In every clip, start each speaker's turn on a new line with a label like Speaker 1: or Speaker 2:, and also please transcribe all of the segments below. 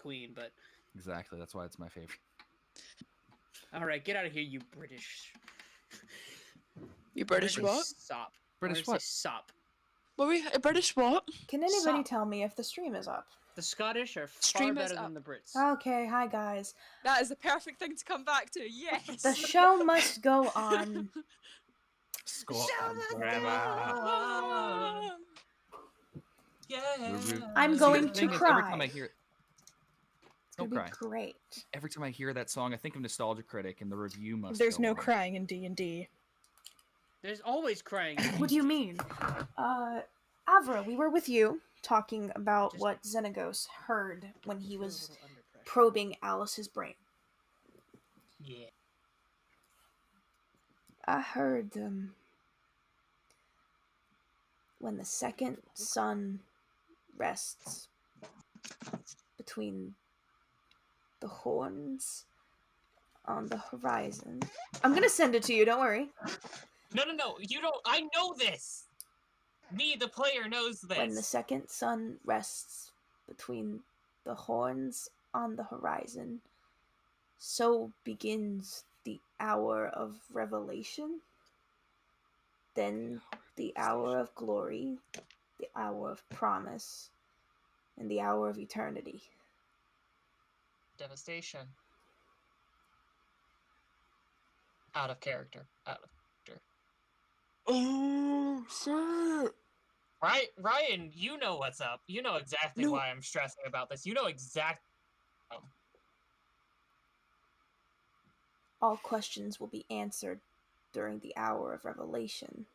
Speaker 1: queen, but
Speaker 2: Exactly. That's why it's my favorite.
Speaker 1: all right, get out of here, you British.
Speaker 3: You British what?
Speaker 1: Sop.
Speaker 2: British what?
Speaker 1: Sop.
Speaker 3: Were we a British what?
Speaker 4: Can anybody
Speaker 1: Sop.
Speaker 4: tell me if the stream is up?
Speaker 1: The Scottish are far
Speaker 3: Stream is
Speaker 1: better
Speaker 3: up.
Speaker 1: than the Brits.
Speaker 4: Okay, hi guys.
Speaker 3: That is the perfect thing to come back to. Yes.
Speaker 4: The show must go on.
Speaker 2: Scotland
Speaker 3: Ah.
Speaker 5: Yeah.
Speaker 4: I'm
Speaker 2: See,
Speaker 4: going
Speaker 2: the
Speaker 4: to
Speaker 2: thing is,
Speaker 4: cry.
Speaker 2: every time I hear it,
Speaker 4: It's
Speaker 2: don't
Speaker 4: gonna
Speaker 2: cry.
Speaker 4: be great.
Speaker 2: Every time I hear that song, I think of Nostalgia Critic and the review must.
Speaker 6: There's
Speaker 2: go
Speaker 6: no
Speaker 2: on.
Speaker 6: crying in D&D.
Speaker 1: There's always crying.
Speaker 4: What do you mean? Avra, we were with you talking about what Xenagos heard when he was probing Alice's brain.
Speaker 5: Yeah.
Speaker 4: I heard when the second sun rests between the horns on the horizon. I'm gonna send it to you, don't worry.
Speaker 5: No, you don't. I know this. Me, the player, knows this.
Speaker 4: When the second sun rests between the horns on the horizon, so begins the hour of revelation. Then the hour of glory, the hour of promise, and the hour of eternity.
Speaker 5: Devastation. Out of character.
Speaker 3: Oh shit!
Speaker 5: Right, Ryan, you know what's up. You know exactly
Speaker 3: No.
Speaker 5: why I'm stressing about this. You know exactly.
Speaker 4: All questions will be answered during the hour of revelation.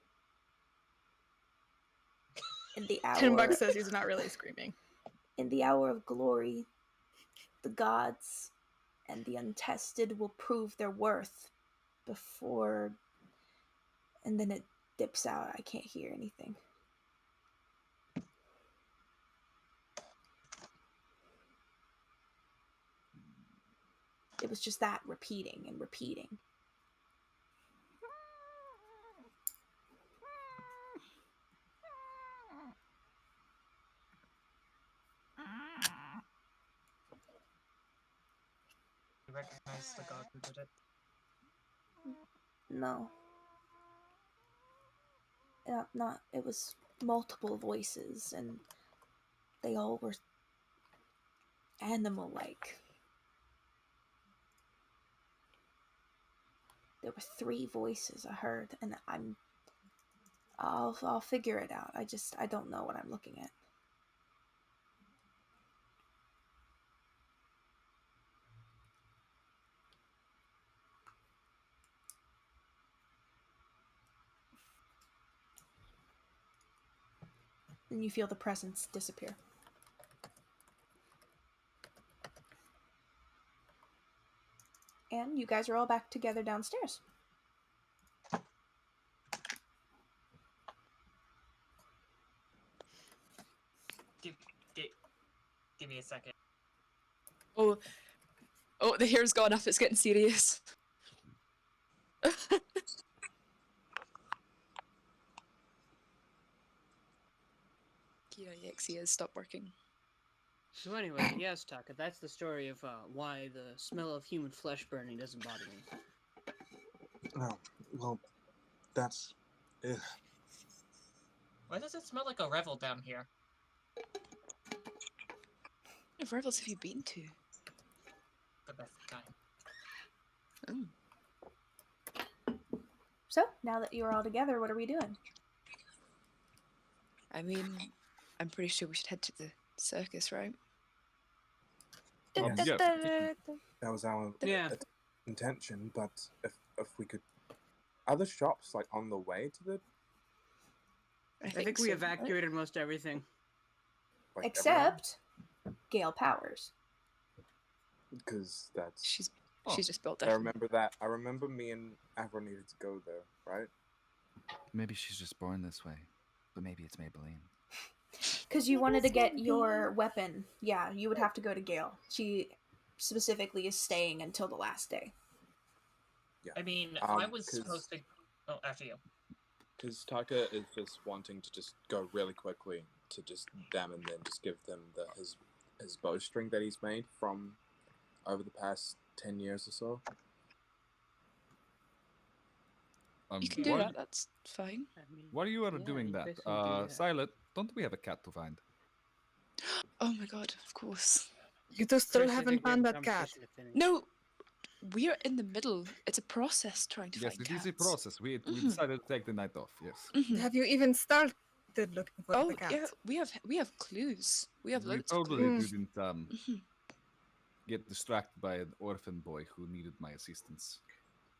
Speaker 4: In the hour,
Speaker 6: Tinbuck says he's not really screaming.
Speaker 4: in the hour of glory, the gods and the untested will prove their worth before, and then it dips out. I can't hear anything. It was just that repeating and repeating.
Speaker 5: You recognize the god who did it?
Speaker 4: No. Not. It was multiple voices, and they all were animal-like. There were 3 voices I heard, and I'll figure it out. I don't know what I'm looking at. And you feel the presence disappear. And you guys are all back together downstairs.
Speaker 5: Give me a second.
Speaker 3: Oh, the hair's gone up. It's getting serious. Yexia has stopped working.
Speaker 1: So anyway, yes, Taka, that's the story of why the smell of human flesh burning doesn't bother me.
Speaker 7: Oh, well, that's... Ugh.
Speaker 5: Why does it smell like a revel down here?
Speaker 3: What revels have you been to?
Speaker 5: The best kind.
Speaker 3: Oh.
Speaker 4: So, now that you're all together, what are we doing?
Speaker 3: I mean, I'm pretty sure we should head to the circus, right?
Speaker 2: Yeah.
Speaker 7: That was our
Speaker 1: Yeah.
Speaker 7: intention, but if we could... Are the shops, like, on the way to the...
Speaker 1: I think we
Speaker 3: so.
Speaker 1: evacuated most everything.
Speaker 7: Like,
Speaker 4: Except Gale Powers.
Speaker 7: Because that's...
Speaker 3: She's
Speaker 2: Oh,
Speaker 3: just built
Speaker 7: I
Speaker 3: that.
Speaker 7: remember that. I remember me and Avra needed to go there, right?
Speaker 2: Maybe she's just born this way, but maybe it's Maybelline.
Speaker 4: Because you wanted to get your weapon. Yeah, you would have to go to Gale. She specifically is staying until the last day.
Speaker 7: Yeah.
Speaker 5: I mean, I was
Speaker 7: 'cause-
Speaker 5: supposed to... Oh, after you.
Speaker 8: Because Taka is just wanting to just go really quickly to just them and then just give them his
Speaker 7: his bowstring that he's made from over the past 10 years or so.
Speaker 3: You can do
Speaker 2: While,
Speaker 3: that. That's fine.
Speaker 1: I mean,
Speaker 2: while you are
Speaker 1: yeah,
Speaker 2: doing
Speaker 1: you
Speaker 2: that,
Speaker 1: guys can do that.
Speaker 2: Syla, don't we have a cat to find?
Speaker 3: Oh my god, of course.
Speaker 6: You two still
Speaker 1: Chris, I
Speaker 6: haven't
Speaker 1: think we have
Speaker 6: found
Speaker 1: a
Speaker 6: that cat.
Speaker 1: conversation to finish.
Speaker 3: No, we are in the middle. It's a process trying to
Speaker 2: Yes,
Speaker 3: find
Speaker 2: it is a
Speaker 3: cats.
Speaker 2: process. We
Speaker 3: Mhm.
Speaker 2: decided to take the night off. Yes.
Speaker 3: Mhm.
Speaker 6: Have you even started looking for
Speaker 3: Oh
Speaker 6: the cat?
Speaker 3: yeah, we have clues. We have
Speaker 2: We
Speaker 3: loads of
Speaker 2: totally
Speaker 3: clues.
Speaker 2: didn't
Speaker 3: Mhm.
Speaker 2: get distracted by an orphan boy who needed my assistance.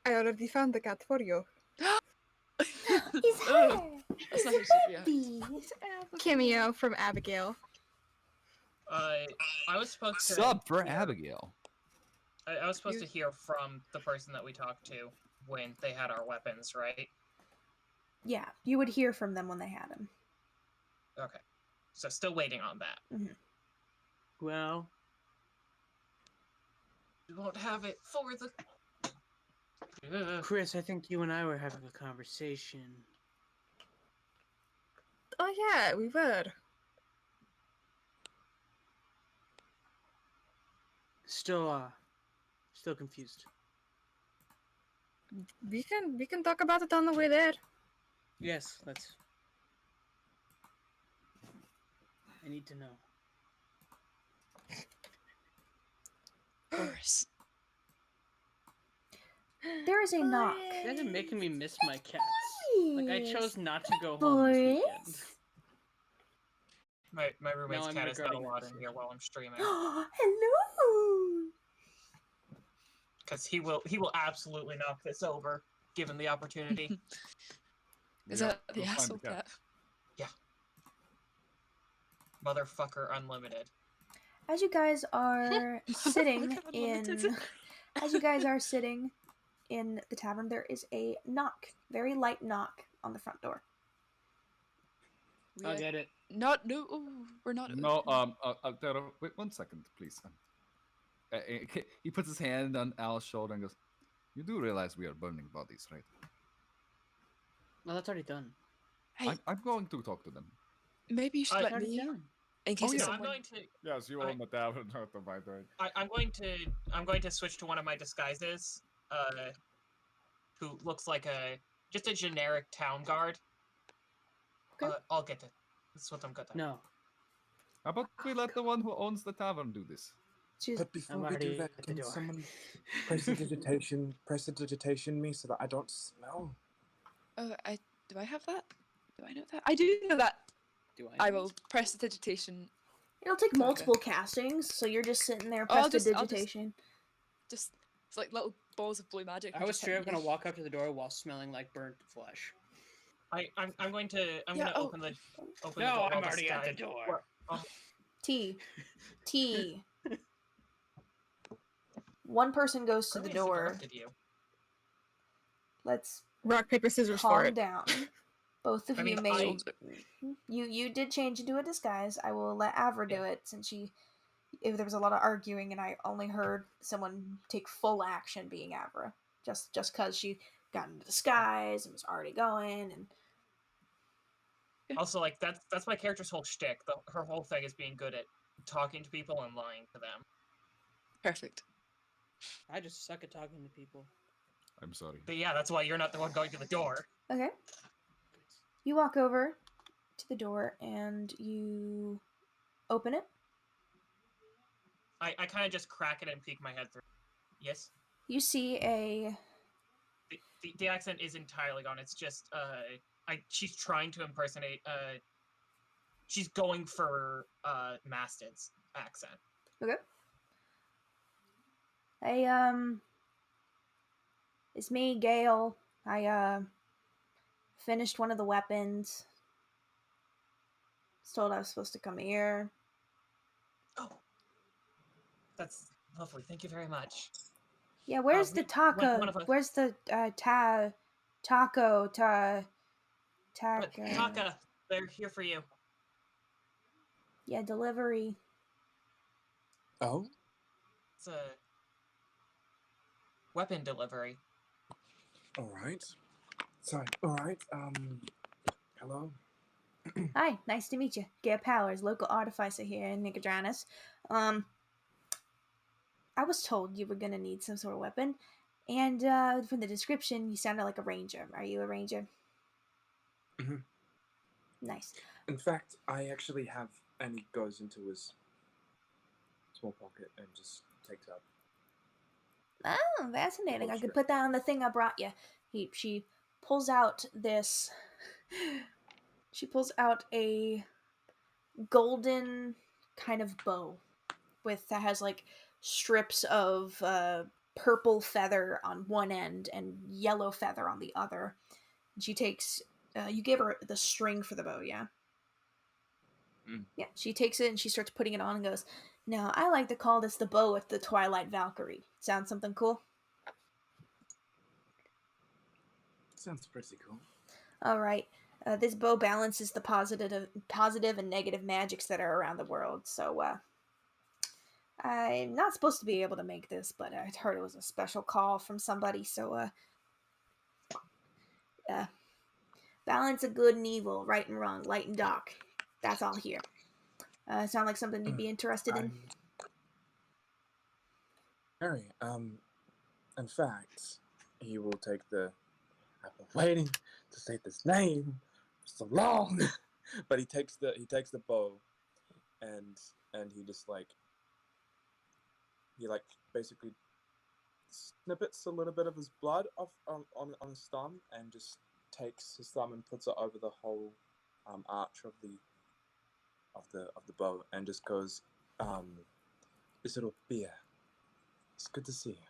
Speaker 6: I already found the cat for you.
Speaker 4: His
Speaker 3: Oh,
Speaker 4: hair.
Speaker 3: that's
Speaker 4: His
Speaker 3: not how you should react.
Speaker 4: baby.
Speaker 6: Cameo from Abigail.
Speaker 5: I was supposed to
Speaker 2: Sub for
Speaker 5: hear-
Speaker 2: Abigail.
Speaker 5: I was supposed
Speaker 3: You-
Speaker 5: to hear from the person that we talked to when they had our weapons, right?
Speaker 4: Yeah, you would hear from them when they had him.
Speaker 5: Okay. So still waiting on that.
Speaker 1: Well,
Speaker 5: We won't have it for the.
Speaker 1: Chris, I think you and I were having a conversation.
Speaker 6: Oh yeah, we were.
Speaker 1: Still confused.
Speaker 6: We can talk about it on the way there.
Speaker 1: Yes, let's. I need to know.
Speaker 3: Of course.
Speaker 4: There is a knock.
Speaker 1: You guys are making me miss my cats. Like, I chose not to go home
Speaker 4: Boys?
Speaker 1: this weekend.
Speaker 5: My roommate's
Speaker 1: I'm
Speaker 5: cat has got a
Speaker 1: regretting
Speaker 5: lot
Speaker 1: this.
Speaker 5: in here while I'm streaming.
Speaker 4: Hello.
Speaker 5: Because he will absolutely knock this over, given the opportunity.
Speaker 3: Is
Speaker 2: Yeah,
Speaker 3: that the
Speaker 2: go find
Speaker 3: asshole
Speaker 2: the cat.
Speaker 3: cat?
Speaker 5: Motherfucker unlimited.
Speaker 4: As you guys are sitting
Speaker 3: Look at Unlimited.
Speaker 4: in, as you guys are sitting in the tavern, there is a knock, very light knock on the front door.
Speaker 3: We
Speaker 1: I'll
Speaker 3: are
Speaker 1: get it.
Speaker 3: not. No, oh, we're not.
Speaker 2: No, Altero, wait 1 second, please. He puts his hand on Al's shoulder and goes, "You do realize we are burning bodies, right?
Speaker 1: Well, that's already done.
Speaker 3: Hey,
Speaker 2: I'm going to talk to them."
Speaker 3: maybe you should
Speaker 5: It's
Speaker 3: let
Speaker 1: already
Speaker 3: me,
Speaker 1: done.
Speaker 3: in case
Speaker 2: Oh,
Speaker 3: it's
Speaker 2: yeah.
Speaker 5: No, I'm
Speaker 3: someone.
Speaker 5: going to.
Speaker 2: Yes, you
Speaker 5: I-
Speaker 2: own the tavern, by the way.
Speaker 5: I'm going to switch to one of my disguises. Who looks like just a generic town guard.
Speaker 4: Okay.
Speaker 5: I'll get it. That's what I'm good at.
Speaker 1: No.
Speaker 2: How about we let the one who owns the tavern do this?
Speaker 4: She's
Speaker 7: But before
Speaker 1: I'm
Speaker 7: we
Speaker 1: already
Speaker 7: do that,
Speaker 1: at the
Speaker 7: can
Speaker 1: door.
Speaker 7: someone prestidigitation me so that I don't smell?
Speaker 3: Oh, do I have that? Do I know that? I do know that.
Speaker 1: Do
Speaker 3: I will press the digitation.
Speaker 4: It'll take multiple castings, so you're just sitting there
Speaker 3: Oh, I'll just-
Speaker 4: prestidigitation.
Speaker 3: Just it's like little balls of blue magic.
Speaker 1: I
Speaker 3: and
Speaker 1: was
Speaker 3: just
Speaker 1: straight up
Speaker 3: hit
Speaker 1: gonna
Speaker 3: me.
Speaker 1: walk up to the door while smelling like burnt flesh.
Speaker 5: I'm going to
Speaker 3: Yeah,
Speaker 5: gonna
Speaker 3: oh.
Speaker 5: open the door.
Speaker 1: No,
Speaker 5: while
Speaker 1: I'm
Speaker 5: this
Speaker 1: already at the
Speaker 5: guy-
Speaker 1: door.
Speaker 4: T. One person goes to the
Speaker 5: Khromius
Speaker 4: door.
Speaker 5: interrupted you.
Speaker 4: Let's
Speaker 6: Rock, paper, scissors for
Speaker 4: calm
Speaker 6: it.
Speaker 4: down. Both of
Speaker 5: I
Speaker 4: you
Speaker 5: mean,
Speaker 4: may. You did change into a disguise. I will let Avra do it since if there was a lot of arguing and I only heard someone take full action being Avra, just because she got into disguise and was already going and.
Speaker 5: Also, like that's my character's whole shtick. Her whole thing is being good at talking to people and lying to them.
Speaker 3: Perfect.
Speaker 1: I just suck at talking to people.
Speaker 2: I'm sorry.
Speaker 5: But yeah, that's why you're not the one going to the door.
Speaker 4: Okay. You walk over to the door and you open it.
Speaker 5: I kind of just crack it and peek my head through. Yes.
Speaker 4: You see a.
Speaker 5: The accent is entirely gone. It's just she's trying to impersonate she's going for Masted's accent.
Speaker 4: Okay. Hey, it's me, Gale. I finished one of the weapons. Was told I was supposed to come here.
Speaker 5: Oh, that's lovely. Thank you very much.
Speaker 4: Yeah, where's
Speaker 5: we-
Speaker 4: the taco?
Speaker 5: one of us-
Speaker 4: Where's the taco?
Speaker 5: Taka, they're here for you.
Speaker 4: Yeah, delivery.
Speaker 7: Oh?
Speaker 5: It's a weapon delivery.
Speaker 7: Alright. Sorry, alright, hello?
Speaker 4: Hi, nice to meet you. Gare Powers, local artificer here in Nicodranas. I was told you were gonna need some sort of weapon, and from the description, you sounded like a ranger. Are you a ranger?
Speaker 7: Mhm.
Speaker 4: Nice.
Speaker 7: In fact, I actually have, and he goes into his small pocket and just takes out.
Speaker 4: Oh, fascinating. I could
Speaker 7: Bullshit.
Speaker 4: put that on the thing I brought you. She pulls out this. She pulls out a golden kind of bow that has like strips of purple feather on one end and yellow feather on the other. She takes. You gave her the string for the bow, yeah? Yeah, she takes it and she starts putting it on and goes, "Now, I like to call this the bow of the Twilight Valkyrie. Sound something cool?"
Speaker 7: Sounds pretty cool.
Speaker 4: All right. This bow balances the positive and negative magics that are around the world. So, I'm not supposed to be able to make this, but I heard it was a special call from somebody. So, balance of good and evil, right and wrong, light and dark. That's all here. Sound like something you'd be interested in?
Speaker 7: Harry, in fact, he will take the. I've been waiting to say this name for so long, but he takes the bow, and he just basically snippets a little bit of his blood off on his thumb, and just takes his thumb and puts it over the whole arch of the bow, and just goes, "It'll be it's good to see you."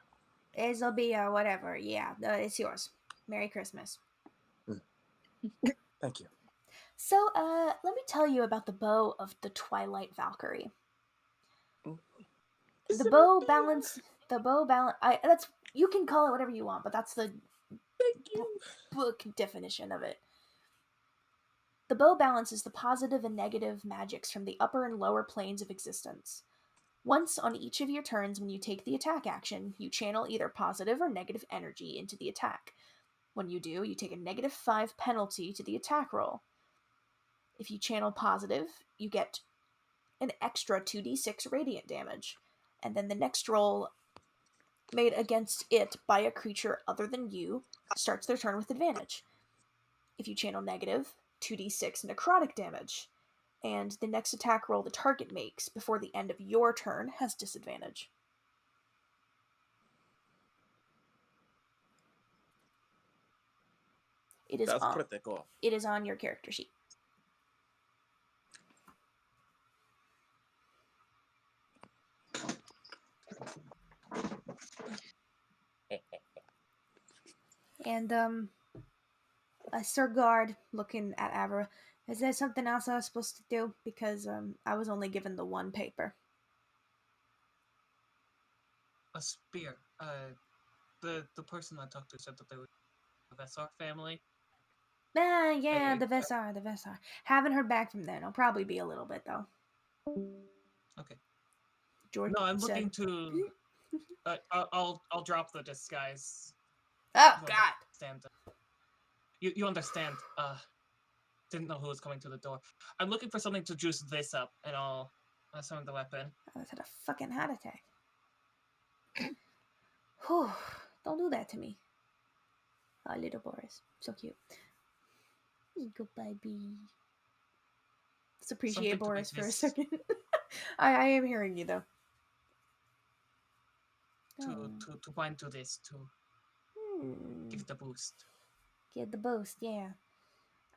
Speaker 4: It'll be whatever. Yeah, it's yours. Merry Christmas.
Speaker 7: Thank you.
Speaker 4: So, let me tell you about the bow of the Twilight Valkyrie. The bow balance. That's you can call it whatever you want, but that's the book definition of it. The bow balances the positive and negative magics from the upper and lower planes of existence. Once on each of your turns, when you take the attack action, you channel either positive or negative energy into the attack. When you do, you take a -5 penalty to the attack roll. If you channel positive, you get an extra 2d6 radiant damage, and then the next roll made against it by a creature other than you starts their turn with advantage. If you channel negative, 2d6 necrotic damage, and the next attack roll the target makes before the end of your turn has disadvantage.
Speaker 7: That's pretty cool.
Speaker 4: It is on your character sheet. And Sir Guard, looking at Avra, is there something else I was supposed to do? Because I was only given the one paper.
Speaker 5: A spear. The person I talked to said that they were the Vessar family.
Speaker 4: Yeah, the Vessar. Haven't heard back from them. It'll probably be a little bit, though.
Speaker 5: Okay.
Speaker 4: George
Speaker 5: No, I'm
Speaker 4: said.
Speaker 5: looking to. I'll drop the disguise.
Speaker 4: Oh,
Speaker 5: You
Speaker 4: God.
Speaker 5: understand? You understand? Didn't know who was coming to the door. I'm looking for something to juice this up, and I'll summon the weapon.
Speaker 4: I was had a fucking heart attack. Whew, don't do that to me. Oh, little Boris. So cute. Goodbye, bee. Let's appreciate
Speaker 5: Something to
Speaker 4: Boris
Speaker 5: make
Speaker 4: for a
Speaker 5: this-
Speaker 4: second. I am hearing you, though.
Speaker 5: To bind to this to give the boost.
Speaker 4: Get the boost, yeah.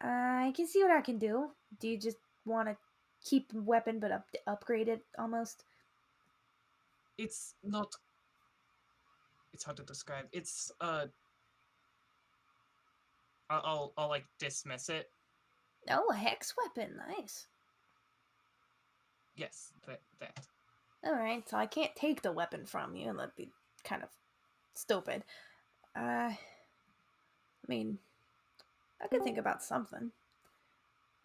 Speaker 4: I can see what I can do. Do you just want to keep the weapon but upgrade it almost?
Speaker 5: It's not. It's hard to describe. It's I'll like dismiss it.
Speaker 4: Oh, a hex weapon. Nice.
Speaker 5: Yes, that.
Speaker 4: Alright, so I can't take the weapon from you. That'd be kind of stupid. I mean, I could think about something.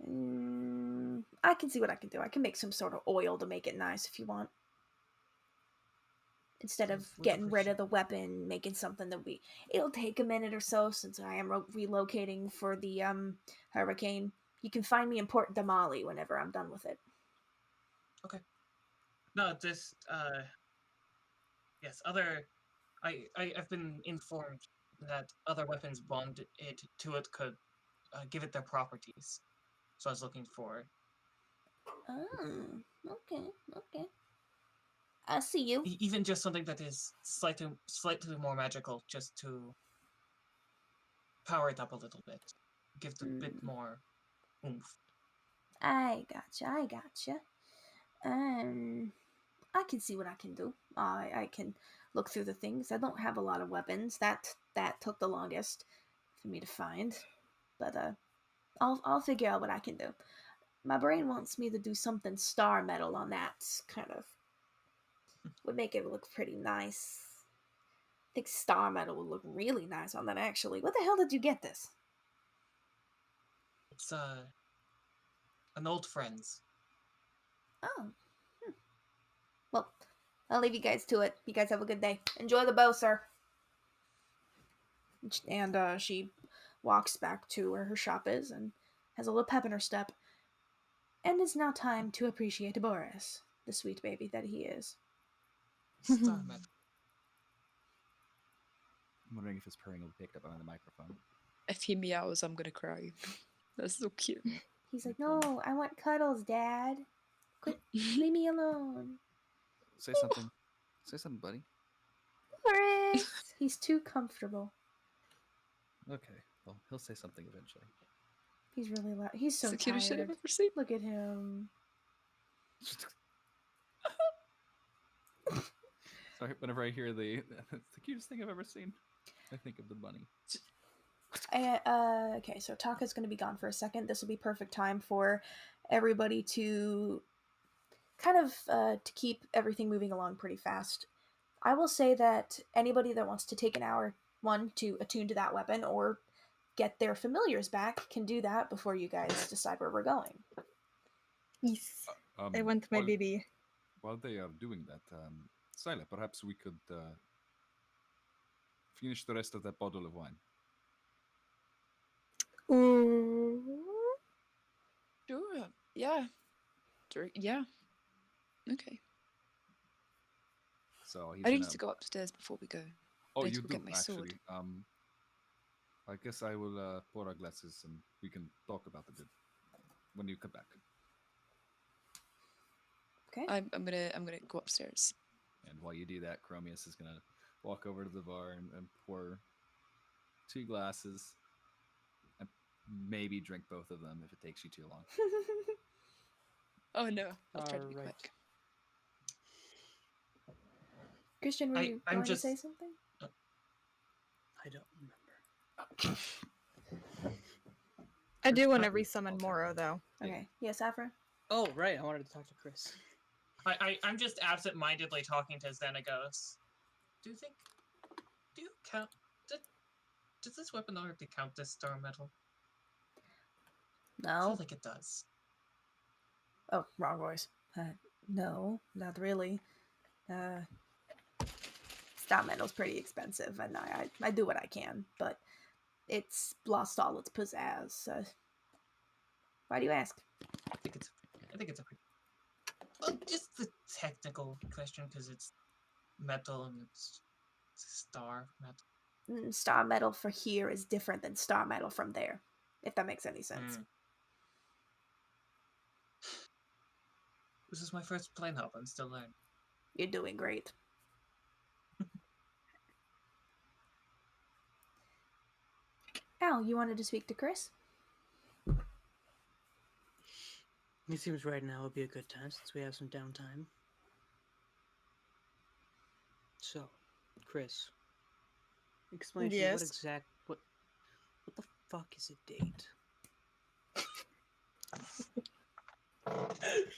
Speaker 4: I can see what I can do. I can make some sort of oil to make it nice if you want. Instead of
Speaker 5: Would
Speaker 4: getting rid of
Speaker 5: appreciate
Speaker 4: the weapon, making something that it'll take a minute or so since I am relocating for the hurricane. You can find me in Port Damali whenever I'm done with it.
Speaker 5: No, this yes, I've been informed that other weapons bonded to it could give it their properties. So I was looking for
Speaker 4: Oh, okay. I see you.
Speaker 5: even just something that is slightly more magical, just to power it up a little bit, give it a bit more oomph.
Speaker 4: I gotcha. I can see what I can do. I can look through the things. I don't have a lot of weapons. That took the longest for me to find, but I'll figure out what I can do. My brain wants me to do something star metal on that, kind of. Would make it look pretty nice. I think star metal would look really nice on that, actually. What the hell did you get this?
Speaker 5: It's an old friend's.
Speaker 4: Oh. Well, I'll leave you guys to it. You guys have a good day. Enjoy the bow, sir. And she walks back to where her shop is and has a little pep in her step. And it's now time to appreciate Boris, the sweet baby that he is.
Speaker 5: Star metal.
Speaker 2: I'm wondering if his purring will be picked up on the microphone.
Speaker 3: If he meows, I'm gonna cry. That's so cute.
Speaker 4: He's like, no, I want cuddles, Dad. Quit, leave me alone.
Speaker 2: Say something. Say something, buddy.
Speaker 4: Boris! He's too comfortable.
Speaker 2: Okay. Well, he'll say something eventually.
Speaker 4: He's really loud. He's so
Speaker 3: It's the cutest shit I've
Speaker 4: tired.
Speaker 3: ever seen.
Speaker 4: Look at him.
Speaker 2: Sorry, whenever I hear it's the cutest thing I've ever seen, I think of the bunny.
Speaker 4: Okay, so Taka's going to be gone for a second. This will be perfect time for everybody to kind of to keep everything moving along pretty fast. I will say that anybody that wants to take an hour, one, to attune to that weapon or get their familiars back can do that before you guys decide where we're going.
Speaker 6: Yes. I want my baby.
Speaker 2: While they are doing that, Syla, perhaps we could finish the rest of that bottle of wine.
Speaker 6: Ooh.
Speaker 3: Sure. Yeah. Yeah. Okay.
Speaker 2: So he's
Speaker 3: I need
Speaker 2: gonna...
Speaker 3: to go upstairs before we go.
Speaker 2: Oh,
Speaker 3: I need
Speaker 2: you
Speaker 3: to
Speaker 2: do
Speaker 3: get my
Speaker 2: actually.
Speaker 3: sword.
Speaker 2: I guess I will pour our glasses and we can talk about the good when you come back.
Speaker 4: Okay.
Speaker 3: I'm gonna go upstairs.
Speaker 2: And while you do that, Khromius is gonna walk over to the bar and pour 2 glasses and maybe drink both of them if it takes you too long.
Speaker 3: Oh no, I'll try to be
Speaker 1: Alright.
Speaker 3: quick.
Speaker 4: Christian, were you
Speaker 5: I'm
Speaker 4: going
Speaker 5: just-
Speaker 4: to say something?
Speaker 1: I don't remember.
Speaker 6: I do want to resummon Moro, though.
Speaker 4: Okay. Yes, Afra?
Speaker 1: Oh, right. I wanted to talk to Khrys.
Speaker 5: I'm just absent-mindedly talking to Xenagos. Do you count? Does this weapon already count as star metal? I
Speaker 4: No.
Speaker 5: feel like it does.
Speaker 4: Oh, wrong voice. No, not really. Star metal's pretty expensive, and I do what I can, but it's lost all its pizzazz. Why do you ask?
Speaker 5: I think it's a pretty. Well, just the technical question because it's metal and it's star metal.
Speaker 4: Star metal for here is different than star metal from there, if that makes any sense.
Speaker 5: This is my first plane hop. I'm still learning.
Speaker 4: You're doing great. Al, you wanted to speak to Khrys?
Speaker 1: It seems right now would be a good time since we have some downtime. So, Khrys, explain to me
Speaker 6: Yes?
Speaker 1: what the fuck is a date?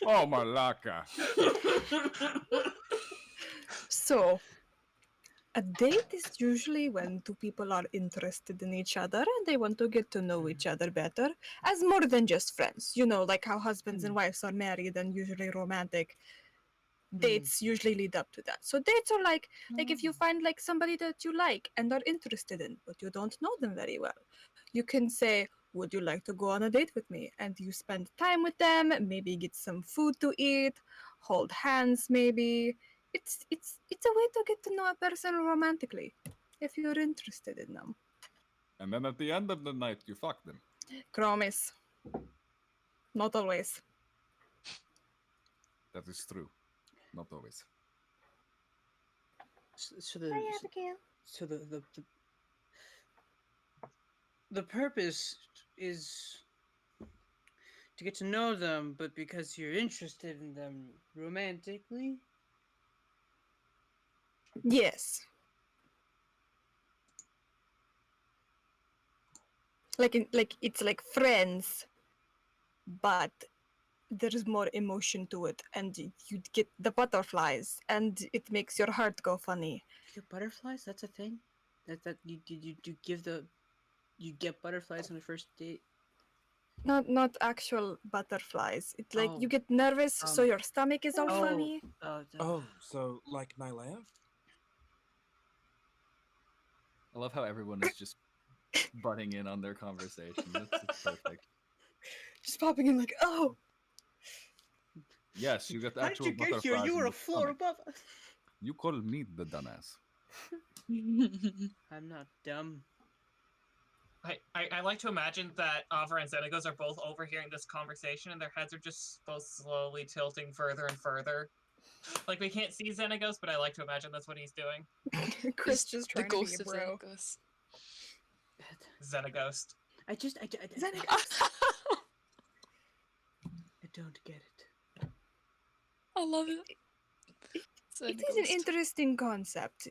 Speaker 2: Oh, Malaka!
Speaker 6: So, a date is usually when two people are interested in each other and they want to get to know each other better as more than just friends. You know, like how husbands and wives are married and usually romantic. Dates usually lead up to that. So dates are like if you find like somebody that you like and are interested in, but you don't know them very well. You can say, would you like to go on a date with me? And you spend time with them, maybe get some food to eat, hold hands maybe. It's a way to get to know a person romantically, if you're interested in them.
Speaker 2: And then at the end of the night, you fuck them.
Speaker 6: Khromius. Not always.
Speaker 2: That is true. Not always.
Speaker 1: So
Speaker 4: Hi, Abigail.
Speaker 1: the purpose is to get to know them, but because you're interested in them romantically.
Speaker 6: Yes. Like it's like friends, but there's more emotion to it, and you get the butterflies, and it makes your heart go funny.
Speaker 1: You get butterflies? That's a thing. That you give the you get butterflies on the first date.
Speaker 6: Not actual butterflies. It's like you
Speaker 1: Oh,
Speaker 6: get nervous, so your stomach is all
Speaker 1: oh,
Speaker 6: funny.
Speaker 7: Oh, so like Nylea?
Speaker 2: I love how everyone is just butting in on their conversation. It's perfect.
Speaker 6: Just popping in like, oh,
Speaker 2: Yes, you got
Speaker 1: How did
Speaker 2: actual
Speaker 1: you get
Speaker 2: butterflies.
Speaker 1: here? You
Speaker 2: in
Speaker 1: were a
Speaker 2: your
Speaker 1: floor
Speaker 2: stomach.
Speaker 1: above us.
Speaker 2: You call me the dumbass.
Speaker 1: I'm not dumb.
Speaker 5: I like to imagine that Avra and Xenagos are both overhearing this conversation and their heads are just both slowly tilting further and further. Like, we can't see Xenagos, but I like to imagine that's what he's doing.
Speaker 6: Chris
Speaker 3: It's
Speaker 6: just
Speaker 3: the
Speaker 6: trying to be
Speaker 3: ghost
Speaker 6: a
Speaker 3: of
Speaker 6: bro.
Speaker 3: Xenagos.
Speaker 5: Xenagos.
Speaker 1: I
Speaker 6: Xenagos.
Speaker 1: don't get it.
Speaker 3: I love it.
Speaker 6: It is an interesting concept.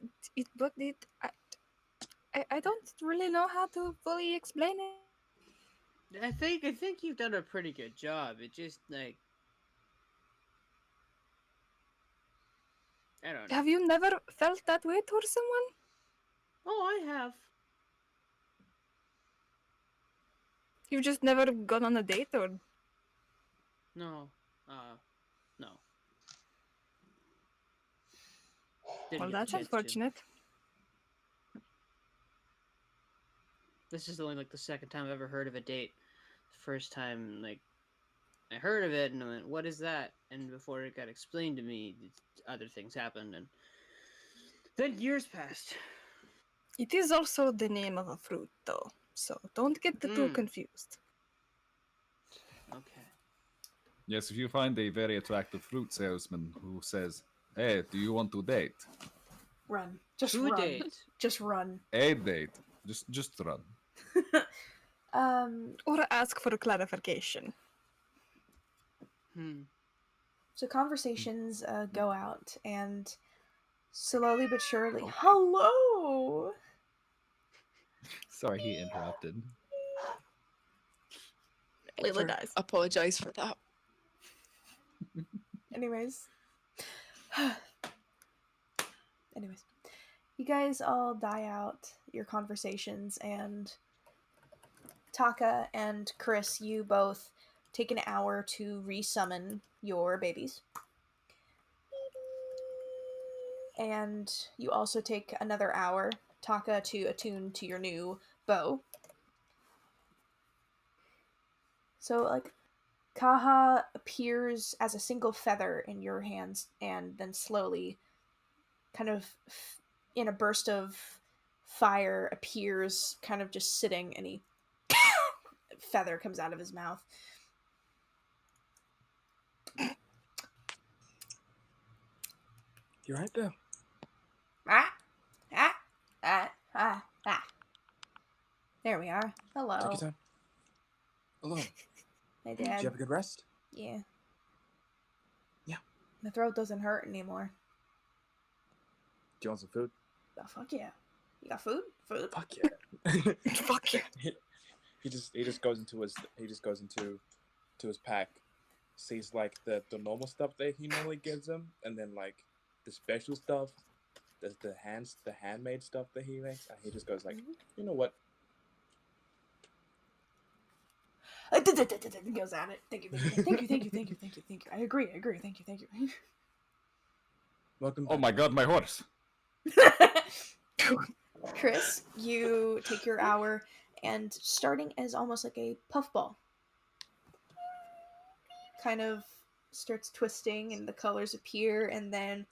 Speaker 6: I don't really know how to fully explain it.
Speaker 1: I think you've done a pretty good job. It just like I don't know.
Speaker 6: Have you never felt that way towards someone?
Speaker 1: Oh, I have.
Speaker 6: You've just never gone on a date, or
Speaker 1: No. No. Didn't
Speaker 6: well,
Speaker 1: get the
Speaker 6: that's
Speaker 1: chance to.
Speaker 6: unfortunate.
Speaker 1: This is only like the second time I've ever heard of a date. The first time, like, I heard of it and I went, "What is that?" And before it got explained to me, other things happened, and then years passed.
Speaker 6: It is also the name of a fruit, though, so don't get the two
Speaker 1: Mm.
Speaker 6: confused.
Speaker 1: Okay.
Speaker 2: Yes, if you find a very attractive fruit salesman who says, "Hey, do you want to date?"
Speaker 4: Run. Just
Speaker 1: To
Speaker 4: run.
Speaker 1: date.
Speaker 4: Just run.
Speaker 2: A date. Just run.
Speaker 6: Or ask for clarification.
Speaker 4: So conversations go out, and slowly but surely. Hello.
Speaker 2: Sorry, he interrupted.
Speaker 6: Layla dies.
Speaker 3: Apologize for that.
Speaker 4: Anyways. You guys all die out your conversations, and Taka and Khrys, you both take an hour to resummon your babies. And you also take another hour, Taka, to attune to your new bow. So, like, Kaha appears as a single feather in your hands, and then slowly, kind of in a burst of fire, appears kind of just sitting, and he feather comes out of his mouth.
Speaker 7: You're right there.
Speaker 4: There we are. Hello.
Speaker 7: Take your time. Hello.
Speaker 4: Hey,
Speaker 7: Did you
Speaker 4: Dad.
Speaker 7: have a good rest?
Speaker 4: Yeah.
Speaker 7: Yeah.
Speaker 4: My throat doesn't hurt anymore.
Speaker 7: Do you want some food?
Speaker 4: Oh, fuck yeah. You got food? Food?
Speaker 7: Fuck yeah.
Speaker 6: Fuck yeah.
Speaker 7: He just goes into his pack, sees like the normal stuff that he normally gives him, and then like the special stuff, the handmade stuff that he makes, and he just goes like, you know what?
Speaker 4: Goes at it. Thank you. I agree. Thank you.
Speaker 7: Welcome.
Speaker 2: Oh my god, my horse!
Speaker 4: Khrys, you take your hour, and starting as almost like a puffball, kind of starts twisting and the colors appear, and then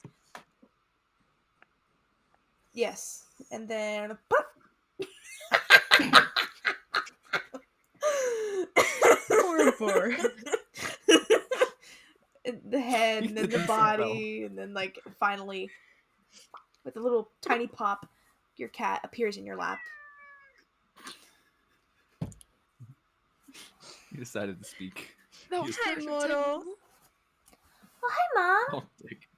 Speaker 4: yes, and then
Speaker 6: Poor boar.
Speaker 4: the head and then the
Speaker 2: Decent
Speaker 4: body, and then like finally with a little tiny pop, your cat appears in your lap.
Speaker 2: He decided to speak.
Speaker 3: No,
Speaker 2: He was
Speaker 6: Hi,
Speaker 3: perfect
Speaker 6: Moro.
Speaker 3: timing.
Speaker 4: Oh, hi, Mom.
Speaker 2: Oh, dick.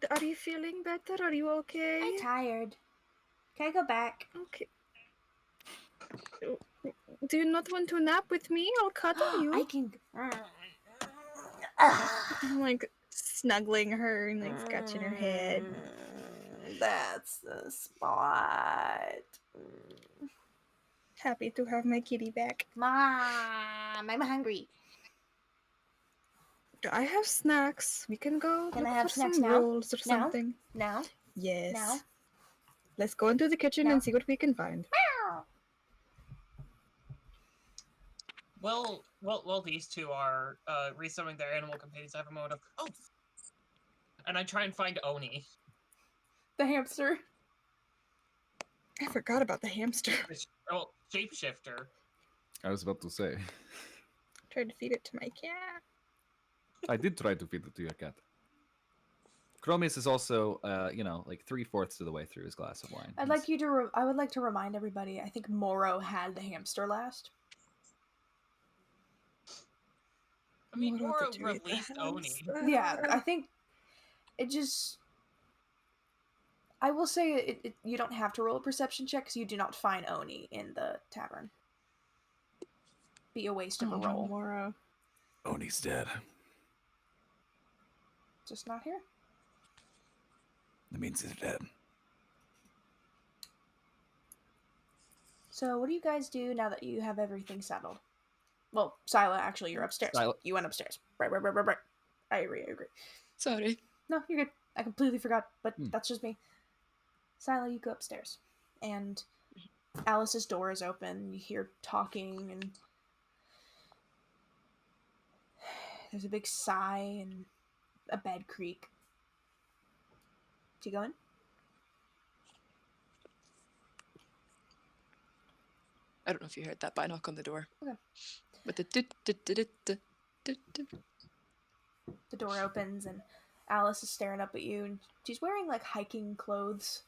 Speaker 6: Are you feeling better? Are you okay?
Speaker 4: I'm tired. Can I go back?
Speaker 6: Okay. Do you not want to nap with me? I'll cuddle you.
Speaker 4: I can.
Speaker 6: I'm like snuggling her and like scratching her head.
Speaker 4: That's the spot.
Speaker 6: Happy to have my kitty back.
Speaker 4: Mom, I'm hungry.
Speaker 6: I have snacks. We can go
Speaker 4: Can
Speaker 6: look
Speaker 4: I have
Speaker 6: for
Speaker 4: snacks
Speaker 6: some
Speaker 4: now?
Speaker 6: rolls or
Speaker 4: Now?
Speaker 6: something.
Speaker 4: Now?
Speaker 6: Yes.
Speaker 4: Now?
Speaker 6: Let's go into the kitchen
Speaker 4: Now?
Speaker 6: and see what we can find.
Speaker 5: Well, these two are resummoning their animal companions. I have a moment of and I try and find Oni.
Speaker 4: The hamster.
Speaker 6: I forgot about the hamster.
Speaker 5: Shapeshifter.
Speaker 2: I was about to say.
Speaker 6: Tried to feed it to my cat.
Speaker 2: I did try to feed it to your cat. Khromius is also, like 3/4 of the way through his glass of wine.
Speaker 4: I would like to remind everybody. I think Moro had the hamster last.
Speaker 5: I mean,
Speaker 6: Moro,
Speaker 5: Moro
Speaker 6: did you eat the
Speaker 5: released Oni.
Speaker 6: hamster?
Speaker 4: Yeah, I think it just. I will say you don't have to roll a perception check because you do not find Oni in the tavern. Be a waste of a roll.
Speaker 6: Moro.
Speaker 2: Oni's dead.
Speaker 4: Just not here.
Speaker 2: That means he's dead.
Speaker 4: So, what do you guys do now that you have everything settled? Well, Syla, actually, you're upstairs.
Speaker 2: Syla.
Speaker 4: You went upstairs. Right. I agree.
Speaker 3: Sorry.
Speaker 4: No, you're good. I completely forgot, but that's just me. Syla, you go upstairs. And Alice's door is open. You hear talking, and there's a big sigh and a bed creak. Do you go in?
Speaker 3: I don't know if you heard that, but I knock on the door.
Speaker 4: Okay.
Speaker 3: With the do.
Speaker 4: The door opens, and Alice is staring up at you, and she's wearing, like, hiking clothes.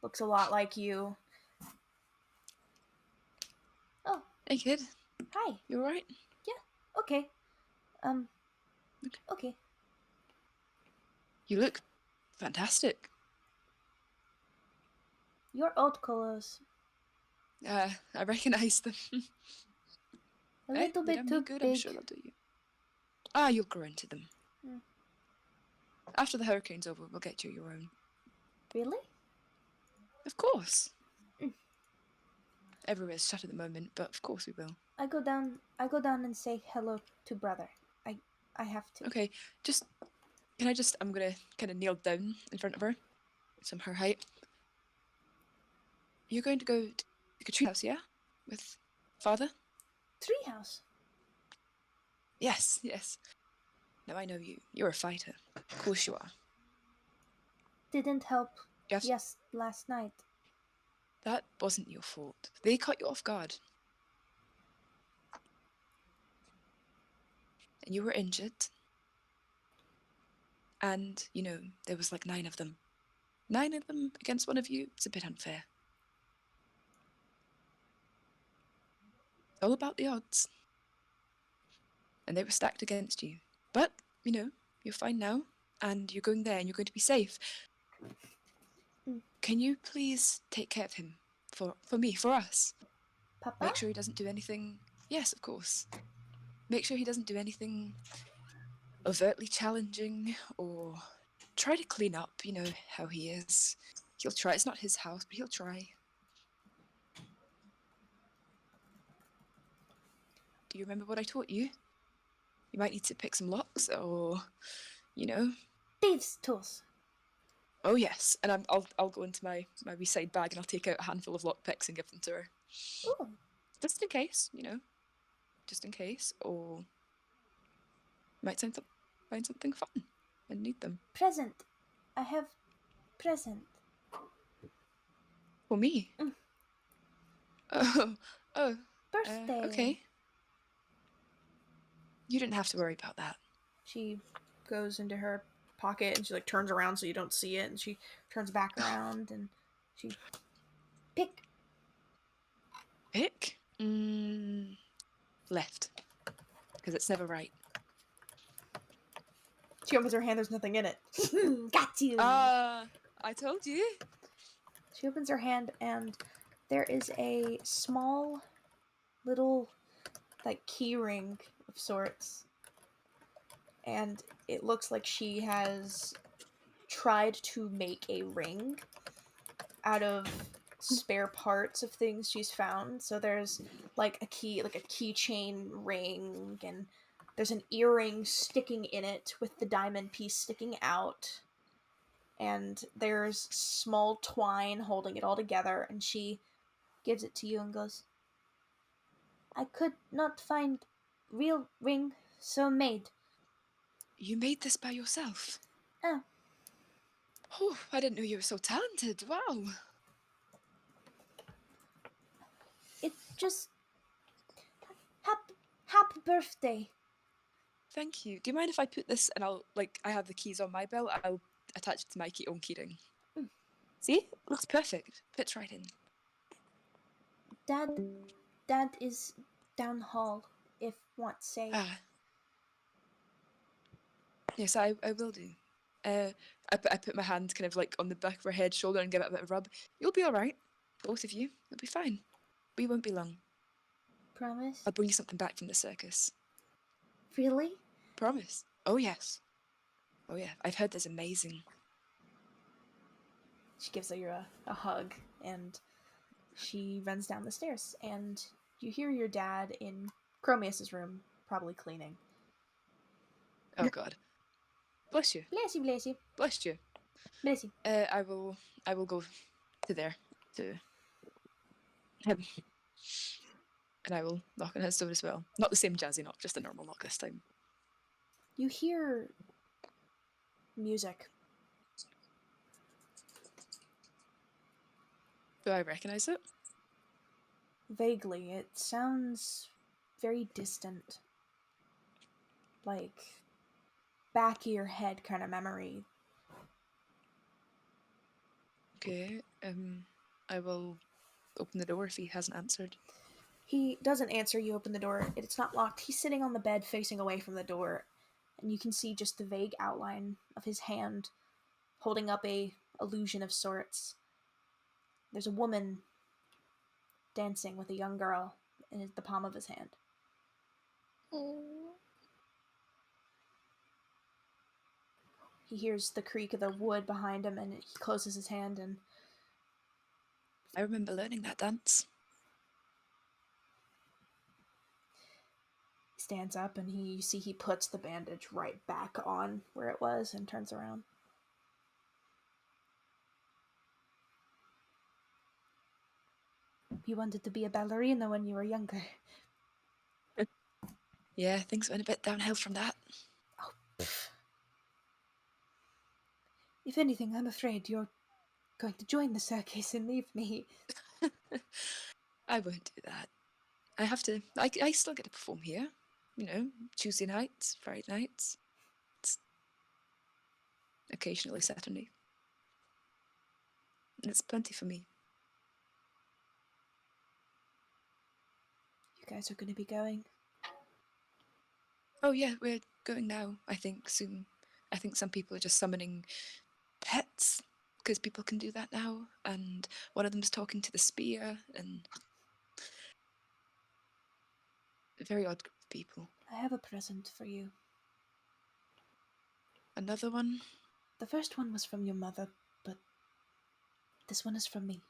Speaker 4: Looks a lot like you. Oh,
Speaker 3: Hey kid,
Speaker 4: hi.
Speaker 3: you alright?
Speaker 4: Okay. Okay.
Speaker 3: You look fantastic.
Speaker 4: Your old colors.
Speaker 3: I recognise them.
Speaker 4: A little
Speaker 3: They
Speaker 4: bit
Speaker 3: done me
Speaker 4: too
Speaker 3: good,
Speaker 4: big.
Speaker 3: I'm sure they'll do you. Ah, you'll grow into them.
Speaker 4: Mm.
Speaker 3: After the hurricane's over, we'll get you your own.
Speaker 4: Really?
Speaker 3: Of course.
Speaker 4: Mm.
Speaker 3: Everywhere's shut at the moment, but of course we will.
Speaker 4: I go down and say hello to brother. I have to.
Speaker 3: Okay, I'm gonna kind of kneel down in front of her. Some her height. You're going to go to Katrina's house, yeah? With father?
Speaker 4: Treehouse.
Speaker 3: Yes. Now I know you. You're a fighter. Of course you are.
Speaker 4: Didn't help.
Speaker 3: Yes.
Speaker 4: Yes, last night.
Speaker 3: That wasn't your fault. They caught you off guard. And you were injured. And, there was like 9 of them. 9 of them against one of you? It's a bit unfair. All about the odds. And they were stacked against you. But, you're fine now. And you're going there and you're going to be safe. Can you please take care of him? For me, for us.
Speaker 4: Papa?
Speaker 3: Make sure he doesn't do anything. Yes, of course. Make sure he doesn't do anything overtly challenging or try to clean up, how he is. He'll try. It's not his house, but he'll try. Do you remember what I taught you? You might need to pick some locks or,
Speaker 4: Thieves' tools.
Speaker 3: Oh yes, and I'll go into my wee side bag and I'll take out a handful of lockpicks and give them to her,
Speaker 4: Ooh,
Speaker 3: just in case, just in case, or might find something fun and need them.
Speaker 4: present. I have present.
Speaker 3: For me.
Speaker 4: Mm.
Speaker 3: Oh,
Speaker 4: Birthday.
Speaker 3: okay. You didn't have to worry about that.
Speaker 4: She goes into her pocket and she like turns around so you don't see it, and she turns back around and she pick.
Speaker 3: Pick? Left. Because it's never right.
Speaker 4: She opens her hand. There's nothing in it. Got you.
Speaker 3: I told you.
Speaker 4: She opens her hand and there is a small little like key ring of sorts, and it looks like she has tried to make a ring out of spare parts of things she's found. So there's like a keychain ring, and there's an earring sticking in it with the diamond piece sticking out, and there's small twine holding it all together, and she gives it to you and goes, I could not find real ring, so made.
Speaker 3: You made this by yourself?
Speaker 4: Oh.
Speaker 3: Oh, I didn't know you were so talented. Wow.
Speaker 4: It just... Happy birthday.
Speaker 3: Thank you. Do you mind if I put this and I have the keys on my belt, I'll attach it to my own keyring.
Speaker 4: Mm.
Speaker 3: See? Looks perfect. Fits right in.
Speaker 4: Dad is down hall, if want say.
Speaker 3: Ah. Yes, I will do. I put my hand kind of like on the back of her head, shoulder, and give it a bit of a rub. You'll be all right. Both of you. You'll be fine. We won't be long.
Speaker 4: Promise?
Speaker 3: I'll bring you something back from the circus.
Speaker 4: Really?
Speaker 3: Promise. Oh, yes. Oh, yeah. I've heard there's amazing.
Speaker 4: She gives you a hug, and she runs down the stairs, and you hear your dad in Khromius' room, probably cleaning.
Speaker 3: Oh, God. Bless you.
Speaker 4: Bless you, bless you.
Speaker 3: Bless you.
Speaker 4: Bless you.
Speaker 3: I will go to there to him. And I will knock on his door as well. Not the same jazzy knock, just a normal knock this time.
Speaker 4: You hear music.
Speaker 3: Do I recognise it?
Speaker 4: Vaguely. It sounds very distant. Like back of your head kind of memory.
Speaker 3: Okay, I will open the door if he hasn't answered.
Speaker 4: He doesn't answer. You open the door. It's not locked. He's sitting on the bed facing away from the door, and you can see just the vague outline of his hand holding up a illusion of sorts. There's a woman dancing with a young girl in the palm of his hand. He hears the creak of the wood behind him, and he closes his hand, and
Speaker 3: I remember learning that dance.
Speaker 4: he stands up, and you see he puts the bandage right back on where it was and turns around. You wanted to be a ballerina when you were younger.
Speaker 3: Yeah, things went a bit downhill from that.
Speaker 4: Oh, pff. If anything, I'm afraid you're going to join the circus and leave me.
Speaker 3: I won't do that. I have to. I still get to perform here. Tuesday nights, Friday nights. It's occasionally Saturday. And it's plenty for me.
Speaker 4: You guys are going to be going?
Speaker 3: Oh yeah, we're going now, I think, soon. I think some people are just summoning pets, because people can do that now, and one of them's talking to the spear, and a very odd group of people.
Speaker 4: I have a present for you.
Speaker 3: Another one?
Speaker 4: The first one was from your mother, but this one is from me.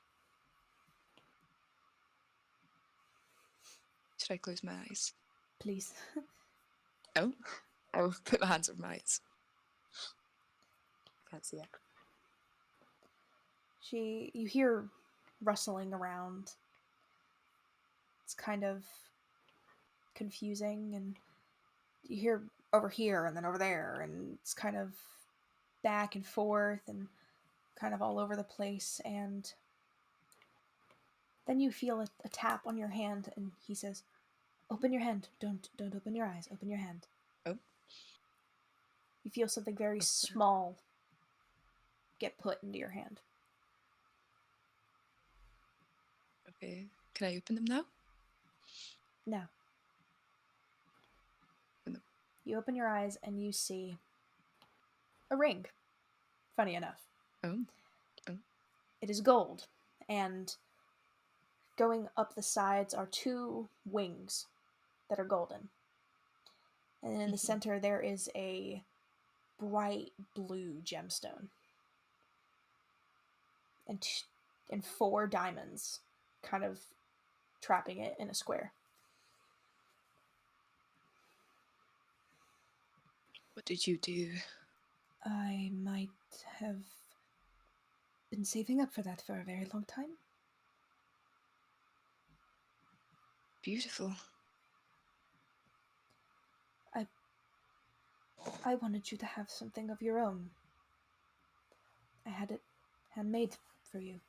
Speaker 3: Should I close my eyes?
Speaker 4: Please.
Speaker 3: Oh, I will put my hands over my eyes. Can't see it.
Speaker 4: You hear rustling around. It's kind of confusing, and you hear over here and then over there, and it's kind of back and forth and kind of all over the place. And then you feel a tap on your hand, and he says, "Open your hand. Don't open your eyes. Open your hand."
Speaker 3: Oh.
Speaker 4: You feel something very small get put into your hand.
Speaker 3: Okay. Can I open them now?
Speaker 4: No. You open your eyes and you see a ring. Funny enough.
Speaker 3: Oh.
Speaker 4: It is gold, and going up the sides are two wings that are golden. And in the center there is a bright blue gemstone. And 4 diamonds kind of trapping it in a square.
Speaker 3: What did you do?
Speaker 4: I might have been saving up for that for a very long time.
Speaker 3: Beautiful.
Speaker 4: I wanted you to have something of your own. I had it handmade for you.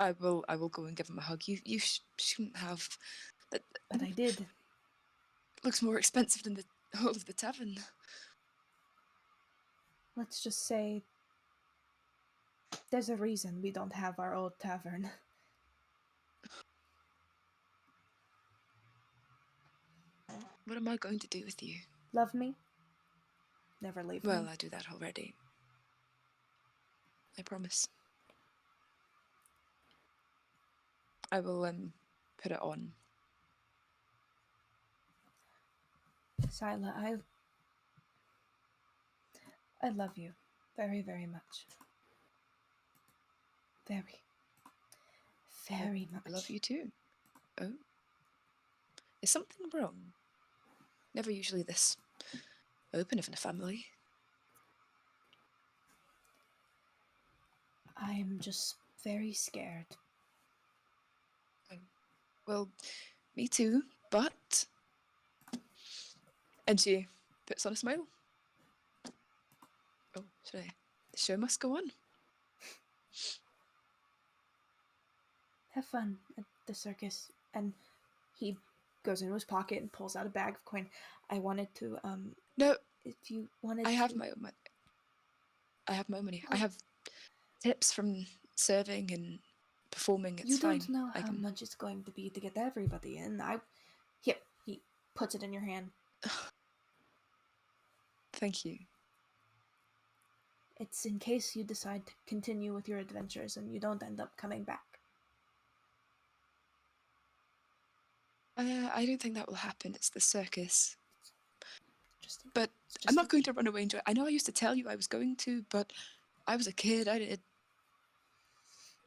Speaker 3: I will go and give him a hug. You shouldn't have. That
Speaker 4: But I did.
Speaker 3: looks more expensive than the whole of the tavern.
Speaker 4: Let's just say there's a reason we don't have our old tavern.
Speaker 3: What am I going to do with you?
Speaker 4: Love me? Never leave
Speaker 3: Well,
Speaker 4: me.
Speaker 3: I do that already. I promise. I will put it on.
Speaker 4: Syla, I love you very, very much. Very, very much.
Speaker 3: I love you too. Oh. Is something wrong? Never usually this open if in a family.
Speaker 4: I'm just very scared.
Speaker 3: Well, me too, but... And she puts on a smile. Oh, should I? The show must go on.
Speaker 4: Have fun at the circus. And he goes into his pocket and pulls out a bag of coin. I wanted to,
Speaker 3: No,
Speaker 4: if you wanted
Speaker 3: I have
Speaker 4: to...
Speaker 3: my own money. I have my own money. I have tips from serving and performing. It's
Speaker 4: You
Speaker 3: fine.
Speaker 4: don't know
Speaker 3: I
Speaker 4: how
Speaker 3: can...
Speaker 4: much it's going to be to get everybody in. Here, he puts it in your hand.
Speaker 3: Thank you.
Speaker 4: It's in case you decide to continue with your adventures and you don't end up coming back.
Speaker 3: I don't think that will happen. It's the circus.
Speaker 4: But
Speaker 3: I'm not going to run away and join. I know I used to tell you I was going to, but I was a kid. It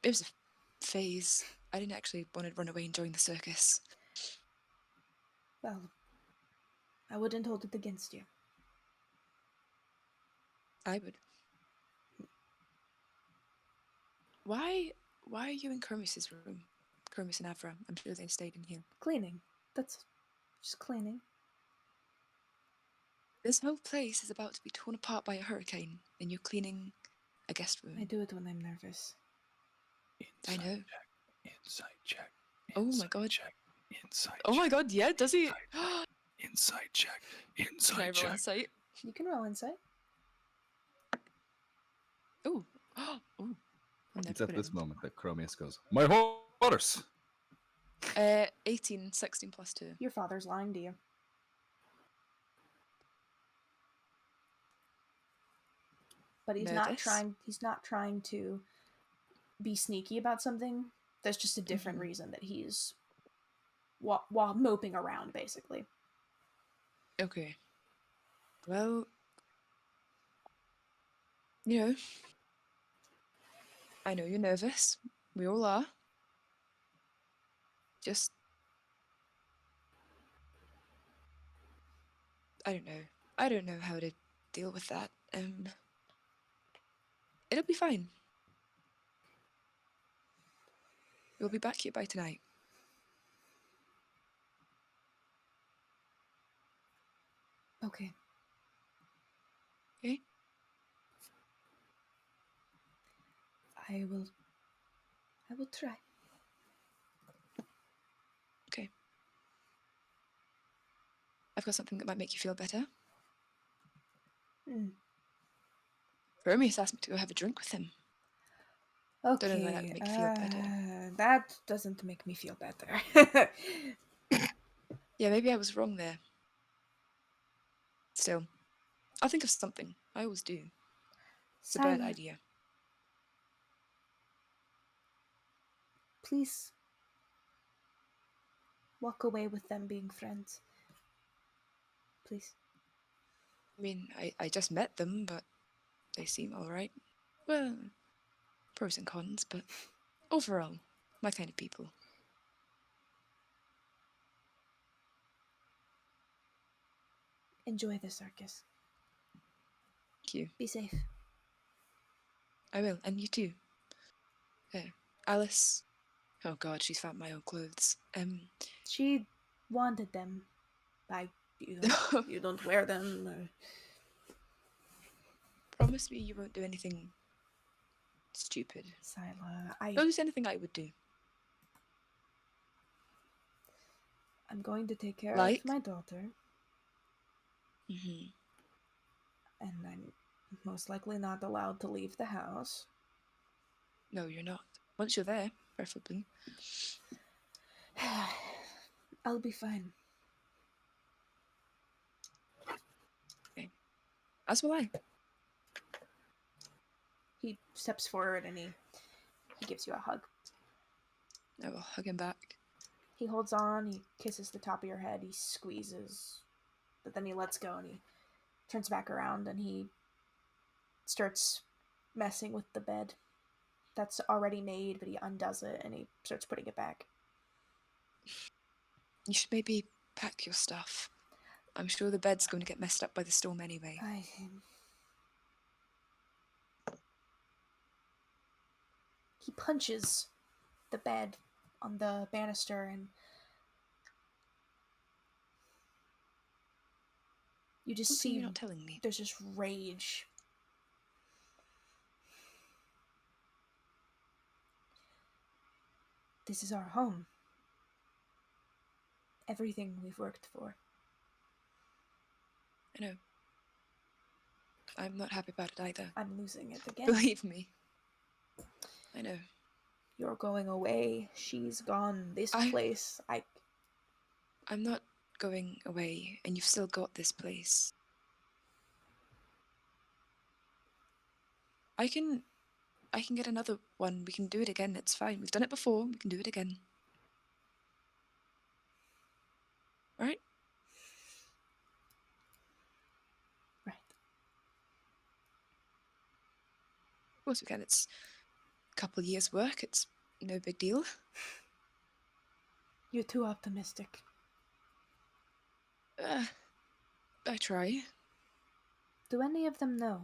Speaker 3: was a phase. I didn't actually want to run away and join the circus.
Speaker 4: Well, I wouldn't hold it against you.
Speaker 3: I would. Why are you in Khromius' room? Khromius and Avra. I'm sure they stayed in here.
Speaker 4: Cleaning. That's just cleaning.
Speaker 3: This whole place is about to be torn apart by a hurricane, and you're cleaning a guest room.
Speaker 4: I do it when I'm nervous.
Speaker 3: I know.
Speaker 2: Inside check.
Speaker 3: Oh my god.
Speaker 2: Inside
Speaker 3: Oh my god, yeah, does he?
Speaker 2: Inside check.
Speaker 3: Can I
Speaker 2: Inside
Speaker 3: roll
Speaker 2: check.
Speaker 3: insight?
Speaker 4: You can roll insight.
Speaker 3: Ooh. Ooh.
Speaker 2: It's at this moment that Khromius goes, "My horse!"
Speaker 3: 18, 16 plus 2.
Speaker 4: Your father's lying to you. But he's not trying to be sneaky about something. There's just a different reason that he's while moping around, basically.
Speaker 3: Okay. Well, you know, I know you're nervous. We all are. Just... I don't know. I don't know how to deal with that. It'll be fine. We'll be back here by tonight.
Speaker 4: Okay.
Speaker 3: Okay?
Speaker 4: I will try.
Speaker 3: Okay. I've got something that might make you feel better. Khromius asked me to go have a drink with him.
Speaker 4: Okay.
Speaker 3: Don't know why that would make you feel better.
Speaker 4: That doesn't make me feel better.
Speaker 3: Yeah, maybe I was wrong there. Still, I'll think of something. I always do. It's a bad
Speaker 4: Syla,
Speaker 3: idea.
Speaker 4: please walk away with them being friends. Please.
Speaker 3: I mean, I just met them, but they seem alright. Well, pros and cons, but overall, my kind of people.
Speaker 4: Enjoy the circus.
Speaker 3: Thank you.
Speaker 4: Be safe.
Speaker 3: I will, and you too. Alice. Oh god, she's found my old clothes.
Speaker 4: She wanted them. You don't wear them. Or...
Speaker 3: Promise me you won't do anything stupid.
Speaker 4: Syla,
Speaker 3: Don't do anything I would do.
Speaker 4: I'm going to take care
Speaker 3: Like?
Speaker 4: of my daughter.
Speaker 3: Mm-hmm.
Speaker 4: And I'm most likely not allowed to leave the house.
Speaker 3: No, you're not. Once you're there, preferably.
Speaker 4: I'll be fine.
Speaker 3: Okay. As will I.
Speaker 4: He steps forward and he gives you a hug.
Speaker 3: I will hug him back.
Speaker 4: He holds on, he kisses the top of your head, he squeezes, but then he lets go and he turns back around and he starts messing with the bed that's already made, but he undoes it and he starts putting it back.
Speaker 3: You should maybe pack your stuff. I'm sure the bed's going to get messed up by the storm anyway.
Speaker 4: He punches the bed on the banister and you just see
Speaker 3: you're not telling me.
Speaker 4: There's just rage. This is our home. Everything we've worked for.
Speaker 3: I know. I'm not happy about it either.
Speaker 4: I'm losing it again.
Speaker 3: Believe me. I know.
Speaker 4: You're going away. She's gone. This place.
Speaker 3: I'm not going away, and you've still got this place. I can get another one. We can do it again. It's fine. We've done it before. We can do it again. Right?
Speaker 4: Right.
Speaker 3: Of course we can. It's a couple years' work. It's no big deal.
Speaker 4: You're too optimistic.
Speaker 3: I try.
Speaker 4: Do any of them know?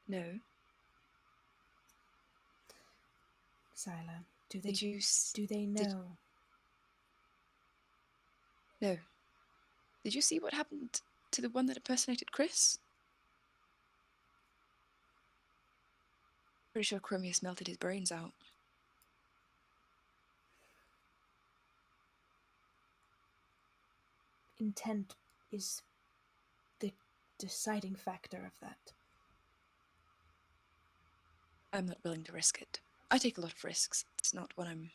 Speaker 3: No.
Speaker 4: Syla, do they know?
Speaker 3: No. Did you see what happened to the one that impersonated Khrys? Pretty sure Khromius melted his brains out.
Speaker 4: Intent is the deciding factor of that.
Speaker 3: I'm not willing to risk it. I take a lot of risks. It's not one I'm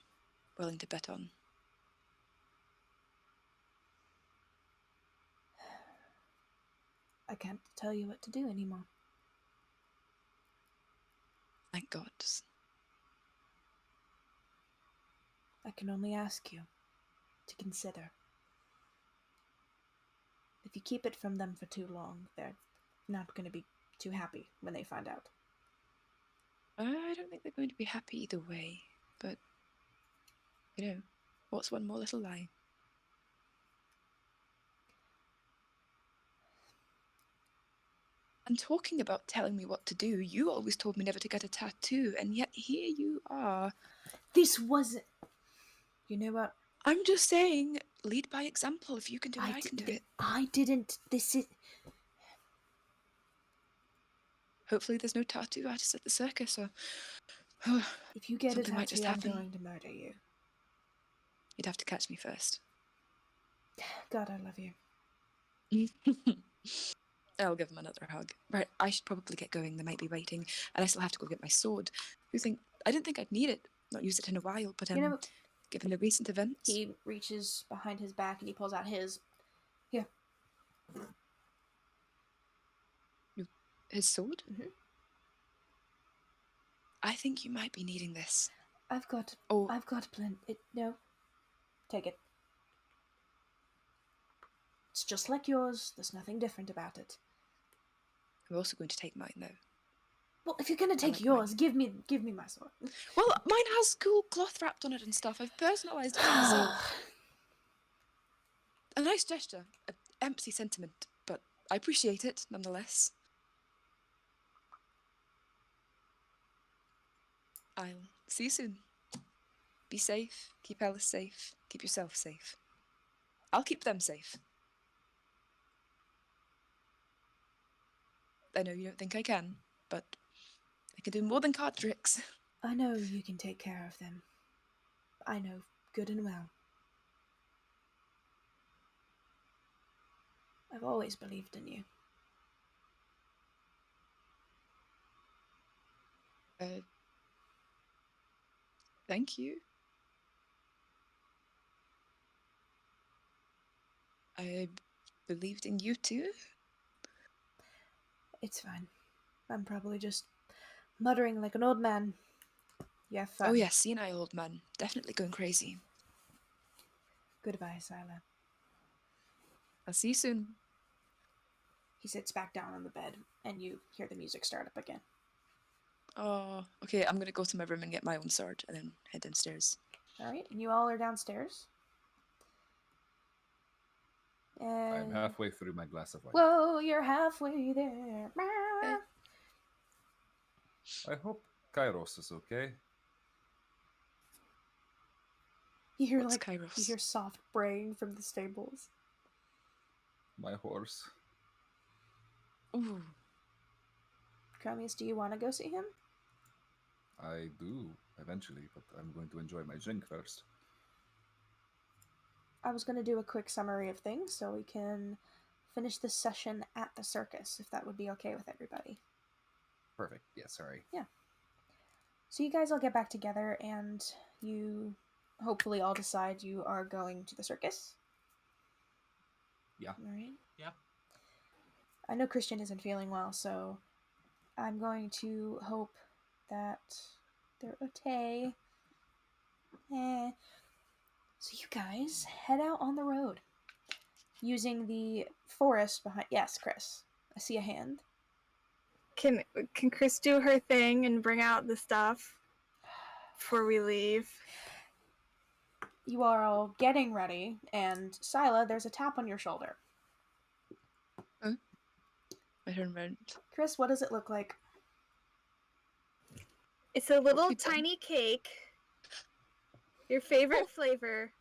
Speaker 3: willing to bet on.
Speaker 4: I can't tell you what to do anymore.
Speaker 3: Thank God.
Speaker 4: I can only ask you to consider. If you keep it from them for too long, they're not going to be too happy when they find out.
Speaker 3: I don't think they're going to be happy either way, but, you know, what's one more little lie? I'm talking about telling me what to do. You always told me never to get a tattoo, and yet here you are.
Speaker 4: This wasn't. You know what?
Speaker 3: I'm just saying, lead by example. If you can do it, I can do it.
Speaker 4: I didn't. This is.
Speaker 3: Hopefully there's no tattoo artist at the circus, or
Speaker 4: If you get a
Speaker 3: something might just
Speaker 4: tattoo, I'm
Speaker 3: happen.
Speaker 4: going to murder you.
Speaker 3: You'd have to catch me first.
Speaker 4: God, I love you.
Speaker 3: I'll give him another hug. Right, I should probably get going. They might be waiting, and I still have to go get my sword. I didn't think I'd need it. Not used it in a while, but
Speaker 4: You know,
Speaker 3: given the recent events.
Speaker 4: he reaches behind his back and he pulls out his. Here.
Speaker 3: His sword?
Speaker 4: Mhm.
Speaker 3: I think you might be needing this.
Speaker 4: I've got plenty. No. Take it. It's just like yours. There's nothing different about it.
Speaker 3: I'm also going to take mine, though.
Speaker 4: Well, if you're gonna take
Speaker 3: like
Speaker 4: yours, give me my sword.
Speaker 3: Well, mine has cool cloth wrapped on it and stuff. I've personalised it for myself. A nice gesture. An empty sentiment, but I appreciate it, nonetheless. I'll see you soon. Be safe. Keep Alice safe. Keep yourself safe. I'll keep them safe. I know you don't think I can, but I can do more than card tricks.
Speaker 4: I know you can take care of them. I know good and well. I've always believed in you.
Speaker 3: Thank you. I believed in you too.
Speaker 4: It's fine. I'm probably just muttering like an old man. You have fun.
Speaker 3: Oh yes, senile old man. Definitely going crazy.
Speaker 4: Goodbye, Syla.
Speaker 3: I'll see you soon.
Speaker 4: He sits back down on the bed, and you hear the music start up again.
Speaker 3: Oh, okay, I'm gonna go to my room and get my own sword and then head downstairs.
Speaker 4: Alright, and you all are downstairs. And...
Speaker 2: I'm halfway through my glass of wine.
Speaker 4: Whoa, you're halfway there.
Speaker 2: I hope Kairos is okay.
Speaker 4: You hear
Speaker 3: What's
Speaker 4: like
Speaker 3: Kairos?
Speaker 4: you hear soft braying from the stables.
Speaker 2: My horse.
Speaker 3: Ooh.
Speaker 4: Khromius, do you want to go see him?
Speaker 2: I do, eventually, but I'm going to enjoy my drink first.
Speaker 4: I was going to do a quick summary of things so we can finish this session at the circus, if that would be okay with everybody.
Speaker 2: Perfect. Yeah, sorry.
Speaker 4: Yeah. So you guys all get back together and you hopefully all decide you are going to the circus.
Speaker 2: Yeah.
Speaker 4: All right.
Speaker 5: Yeah.
Speaker 4: I know Christian isn't feeling well, so I'm going to hope that they're okay. So you guys head out on the road using the forest behind. Yes, Khris. I see a hand.
Speaker 6: Can Khris do her thing and bring out the stuff before we leave?
Speaker 4: You are all getting ready, and Syla, there's a tap on your shoulder.
Speaker 3: I turn around.
Speaker 4: Khris, what does it look like?
Speaker 6: It's a little
Speaker 3: we done?
Speaker 6: tiny cake. Your favorite flavor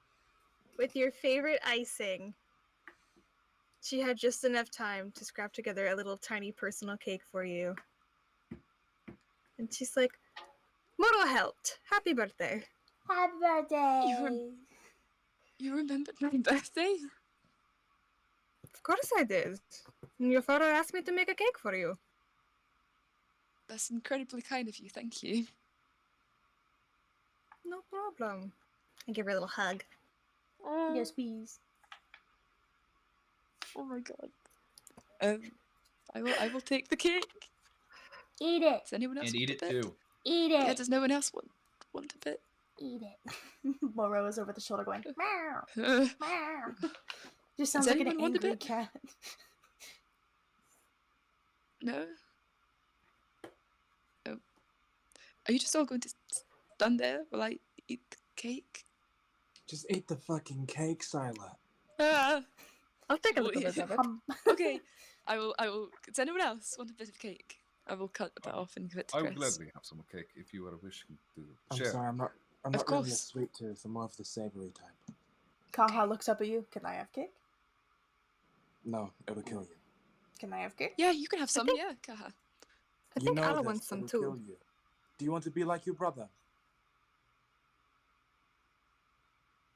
Speaker 6: with your favorite icing. She had just enough time to scrap together a little tiny personal cake for you. And she's like, Moro helped. Happy birthday.
Speaker 4: Happy birthday!
Speaker 3: You remembered my birthday?
Speaker 6: Of course I did. And your father asked me to make a cake for you.
Speaker 3: That's incredibly kind of you, thank you.
Speaker 6: No problem. I give her a little hug.
Speaker 4: Yes, please.
Speaker 3: Oh my god. I will take the cake.
Speaker 4: Eat it!
Speaker 3: Does anyone else
Speaker 2: And
Speaker 3: want
Speaker 2: eat
Speaker 3: a
Speaker 2: it
Speaker 3: bit?
Speaker 2: too.
Speaker 4: Eat it!
Speaker 3: Yeah, does no one else want a bit?
Speaker 4: Eat it. Moro is over the shoulder going, meow,
Speaker 3: Uh,
Speaker 4: meow. Just
Speaker 3: Does
Speaker 4: sounds like an
Speaker 3: anyone want a
Speaker 4: angry
Speaker 3: bit?
Speaker 4: cat.
Speaker 3: no? Oh. Are you just all going to stand there while I eat the cake?
Speaker 7: Just eat the fucking cake, Syla.
Speaker 3: Ah!
Speaker 6: I'll take a
Speaker 3: Well,
Speaker 6: little bit of it.
Speaker 3: Okay, I will. Does anyone else want a bit of cake? I will cut a bit off and give it to
Speaker 2: I
Speaker 3: Khrys.
Speaker 2: would gladly have some cake if you are wishing to
Speaker 7: I'm
Speaker 2: share.
Speaker 7: sorry, I'm not
Speaker 3: Of
Speaker 7: really a
Speaker 3: course.
Speaker 7: sweet tooth. I'm more of the savory type.
Speaker 4: Kaha looks up at you. Can I have cake?
Speaker 7: No, it'll kill you.
Speaker 4: Can I have cake?
Speaker 3: Yeah, you can have some.
Speaker 6: think-
Speaker 3: Yeah, Kaha.
Speaker 6: I
Speaker 7: You
Speaker 6: think
Speaker 7: know
Speaker 6: Ala
Speaker 7: this,
Speaker 6: wants some
Speaker 7: it'll
Speaker 6: too.
Speaker 7: kill you. Do you want to be like your brother?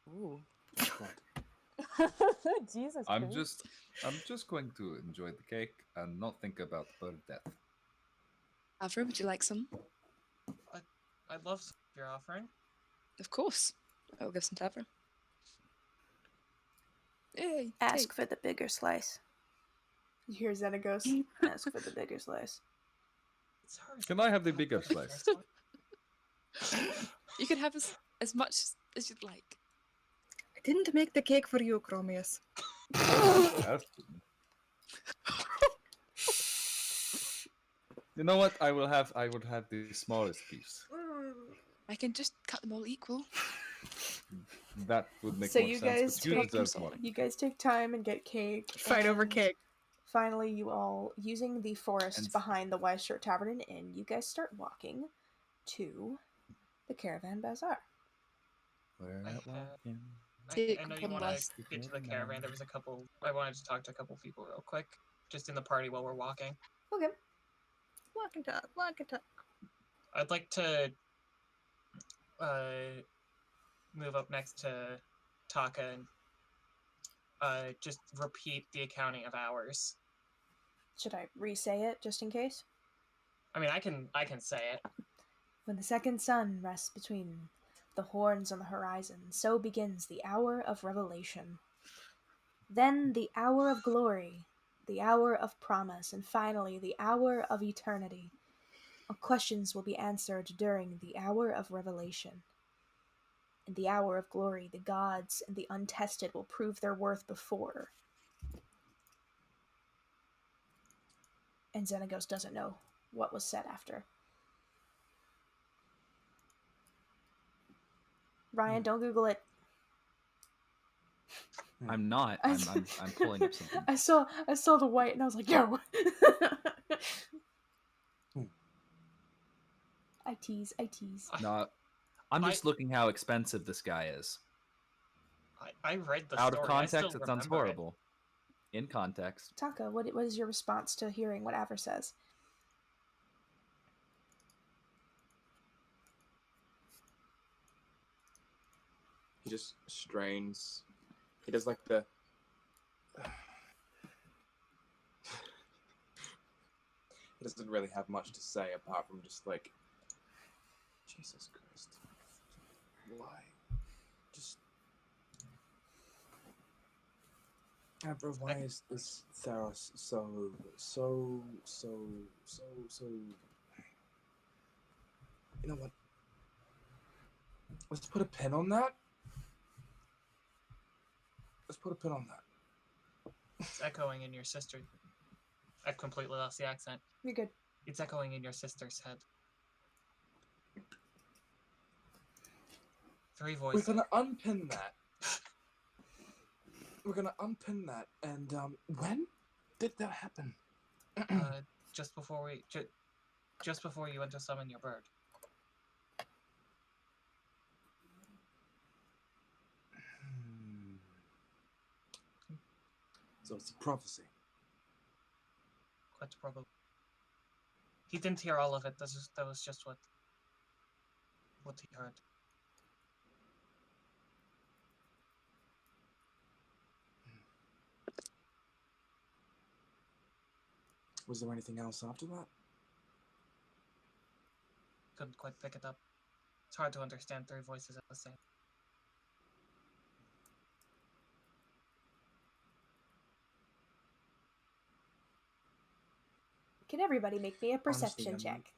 Speaker 3: Ooh.
Speaker 7: God.
Speaker 8: Jesus
Speaker 2: I'm
Speaker 8: Christ.
Speaker 2: just going to enjoy the cake and not think about bird death.
Speaker 3: Avra, would you like some?
Speaker 5: I'd love some if you're offering.
Speaker 3: Of course. I will give some to Avra. Yay!
Speaker 4: Ask
Speaker 3: cake.
Speaker 4: for the bigger slice. You hear Xenagos? Ask for the bigger slice.
Speaker 5: It's hard.
Speaker 2: Can I have the bigger slice?
Speaker 3: You can have as much as you'd like.
Speaker 6: I didn't make the cake for you, Khromius.
Speaker 2: Yes. You know what? I would have the smallest piece.
Speaker 3: I can just cut them all equal.
Speaker 2: That would make
Speaker 4: So
Speaker 2: more
Speaker 4: you
Speaker 2: sense.
Speaker 4: guys
Speaker 2: But you
Speaker 4: take-
Speaker 2: deserve more.
Speaker 4: You guys take time and get cake.
Speaker 6: Fight over
Speaker 4: and
Speaker 6: cake.
Speaker 4: Finally, you all, using the forest
Speaker 2: And-
Speaker 4: behind the Wise Shirt Tavern and Inn, you guys start walking to the Caravan Bazaar.
Speaker 2: We're
Speaker 5: I
Speaker 2: not
Speaker 5: have-
Speaker 2: walking.
Speaker 5: I know you want
Speaker 3: Bus.
Speaker 5: to get to the caravan. There was a couple. I wanted to talk to a couple people real quick, just in the party while we're walking.
Speaker 4: Okay.
Speaker 6: Walk and talk, walk and talk.
Speaker 5: I'd like to move up next to Taka and just repeat the accounting of hours.
Speaker 4: Should I re-say it just in case?
Speaker 5: I mean, I can say it.
Speaker 4: When the second sun rests between the horns on the horizon, so begins the hour of revelation. Then the hour of glory, the hour of promise, and finally the hour of eternity. All questions will be answered during the hour of revelation. In the hour of glory, the gods and the untested will prove their worth before. And Xenagos doesn't know what was said after. Ryan, don't Google it.
Speaker 2: I'm not.
Speaker 4: I
Speaker 2: I'm pulling up something.
Speaker 4: I saw the white and I was like, yo. I tease.
Speaker 2: No, I'm just looking how expensive this guy is.
Speaker 5: I read the
Speaker 2: Out
Speaker 5: story.
Speaker 2: of
Speaker 5: I still
Speaker 2: context, it sounds
Speaker 5: remember
Speaker 2: horrible. In context,
Speaker 4: Taka, what is your response to hearing what Avra says?
Speaker 7: He just strains. He does like the. He doesn't really have much to say apart from just like, Jesus Christ, why? Just. Abra, why is this Theros so? You know what? Let's put a pin on that. Let's put a pin on that.
Speaker 5: It's echoing in your sister. I've completely lost the accent.
Speaker 4: You're good.
Speaker 5: It's echoing in your sister's head. Three
Speaker 7: We're
Speaker 5: voices.
Speaker 7: gonna unpin that. We're gonna unpin that, and when did that happen?
Speaker 5: Just before just before you went to summon your bird.
Speaker 7: So it's a prophecy.
Speaker 5: Quite probably. He didn't hear all of it. That was just what he heard.
Speaker 7: Was there anything else after that?
Speaker 5: Couldn't quite pick it up. It's hard to understand three voices at the same.
Speaker 4: Can everybody make me a perception
Speaker 7: Honestly, I'm-
Speaker 4: check?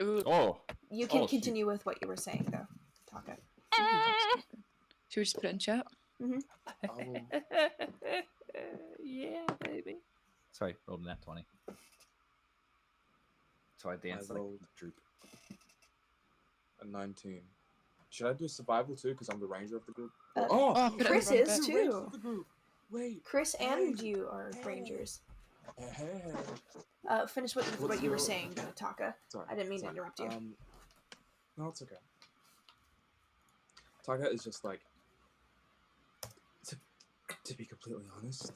Speaker 3: Ooh.
Speaker 2: oh,
Speaker 4: You can
Speaker 2: Oh, shoot.
Speaker 4: continue with what you were saying, though, Taka.
Speaker 3: Should we just put it in chat?
Speaker 7: I will,
Speaker 1: Yeah, baby.
Speaker 2: sorry, rolled a nat 20. So I danced like
Speaker 7: rolled-
Speaker 2: a troop.
Speaker 7: a 19. Should I do survival too? Because I'm the ranger of the group.
Speaker 3: Oh, put it in
Speaker 4: Chris
Speaker 3: the front
Speaker 4: is
Speaker 3: bit.
Speaker 4: too.
Speaker 7: Of the group. Wait.
Speaker 4: Chris and
Speaker 7: Hey,
Speaker 4: you are
Speaker 7: hey.
Speaker 4: rangers.
Speaker 7: Hey.
Speaker 4: Finish what
Speaker 7: What's
Speaker 4: you were
Speaker 7: your-
Speaker 4: saying, Taka.
Speaker 7: Sorry.
Speaker 4: I didn't mean to
Speaker 7: sorry.
Speaker 4: interrupt you.
Speaker 7: No, it's okay. Taka is just like, to be completely honest,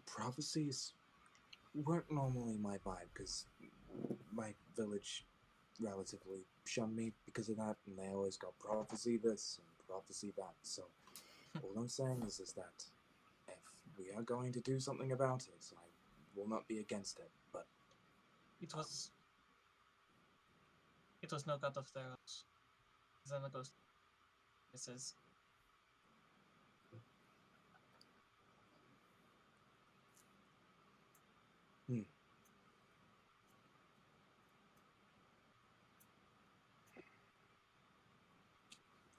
Speaker 7: prophecies weren't normally my vibe because my village relatively shunned me because of that, and they always go prophecy this and prophecy that. So all I'm saying is that if we are going to do something about it, I will not be against it. But
Speaker 5: It was no god of Theros. Xenagos. This is.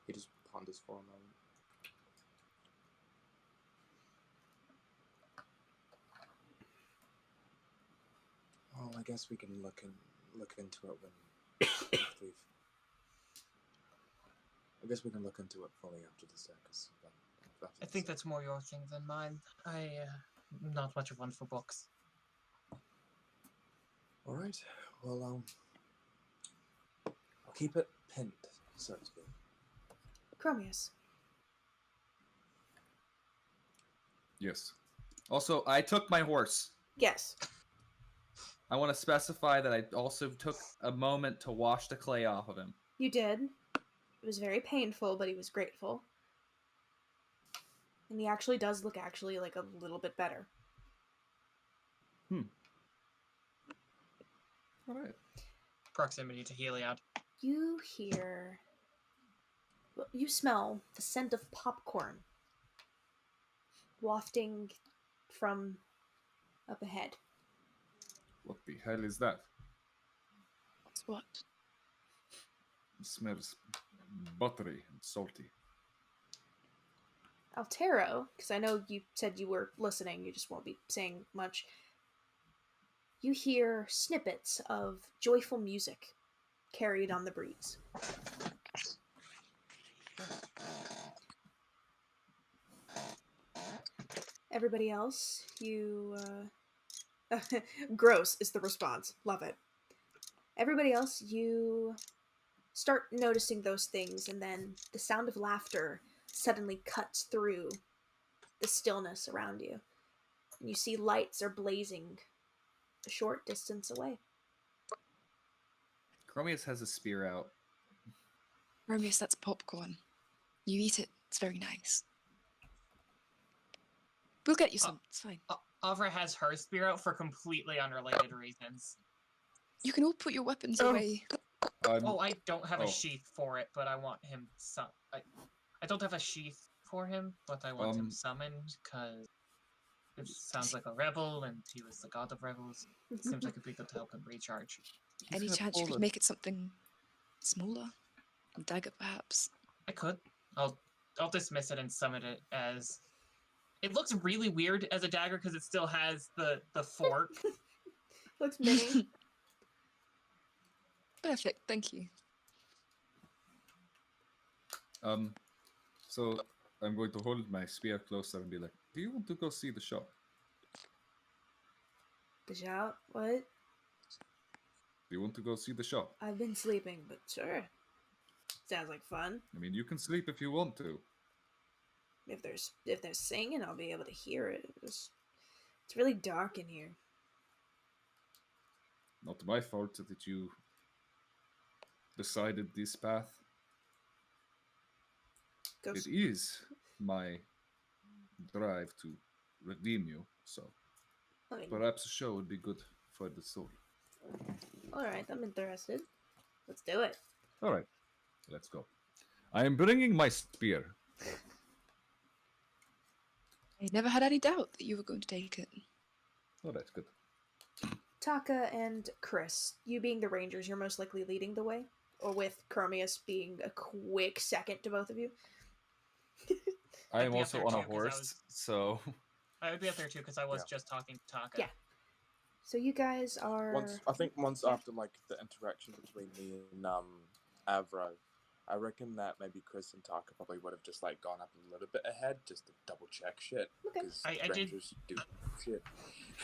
Speaker 7: he just ponders for a moment. Well, I guess we can look into it when after we've. I guess we can look into it fully after the circus.
Speaker 5: I think that's more your thing than mine. Not much of one for books.
Speaker 7: All right. Well, I'll keep it pinned, so to speak.
Speaker 4: Khromius.
Speaker 2: Yes. Also, I took my horse.
Speaker 4: Yes.
Speaker 2: I want to specify that I also took a moment to wash the clay off of him.
Speaker 4: You did. It was very painful, but he was grateful. And he actually does look like a little bit better.
Speaker 2: All right.
Speaker 5: Proximity to Heliod.
Speaker 4: You hear... Well, you smell the scent of popcorn wafting from up ahead.
Speaker 2: What the hell is that?
Speaker 3: What?
Speaker 2: It smells buttery and salty.
Speaker 4: Altero, because I know you said you were listening, you just won't be saying much. You hear snippets of joyful music carried on the breeze. Everybody else, you... Gross is the response. Love it. Everybody else, you start noticing those things, and then the sound of laughter suddenly cuts through the stillness around you. And you see lights are blazing a short distance away.
Speaker 2: Khromius has a spear out.
Speaker 3: Khromius, that's popcorn. You eat it. It's very nice. We'll get you some. It's fine.
Speaker 5: Avra has her spear out for completely unrelated reasons.
Speaker 3: You can all put your weapons
Speaker 6: Oh.
Speaker 3: away.
Speaker 5: I don't have a
Speaker 2: Oh.
Speaker 5: sheath for it, but I want him I don't have a sheath for him, but I want him summoned, because it sounds like a rebel, and he was the god of rebels. Seems like it'd be good to help him recharge.
Speaker 2: He's
Speaker 3: Any
Speaker 2: gonna
Speaker 3: chance you
Speaker 2: pull
Speaker 3: could
Speaker 2: the-
Speaker 3: make it something smaller? A dagger, perhaps?
Speaker 5: I could. I'll dismiss it and summon it as... It looks really weird as a dagger, because it still has the fork.
Speaker 4: Looks mini.
Speaker 3: Perfect, thank you.
Speaker 2: So I'm going to hold my spear closer and be like, do you want to go see the shop?
Speaker 4: The shout? What?
Speaker 2: Do you want to go see the shop?
Speaker 4: I've been sleeping, but sure. Sounds like fun.
Speaker 2: I mean, you can sleep if you want to.
Speaker 4: If there's singing, I'll be able to hear it. It's really dark in here.
Speaker 2: Not my fault that you decided this path.
Speaker 4: Go
Speaker 2: It is my drive to redeem you, so
Speaker 4: I mean,
Speaker 2: perhaps a show would be good for the soul.
Speaker 4: alright, I'm interested. Let's do it.
Speaker 2: All right, let's go. I am bringing my spear.
Speaker 3: I never had any doubt that you were going to take it.
Speaker 2: All right, good.
Speaker 4: Taka and Khrys, you being the rangers, you're most likely leading the way, or with Khromius being a quick second to both of you.
Speaker 2: I
Speaker 5: I'd
Speaker 2: am
Speaker 5: be up
Speaker 2: also
Speaker 5: there
Speaker 2: on
Speaker 5: too,
Speaker 2: a
Speaker 5: 'cause I
Speaker 2: horse,
Speaker 5: was-
Speaker 2: so
Speaker 5: I would be up there too, because I was
Speaker 7: Yeah.
Speaker 5: just talking to Taka.
Speaker 4: Yeah. So you guys are...
Speaker 7: Once after like the interaction between me and Avra, I reckon that maybe Khry's and Taka probably would have just like gone up a little bit ahead just to double check shit.
Speaker 4: Okay.
Speaker 7: Because
Speaker 5: I did-
Speaker 7: strangers do shit.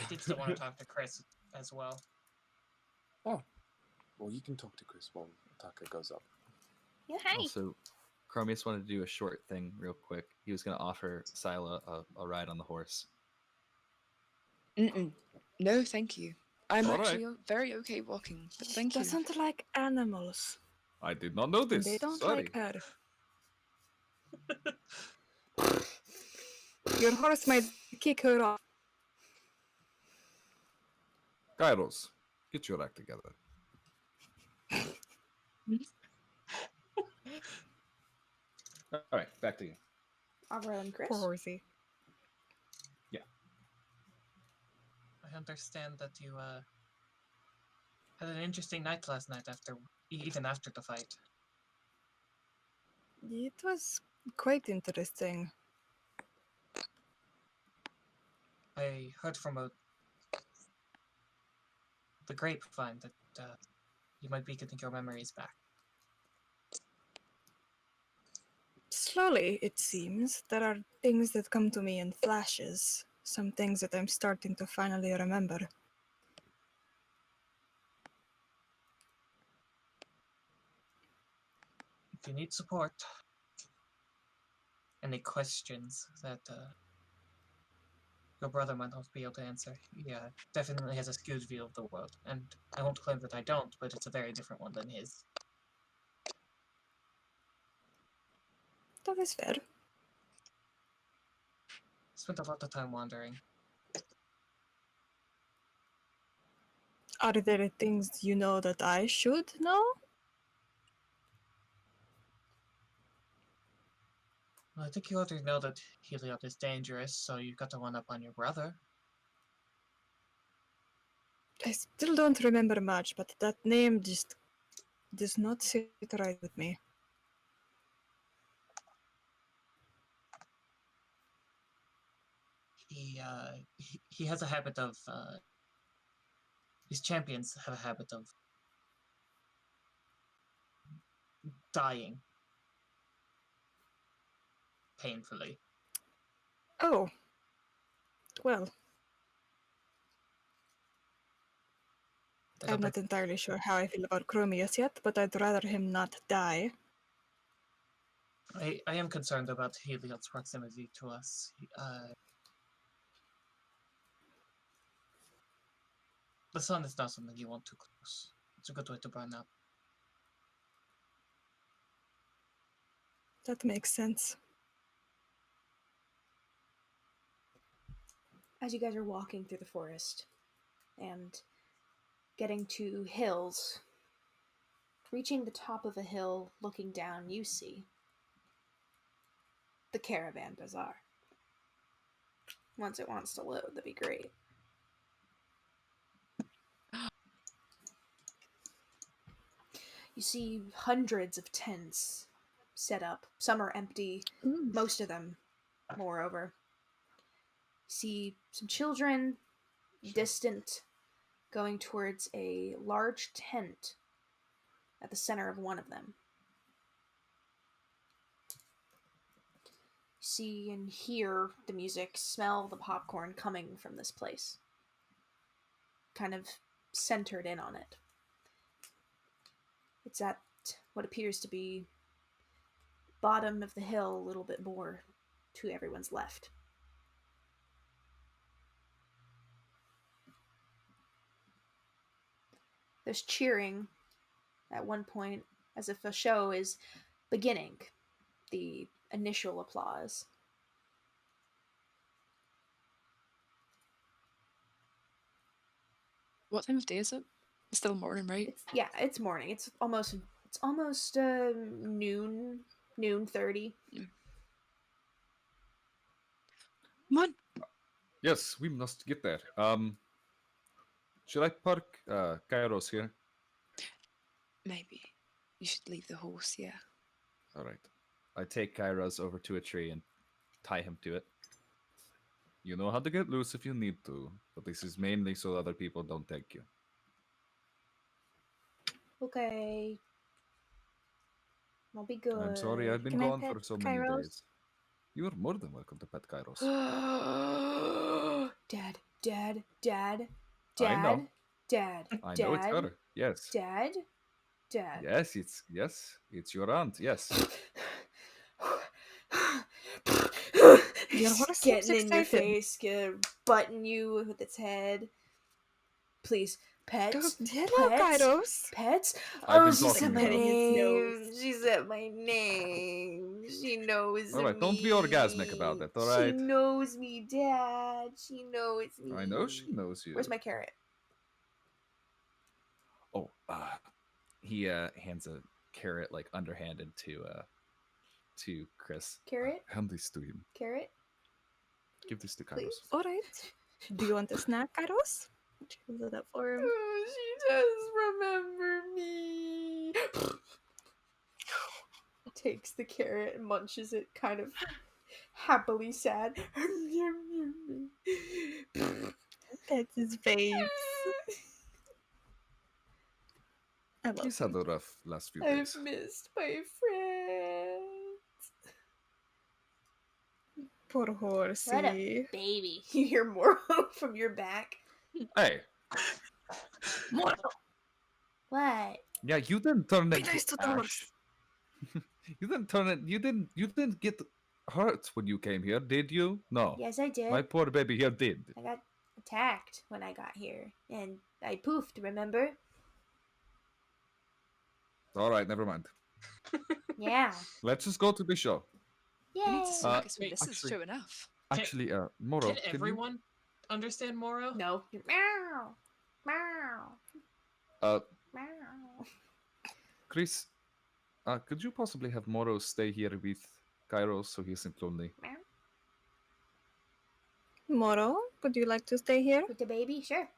Speaker 5: I did still want to talk to Khrys as well.
Speaker 7: Oh, well, you can talk to Khry's while Taka goes up.
Speaker 4: Yeah.
Speaker 6: Hey.
Speaker 2: Also, Khromius wanted to do a short thing real quick. He was going to offer Syla a ride on the horse.
Speaker 3: Mm-mm. No, thank you. I'm
Speaker 2: All
Speaker 3: actually very okay walking, but thank
Speaker 6: She
Speaker 3: you.
Speaker 6: doesn't like animals.
Speaker 2: I did not know
Speaker 6: And
Speaker 2: this.
Speaker 6: they don't
Speaker 2: Sorry.
Speaker 6: like her. Your horse might kick her off.
Speaker 2: Kairos, get your act together. All right, back to you.
Speaker 4: Avra and Khrys.
Speaker 6: Poor horsey.
Speaker 5: I understand that you had an interesting night last night even after the fight.
Speaker 6: It was quite interesting.
Speaker 5: I heard from the grapevine that you might be getting your memories back.
Speaker 6: Slowly, it seems, there are things that come to me in flashes. Some things that I'm starting to finally remember.
Speaker 5: If you need support, any questions that your brother might not be able to answer, he definitely has a skewed view of the world, and I won't claim that I don't, but it's a very different one than his.
Speaker 6: That is fair.
Speaker 5: Spent a lot of time wandering.
Speaker 6: Are there things you know that I should know?
Speaker 5: Well, I think you already know that Heliod is dangerous, so you've got to one up on your brother.
Speaker 6: I still don't remember much, but that name just does not sit right with me.
Speaker 5: He has a habit of his champions have a habit of dying painfully.
Speaker 6: Oh. Well, I'm not entirely sure how I feel about Khromius yet, but I'd rather him not die.
Speaker 5: I am concerned about Heliod's proximity to us. The sun is not something you want too close. It's a good way to burn up.
Speaker 6: That makes sense.
Speaker 4: As you guys are walking through the forest and getting to hills, reaching the top of a hill, looking down, you see the Caravan Bazaar. Once it wants to load, that'd be great. You see hundreds of tents set up. Some are empty, most of them, moreover. You see some children distant going towards a large tent at the center of one of them. You see and hear the music, smell the popcorn coming from this place. Kind of centered in on it. It's at what appears to be bottom of the hill, a little bit more to everyone's left. There's cheering at one point, as if a show is beginning. The initial applause.
Speaker 3: What time of day is it? It's still morning, right?
Speaker 4: It's morning. It's almost noon 30.
Speaker 3: Come on.
Speaker 2: Yes, we must get there. Should I park Kairos here?
Speaker 3: Maybe. You should leave the horse, yeah.
Speaker 2: All right. I take Kairos over to a tree and tie him to it. You know how to get loose if you need to, but this is mainly so other people don't take you.
Speaker 4: Okay. I'll be good.
Speaker 2: I'm sorry, I've been
Speaker 6: Can I
Speaker 2: gone
Speaker 6: pet
Speaker 2: for so many
Speaker 6: Kairos?
Speaker 2: days. You are more than welcome to pet Kairos.
Speaker 4: Dad, Dad, Dad,
Speaker 2: I know.
Speaker 4: Dad, Dad,
Speaker 2: I know it's
Speaker 4: Dad,
Speaker 2: her. Yes.
Speaker 4: Dad, Dad.
Speaker 2: Yes, it's your aunt. Yes.
Speaker 6: Your
Speaker 4: It's
Speaker 6: horse seems
Speaker 4: getting in your
Speaker 6: excited.
Speaker 4: face, gonna button you with its head. Please, pet.
Speaker 6: Hello,
Speaker 4: Pets?
Speaker 6: Kairos.
Speaker 4: Pets?
Speaker 2: I've
Speaker 4: Oh,
Speaker 2: been
Speaker 4: she
Speaker 2: talking
Speaker 4: said
Speaker 2: to
Speaker 4: my
Speaker 2: her.
Speaker 6: Petting its
Speaker 4: name.
Speaker 6: nose.
Speaker 4: She said my name. She knows
Speaker 2: All right,
Speaker 4: me.
Speaker 2: don't be orgasmic about it, all
Speaker 4: She
Speaker 2: right?
Speaker 4: knows me, Dad. She knows me.
Speaker 2: I know she knows you.
Speaker 4: Where's my carrot?
Speaker 2: Oh, he hands a carrot like underhanded to Khrys.
Speaker 4: Carrot?
Speaker 2: Hand this to him.
Speaker 4: Carrot?
Speaker 2: Give this to Kairos.
Speaker 4: Please?
Speaker 6: All right. Do you want a snack, Kairos? She holds it up for him.
Speaker 4: Oh, she does remember me. Takes the carrot and munches it, kind of happily sad.
Speaker 6: Pets his face. I love
Speaker 2: He's
Speaker 6: him.
Speaker 2: had a rough last few
Speaker 4: I've
Speaker 2: days.
Speaker 4: missed my friends.
Speaker 6: Poor horsey.
Speaker 4: What a baby. You hear more from your back.
Speaker 2: Hey,
Speaker 6: More.
Speaker 4: What?
Speaker 2: yeah, you didn't turn
Speaker 6: Be
Speaker 2: into
Speaker 6: nice to the
Speaker 2: ash.
Speaker 6: horse.
Speaker 2: You didn't turn it. You didn't get hurt when you came here, did you? No.
Speaker 4: Yes, I did.
Speaker 2: My poor baby here did.
Speaker 4: I got attacked when I got here. And I poofed, remember?
Speaker 2: All right, never mind.
Speaker 4: Yeah.
Speaker 2: Let's just go to the show.
Speaker 3: Who
Speaker 4: Yay.
Speaker 3: needs a circus when
Speaker 5: wait,
Speaker 3: this is
Speaker 2: actually-
Speaker 3: true enough?
Speaker 2: Actually, Moro,
Speaker 5: Can
Speaker 2: can you-
Speaker 5: everyone understand Moro?
Speaker 4: No. Meow. Meow. Meow.
Speaker 2: Khrys, could you possibly have Moro stay here with Kairos so he isn't lonely?
Speaker 6: Moro, would you like to stay here?
Speaker 4: With the baby? Sure.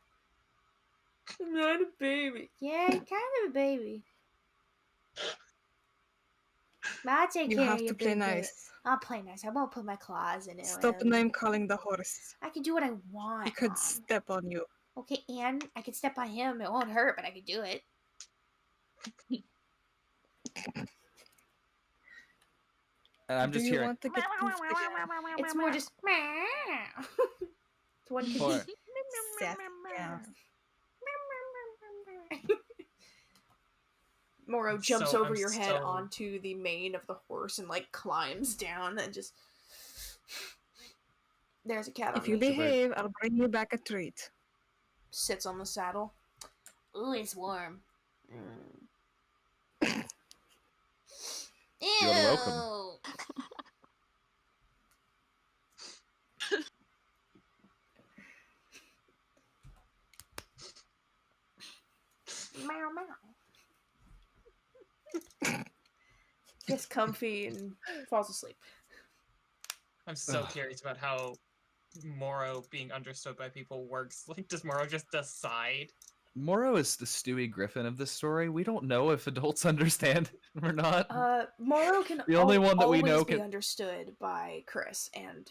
Speaker 4: I'm not a baby. Yeah, you're kind of a baby. I'll take
Speaker 6: You
Speaker 4: care
Speaker 6: have
Speaker 4: of you,
Speaker 6: to play
Speaker 4: big baby.
Speaker 6: nice.
Speaker 4: I'll play nice. I won't put my claws in it.
Speaker 6: Stop
Speaker 4: and
Speaker 6: name calling the horse.
Speaker 4: I can do what I want.
Speaker 6: He could
Speaker 4: Mom.
Speaker 6: step on you.
Speaker 4: Okay, and I could step on him. It won't hurt, but I could do it.
Speaker 2: And I'm
Speaker 6: Do
Speaker 2: just
Speaker 6: you
Speaker 2: hearing.
Speaker 6: want to get poofed again?
Speaker 4: It's more just meow. So one can
Speaker 2: Or-
Speaker 6: Seth, yeah.
Speaker 4: Moro jumps
Speaker 5: So-
Speaker 4: over
Speaker 5: I'm
Speaker 4: your head
Speaker 5: so-
Speaker 4: onto the mane of the horse and like climbs down and just. There's a cat on
Speaker 6: If you
Speaker 4: leash.
Speaker 6: behave, I'll bring you back a treat.
Speaker 4: Sits on the saddle. Ooh, it's warm. Mm.
Speaker 2: You're welcome.
Speaker 4: Meow meow. Gets comfy and falls asleep.
Speaker 5: I'm so
Speaker 2: Ugh.
Speaker 5: curious about how Moro being understood by people works. Like, does Moro just decide?
Speaker 2: Moro is the Stewie Griffin of this story. We don't know if adults understand or not.
Speaker 4: Moro can
Speaker 2: The only one that we
Speaker 4: always
Speaker 2: know
Speaker 4: be
Speaker 2: can-
Speaker 4: understood by Khrys, and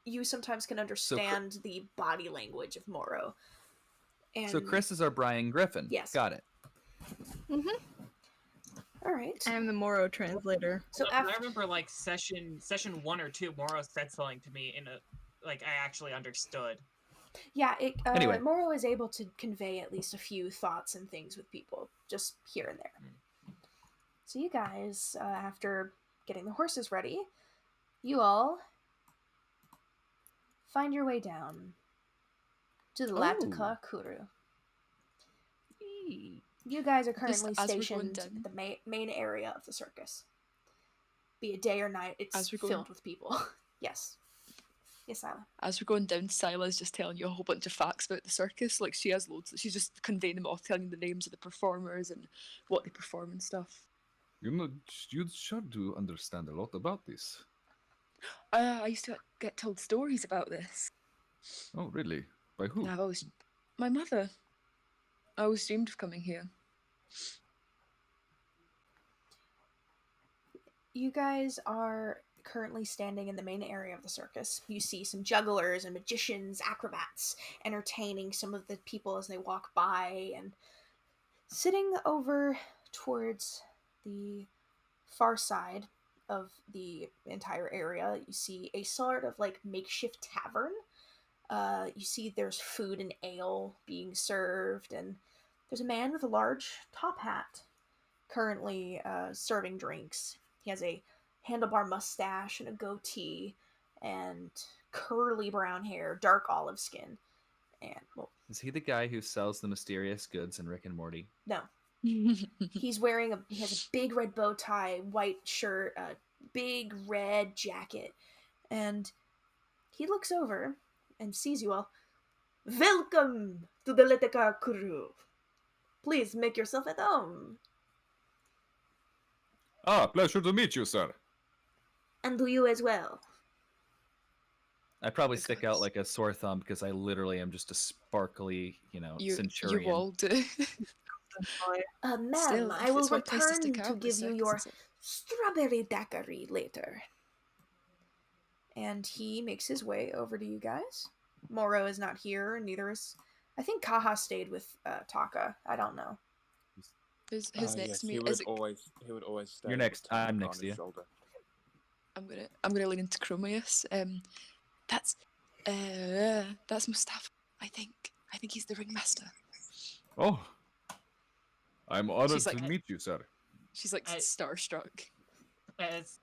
Speaker 4: you sometimes can understand the body language of Moro. And
Speaker 2: So Khrys is our Brian Griffin.
Speaker 4: Yes.
Speaker 2: Got it.
Speaker 4: all right.
Speaker 6: I am the Moro translator.
Speaker 4: So
Speaker 5: I
Speaker 4: after
Speaker 5: remember like session 1 or 2, Moro said something to me in a like I actually understood.
Speaker 4: yeah,
Speaker 2: Anyway.
Speaker 4: Moro is able to convey at least a few thoughts and things with people, just here and there. So you guys, after getting the horses ready, you all find your way down to the Latacar Curu. You guys are currently
Speaker 3: as we're going
Speaker 4: stationed
Speaker 3: down-
Speaker 4: at the main area of the circus. Be it day or night, it's
Speaker 3: As we're going-
Speaker 4: filled with people. Yes. Yes, Syla.
Speaker 3: As we're going down, Syla's just telling you a whole bunch of facts about the circus. Like, she has loads. She's just conveying them all, telling you the names of the performers and what they perform and stuff.
Speaker 2: You know, you sure do understand a lot about this.
Speaker 3: I used to get told stories about this.
Speaker 2: Oh, really? By who?
Speaker 3: I've always... My mother. I always dreamed of coming here.
Speaker 4: You guys are currently standing in the main area of the circus. You see some jugglers and magicians, acrobats, entertaining some of the people as they walk by, and sitting over towards the far side of the entire area, you see a sort of like makeshift tavern. You see there's food and ale being served, and there's a man with a large top hat currently serving drinks. He has a handlebar mustache and a goatee and curly brown hair, dark olive skin. And, well,
Speaker 2: Is he the guy who sells the mysterious goods in Rick and Morty?
Speaker 4: no. He has a big red bow tie, white shirt, a big red jacket, and he looks over and sees you all. Welcome to the Latacar Curu. Please make yourself at home.
Speaker 2: Ah, pleasure to meet you, sir.
Speaker 4: And to you as well.
Speaker 2: I probably stick out like a sore thumb because I literally am just a sparkly,
Speaker 3: You
Speaker 2: centurion.
Speaker 3: all do.
Speaker 4: Ma'am,
Speaker 3: Still,
Speaker 4: I
Speaker 3: if
Speaker 4: will
Speaker 3: it's one place to
Speaker 4: return
Speaker 3: stick
Speaker 4: to
Speaker 3: out, the
Speaker 4: give you
Speaker 3: circus
Speaker 4: your
Speaker 3: is it.
Speaker 4: strawberry daiquiri later. And he makes his way over to you guys. Moro is not here, and neither is... I think Kaha stayed with Taka. I don't know.
Speaker 3: Who's
Speaker 7: Yes,
Speaker 3: next to me?
Speaker 7: he
Speaker 3: Is
Speaker 7: would
Speaker 3: it...
Speaker 7: always stay
Speaker 2: You're
Speaker 7: with
Speaker 2: next.
Speaker 7: Taka
Speaker 2: I'm
Speaker 7: on
Speaker 2: next to
Speaker 7: his
Speaker 2: you.
Speaker 7: shoulder.
Speaker 3: I'm gonna lean into Khromius. That's Mustafa. I think he's the ringmaster.
Speaker 2: Oh, I'm honored
Speaker 3: She's like-
Speaker 2: to meet you, sir.
Speaker 3: She's like starstruck.
Speaker 5: As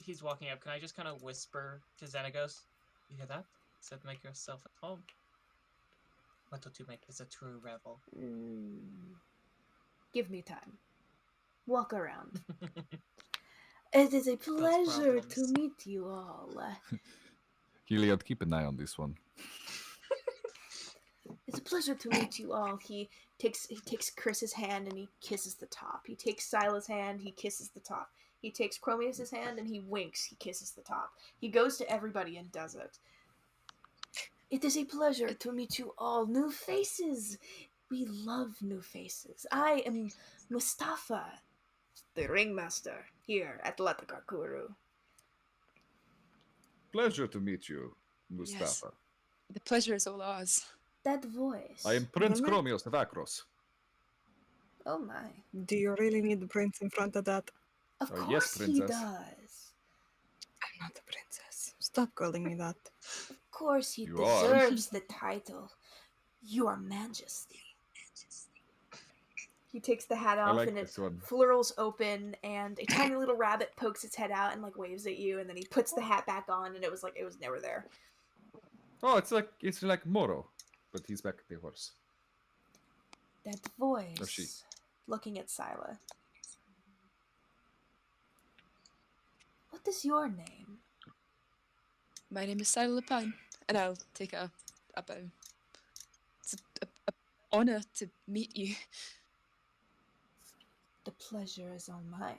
Speaker 5: he's walking up, can I just kind of whisper to Xenagos? You hear that? Said make yourself at home. What to make is a true rebel.
Speaker 4: Give me time. Walk around. It is a pleasure to
Speaker 5: problems.
Speaker 4: meet you all.
Speaker 2: Heliod, keep an eye on this one.
Speaker 4: It's a pleasure to meet you all. He takes Chris's hand and he kisses the top. He takes Syla's hand, he kisses the top. He takes Khromius' hand and he winks, he kisses the top. He goes to everybody and does it. It is a pleasure to meet you all. New faces. We love new faces. I am Mustafa, the ringmaster, here at Latacar Curu.
Speaker 2: Pleasure to meet you, Mustafa.
Speaker 3: The pleasure is all ours.
Speaker 4: That voice.
Speaker 2: I am Prince
Speaker 6: Really?
Speaker 2: Khromius of Akros.
Speaker 4: Oh my.
Speaker 6: Do you really need the prince in front of that?
Speaker 4: Of
Speaker 2: Oh,
Speaker 4: course
Speaker 2: yes,
Speaker 4: he
Speaker 2: princess.
Speaker 4: does.
Speaker 6: I'm not a princess. Stop calling me that.
Speaker 4: Of course he
Speaker 2: You are.
Speaker 4: deserves the title. Your Majesty. He takes the hat off
Speaker 2: like
Speaker 4: and
Speaker 2: this
Speaker 4: it
Speaker 2: one.
Speaker 4: flurls open and a tiny little rabbit pokes its head out and like waves at you, and then he puts the hat back on and it was never there.
Speaker 2: Oh, it's like Moro, but he's back at the horse.
Speaker 4: That voice.
Speaker 2: Or she.
Speaker 4: Looking at Syla. What is your name?
Speaker 3: My name is Syla Pine, and I'll take a bow. It's a honor to meet you.
Speaker 4: The pleasure is all mine.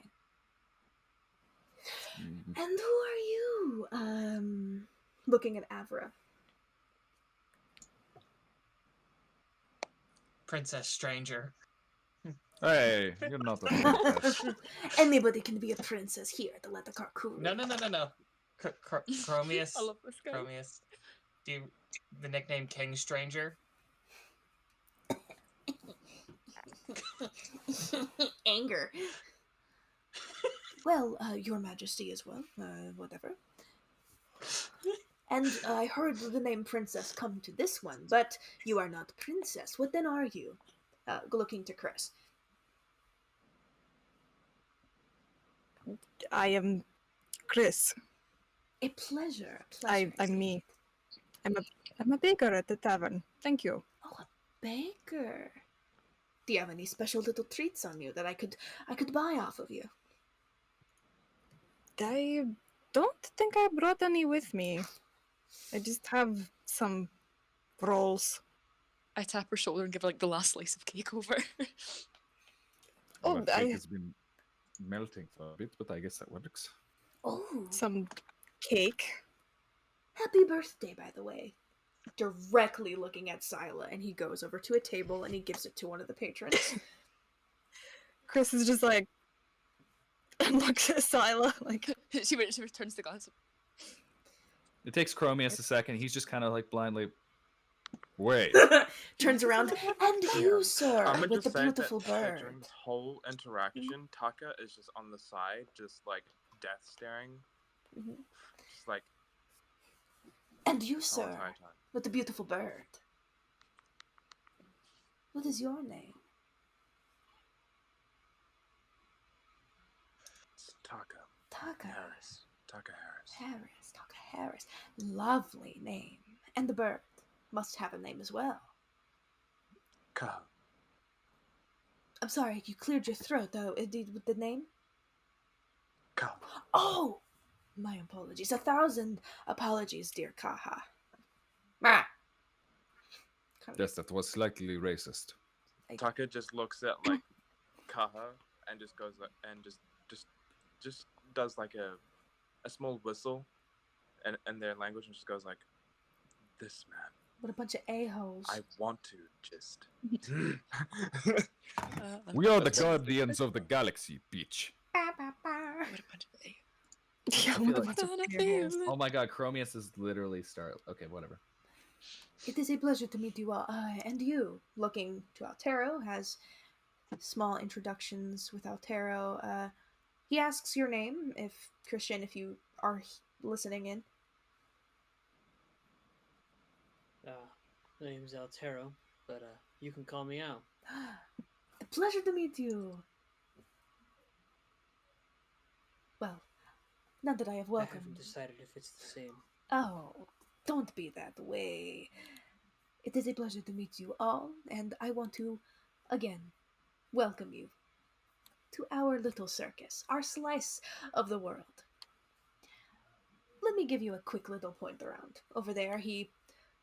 Speaker 2: Mhm.
Speaker 4: And who are you? Looking at Avra.
Speaker 5: Princess Stranger.
Speaker 2: Hey, you're not a princess.
Speaker 4: Anybody can be a princess here at the Latacar Curu.
Speaker 5: No. Khromius.
Speaker 3: I love this guy.
Speaker 5: Khromius. The nickname King Stranger?
Speaker 4: Anger. Well, Your Majesty as well. Whatever. And I heard the name Princess come to this one, but you are not Princess. What then are you? Looking to Khrys.
Speaker 6: I am Khrys.
Speaker 4: A pleasure.
Speaker 6: I'm me. I'm a baker at the tavern. Thank you.
Speaker 4: Oh, a baker. Do you have any special little treats on you that I could buy off of you?
Speaker 6: I don't think I brought any with me. I just have some rolls.
Speaker 3: I tap her shoulder and give her like the last slice of cake over.
Speaker 6: Oh,
Speaker 2: That cake
Speaker 6: I
Speaker 2: has been melting for a bit, but I guess that works.
Speaker 4: Oh,
Speaker 6: some cake.
Speaker 4: happy birthday, by the way. Directly looking at Syla, and he goes over to a table and he gives it to one of the patrons.
Speaker 6: Khrys is just like and looks at Syla like
Speaker 3: she returns the glass.
Speaker 2: It takes Khromius a second. He's just kind of like blindly. Wait.
Speaker 4: Turns around, and you, sir,
Speaker 7: I'm gonna
Speaker 4: with the
Speaker 7: just say
Speaker 4: beautiful
Speaker 7: that
Speaker 4: bird.
Speaker 7: during this whole interaction, Taka is just on the side, just like death staring,
Speaker 4: Mhm.
Speaker 7: just like
Speaker 4: And you,
Speaker 7: the whole
Speaker 4: sir,
Speaker 7: entire time.
Speaker 4: with the beautiful bird. What is your name?
Speaker 7: It's Taka
Speaker 4: Taka.
Speaker 7: Harris. Taka Harris.
Speaker 4: Harris. Taka Harris. Lovely name. And the bird must have a name as well.
Speaker 7: Ka.
Speaker 4: I'm sorry, you cleared your throat, though, indeed, with the name?
Speaker 7: Ka.
Speaker 4: Oh! My apologies. 1,000 apologies, dear Kaha. Ah.
Speaker 2: Yes, that was slightly racist.
Speaker 7: Taka just looks at like Kaha and just goes like, and just does like a small whistle, and their language, and just goes like, "This man,
Speaker 4: What a bunch of a-holes.
Speaker 7: I want to just."
Speaker 2: We are the guardians of the galaxy, bitch.
Speaker 4: Ba, ba, ba.
Speaker 3: What a bunch of
Speaker 6: Yeah,
Speaker 2: feel
Speaker 6: what a
Speaker 2: like-
Speaker 6: bunch of
Speaker 3: What a
Speaker 6: a-holes.
Speaker 3: feeling.
Speaker 2: Oh my god, Khromius is literally Star. Okay, whatever.
Speaker 4: It is a pleasure to meet you all. And you, looking to Altero, has small introductions with Altero. He asks your name, if Christian, if you are listening in.
Speaker 1: My name's Altero, but you can call me out.
Speaker 4: A pleasure to meet you. Well, now that I have
Speaker 1: I
Speaker 4: welcomed.
Speaker 1: haven't decided if it's the same.
Speaker 4: Oh, don't be that way. It is a pleasure to meet you all, and I want to, again, welcome you to our little circus, our slice of the world. Let me give you a quick little point around. Over there, he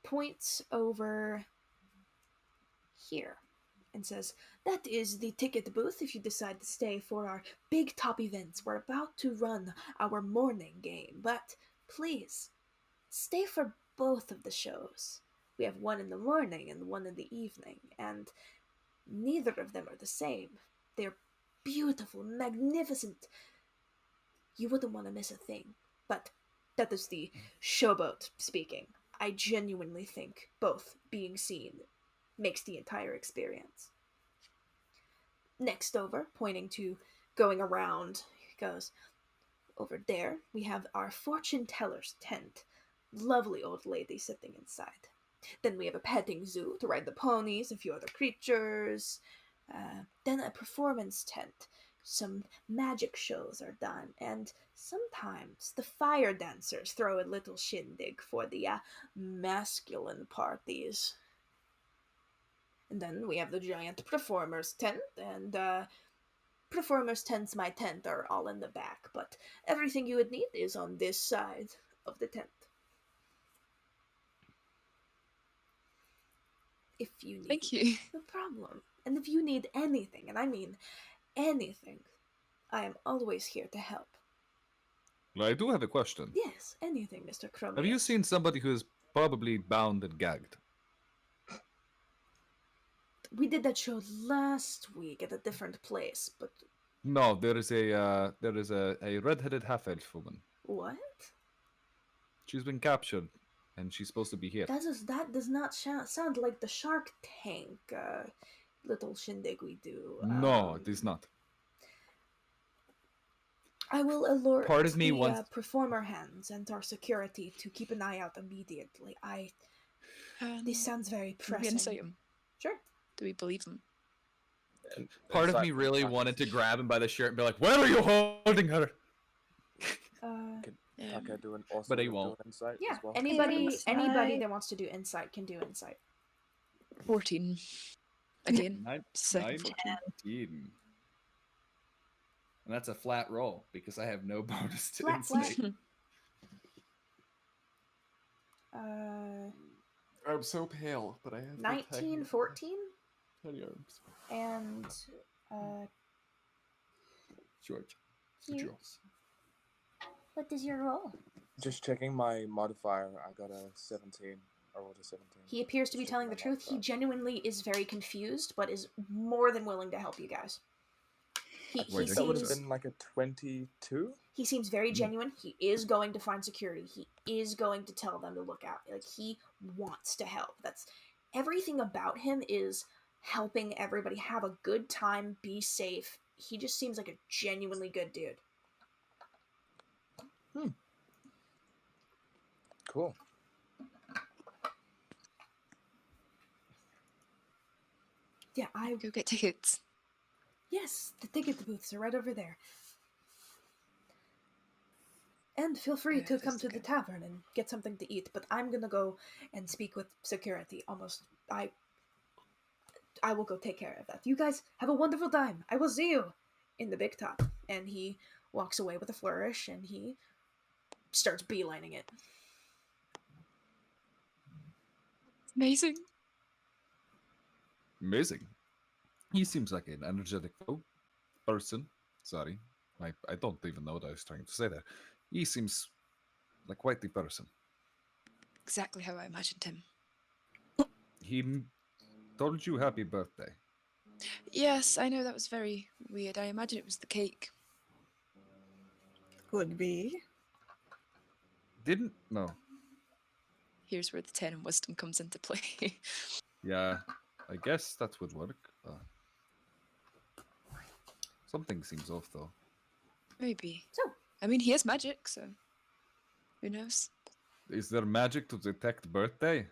Speaker 4: points over here and says, "That is the ticket booth if you decide to stay for our big top events. We're about to run our morning game, but please, stay for both of the shows. We have one in the morning and one in the evening, and neither of them are the same. They're beautiful, magnificent. You wouldn't want to miss a thing. But that is the showboat speaking. I genuinely think both being seen makes the entire experience." Next over, pointing to going around, he goes, "Over there, we have our fortune teller's tent. Lovely old lady sitting inside. Then we have a petting zoo to ride the ponies, a few other creatures. Then a performance tent. Some magic shows are done, and sometimes the fire dancers throw a little shindig for the masculine parties. And then we have the giant performers tent, and performers tents, my tent, are all in the back, but everything you would need is on this side of the tent. If you need
Speaker 3: Thank you.
Speaker 4: no problem. And if you need anything, and I mean anything, I am always here to help.
Speaker 2: I do have a question.
Speaker 4: Yes, anything, Mr. Khromius.
Speaker 2: Have you seen somebody who is probably bound and gagged?
Speaker 4: We did that show last week at a different place, but
Speaker 2: No, there is a red-headed half-elf woman.
Speaker 4: what?
Speaker 2: She's been captured, and she's supposed to be here.
Speaker 4: That does not sound like the Shark Tank little shindig we do.
Speaker 2: No, it is not.
Speaker 4: I will alert
Speaker 2: Part of me
Speaker 4: the
Speaker 2: wants-
Speaker 4: performer hands and our security to keep an eye out immediately. This sounds very
Speaker 3: Can we
Speaker 4: pressing.
Speaker 3: insight him?
Speaker 4: Sure.
Speaker 3: Do we believe him?
Speaker 2: Part of me really wanted to grab him by the shirt and be like, "Where are you holding her?"
Speaker 7: Taka do an also
Speaker 2: But he
Speaker 7: do
Speaker 2: won't.
Speaker 7: an insight
Speaker 4: Yeah.
Speaker 7: as well.
Speaker 4: Anybody
Speaker 6: Insight.
Speaker 4: that wants to do insight can do insight.
Speaker 3: 14. Again. Second
Speaker 2: 19. And that's a flat roll because I have no bonus to
Speaker 4: Flat, flat.
Speaker 2: insight.
Speaker 7: I'm so pale, but I have
Speaker 4: 19, 14,
Speaker 7: tiny arms.
Speaker 4: and
Speaker 2: George.
Speaker 4: you.
Speaker 2: Jules.
Speaker 4: What is your roll?
Speaker 7: Just checking my modifier. I got a 17. I rolled a 17.
Speaker 4: He appears to be
Speaker 7: Just
Speaker 4: telling the
Speaker 7: checking my
Speaker 4: truth. He
Speaker 7: modifier.
Speaker 4: genuinely is very confused, but is more than willing to help you guys. He
Speaker 2: Waiting.
Speaker 7: That would have
Speaker 4: seems
Speaker 7: been like a 22.
Speaker 4: he seems very
Speaker 2: Mm.
Speaker 4: genuine. He is going to find security. He is going to tell them to look out. Like he wants to help. That's everything about him is helping everybody have a good time, be safe. He just seems like a genuinely good dude.
Speaker 7: Cool.
Speaker 4: Yeah,
Speaker 3: Go get tickets.
Speaker 4: yes, the ticket booths are right over there. And feel free to come to the tavern and get something to eat, but I'm gonna go and speak with security. I will go take care of that. You guys have a wonderful time. I will see you in the big top. And he walks away with a flourish and he starts beelining it.
Speaker 3: Amazing.
Speaker 2: Amazing. He seems like an energetic person. Sorry. I don't even know what I was trying to say there. He seems like quite the person.
Speaker 3: Exactly how I imagined him.
Speaker 2: He told you happy birthday.
Speaker 3: Yes, I know that was very weird. I imagine it was the cake.
Speaker 6: Could be.
Speaker 2: Didn't? No.
Speaker 3: Here's where the 10 in wisdom comes into play.
Speaker 2: Yeah, I guess that would work. Something seems off, though.
Speaker 3: Maybe.
Speaker 4: So,
Speaker 3: I mean, he has magic, so who knows?
Speaker 2: Is there magic to detect birthday?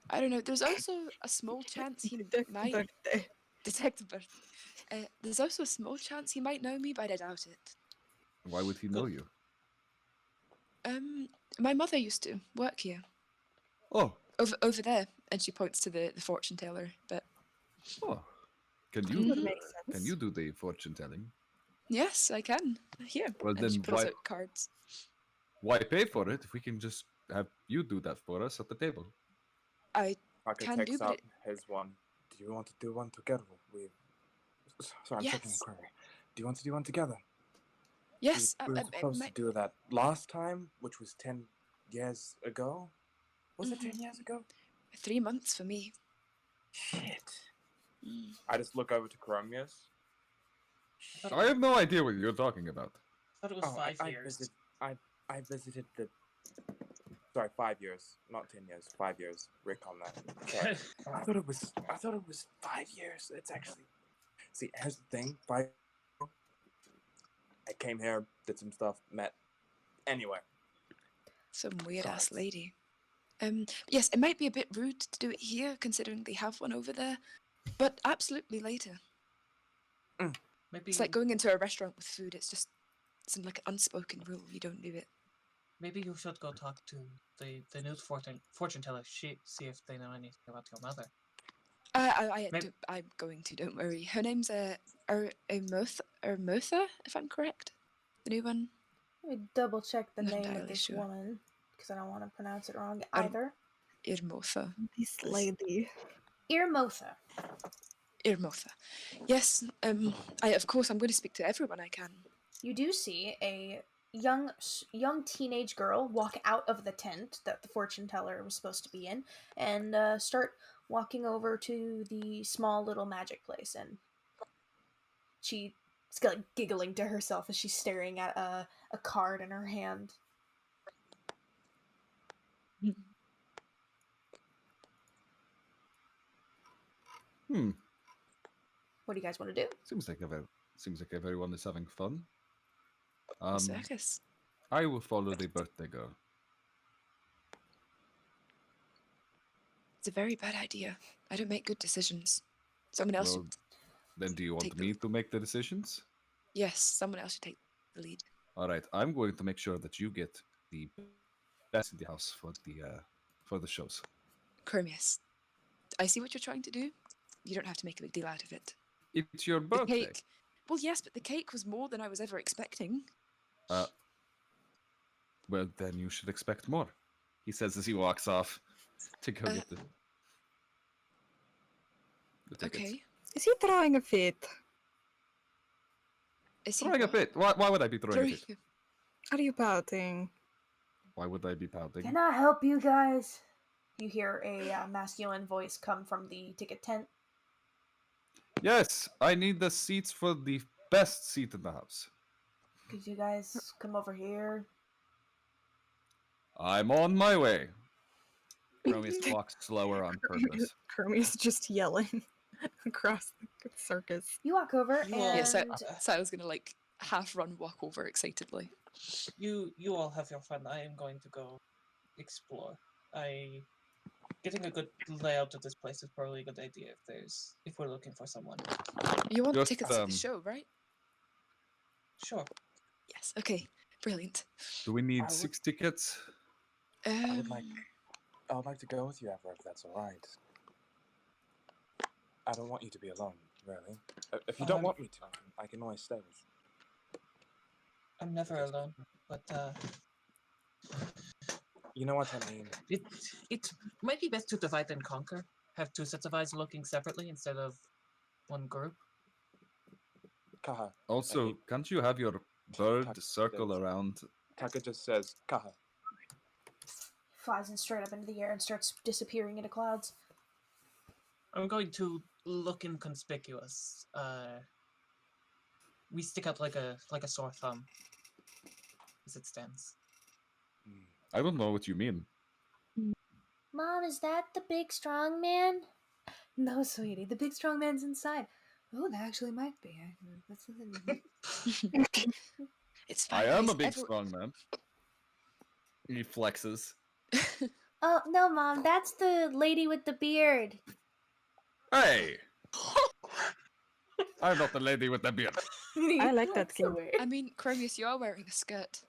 Speaker 3: I don't know. There's also a small chance he might
Speaker 6: Birthday.
Speaker 3: detect a birthday. There's also a small chance he might know me, but I doubt it.
Speaker 2: Why would he know you?
Speaker 3: My mother used to work here.
Speaker 2: Oh,
Speaker 3: Over there, and she points to the fortune teller. But
Speaker 2: oh. Can
Speaker 3: Mhm.
Speaker 2: you
Speaker 6: That makes sense.
Speaker 2: can you do the fortune telling?
Speaker 3: yes, I can. Here.
Speaker 2: Well,
Speaker 3: and she
Speaker 2: then
Speaker 3: pulls
Speaker 2: why-
Speaker 3: out cards.
Speaker 2: Why pay for it if we can just have you do that for us at the table?
Speaker 7: Parker
Speaker 3: Can
Speaker 7: takes
Speaker 3: do, but
Speaker 7: out his one. Do you want to do one together? Sorry, I'm taking a
Speaker 3: Yes.
Speaker 7: query. Do you want to do one together?
Speaker 3: Yes,
Speaker 7: we were supposed to do that last time, which was 10 years ago. Was it 10 years ago?
Speaker 3: 3 months for me.
Speaker 7: Shit.
Speaker 3: Mm.
Speaker 7: I just look over to Khromius.
Speaker 2: I have no idea what you're talking about.
Speaker 5: I thought it was
Speaker 7: Oh,
Speaker 5: 5 years.
Speaker 7: I visited the. Sorry, 5 years, not 10 years. 5 years. Rick on that. Sorry. I thought it was 5 years. It's actually. See, here's the thing. I came here, did some stuff, met. Anyway.
Speaker 3: Some weird ass
Speaker 7: Cards.
Speaker 3: lady. Yes, it might be a bit rude to do it here, considering they have one over there. But absolutely later.
Speaker 5: Maybe
Speaker 3: It's like going into a restaurant with food. It's like an unspoken rule. You don't do it.
Speaker 5: maybe you should go talk to the news fortune teller. See if they know anything about your mother. Maybe-
Speaker 3: I'm going to. Don't worry. Her name's Irmotha, if I'm correct. The new one.
Speaker 4: let me double check the
Speaker 3: Not
Speaker 4: name of
Speaker 3: entirely
Speaker 4: this
Speaker 3: sure.
Speaker 4: woman because I don't want to pronounce it wrong
Speaker 3: Um,
Speaker 4: either.
Speaker 3: Irmotha.
Speaker 6: This lady.
Speaker 4: Irmotha.
Speaker 3: Irmotha. Yes. Of course, I'm going to speak to everyone I can.
Speaker 4: You do see a young teenage girl walk out of the tent that the fortune teller was supposed to be in and start walking over to the small little magic place, and she's like giggling to herself as she's staring at a card in her hand. What do you guys want to do?
Speaker 2: Seems like everyone is having fun.
Speaker 3: Circus.
Speaker 2: I will follow the birthday girl.
Speaker 3: It's a very bad idea. I don't make good decisions. Someone else
Speaker 2: Well,
Speaker 3: should.
Speaker 2: then do you want
Speaker 3: Take the-
Speaker 2: me to make the decisions?
Speaker 3: Yes, someone else should take the lead.
Speaker 2: All right, I'm going to make sure that you get the best in the house for the shows.
Speaker 3: Khromius, I see what you're trying to do. You don't have to make a big deal out of it.
Speaker 2: It's your
Speaker 3: The
Speaker 2: birthday.
Speaker 3: cake. Well, yes, but the cake was more than I was ever expecting.
Speaker 2: Well, then you should expect more. He says as he walks off to go get the tickets.
Speaker 3: Okay.
Speaker 6: Is he throwing a fit?
Speaker 3: Is he
Speaker 2: Throwing a
Speaker 3: what?
Speaker 2: fit. Why would I be throwing a fit?
Speaker 6: Are you pouting?
Speaker 2: Why would I be pouting?
Speaker 4: Can I help you guys? You hear a masculine voice come from the ticket tent.
Speaker 2: Yes, I need the seats for the best seat in the house.
Speaker 4: Could you guys come over here?
Speaker 2: I'm on my way. Khromius walks slower on purpose.
Speaker 6: Khromius just yelling across the circus.
Speaker 4: You walk over
Speaker 5: You all-
Speaker 4: and
Speaker 3: Yeah, Syla's gonna like half run, walk over excitedly.
Speaker 5: You all have your fun. I am going to go explore. Getting a good layout of this place is probably a good idea if we're looking for someone.
Speaker 3: You want
Speaker 2: Just,
Speaker 3: tickets to the show, right?
Speaker 5: Sure.
Speaker 3: Yes. Okay. Brilliant.
Speaker 2: Do we need
Speaker 7: I would-
Speaker 2: 6 tickets?
Speaker 7: I would
Speaker 3: Um,
Speaker 7: like to go with you, Avra, if that's alright. I don't want you to be alone, really. If you don't want me to, I can always stay with you.
Speaker 5: I'm never alone, but
Speaker 7: You know what I mean?
Speaker 5: it might be best to divide and conquer. Have 2 sets of eyes looking separately instead of one group.
Speaker 7: Kaha.
Speaker 2: Also, can't you have your bird circle
Speaker 7: Taka
Speaker 2: around?
Speaker 7: Taka just says, Kaha.
Speaker 4: flies in straight up into the air and starts disappearing into clouds.
Speaker 5: I'm going to look inconspicuous. We stick out like a sore thumb as it stands.
Speaker 2: I don't know what you mean.
Speaker 4: Mom, is that the big strong man? No, sweetie, the big strong man's inside. Oh, that actually might be.
Speaker 3: it's fine.
Speaker 2: I am
Speaker 3: guys.
Speaker 2: a big strong man. He flexes.
Speaker 4: Oh, no, Mom, that's the lady with the beard.
Speaker 2: Hey! I'm not the lady with the beard.
Speaker 6: I like that
Speaker 4: so
Speaker 6: game.
Speaker 4: weird.
Speaker 3: I mean, Khromius, you are wearing a skirt.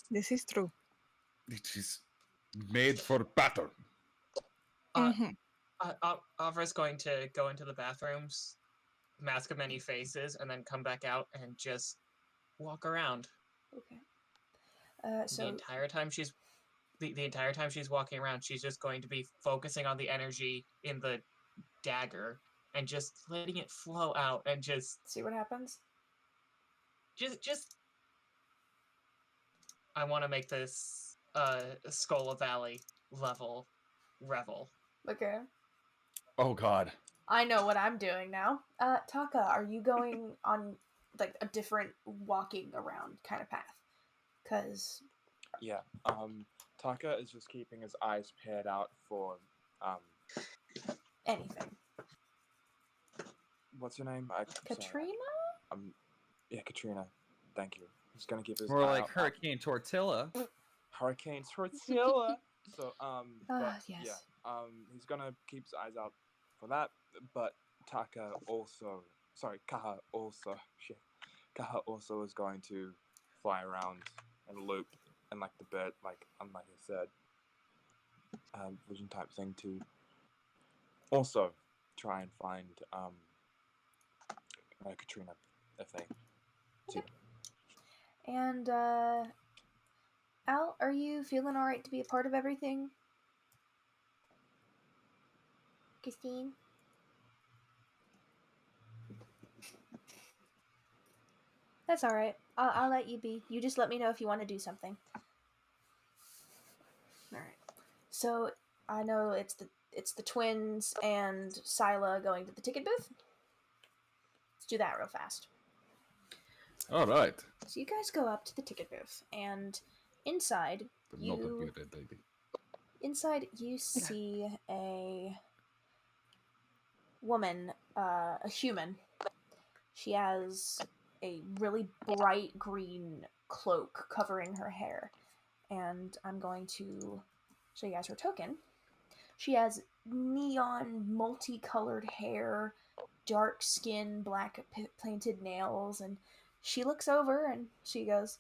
Speaker 6: This is true.
Speaker 2: It is made for battle.
Speaker 6: Mhm.
Speaker 5: Avra's going to go into the bathrooms, mask of many faces, and then come back out and just walk around.
Speaker 4: Okay.
Speaker 5: The
Speaker 4: So
Speaker 5: entire time she's walking around, she's just going to be focusing on the energy in the dagger and just letting it flow out and just
Speaker 4: see what happens.
Speaker 5: I want to make this Skola Valley level revel.
Speaker 4: Okay.
Speaker 2: Oh god.
Speaker 4: I know what I'm doing now. Taka, are you going on like a different walking around kind of path? Cause
Speaker 7: Yeah. Taka is just keeping his eyes peeled out for
Speaker 4: anything.
Speaker 7: what's her name?
Speaker 4: Katrina?
Speaker 7: Yeah, Katrina. Thank you. He's gonna keep his
Speaker 2: More
Speaker 7: eye
Speaker 2: like
Speaker 7: out-
Speaker 2: Hurricane Tortilla.
Speaker 7: Hurricane Tortilla. So but,
Speaker 4: Yes.
Speaker 7: yeah, he's gonna keep his eyes out for that. But Kaha also is going to fly around and loop and like the bird, like unlike I said, vision type thing to also try and find Katrina if they see them.
Speaker 4: And Al, are you feeling all right to be a part of everything? Christine? That's all right. I'll let you be. You just let me know if you want to do something. All right. So I know it's the twins and Syla going to the ticket booth. Let's do that real fast.
Speaker 2: All right.
Speaker 4: So you guys go up to the ticket booth, and inside
Speaker 2: But not a bearded lady.
Speaker 4: inside you see a woman, a human. She has a really bright green cloak covering her hair, and I'm going to show you guys her token. She has neon, multicolored hair, dark skin, black painted nails, and she looks over and she goes,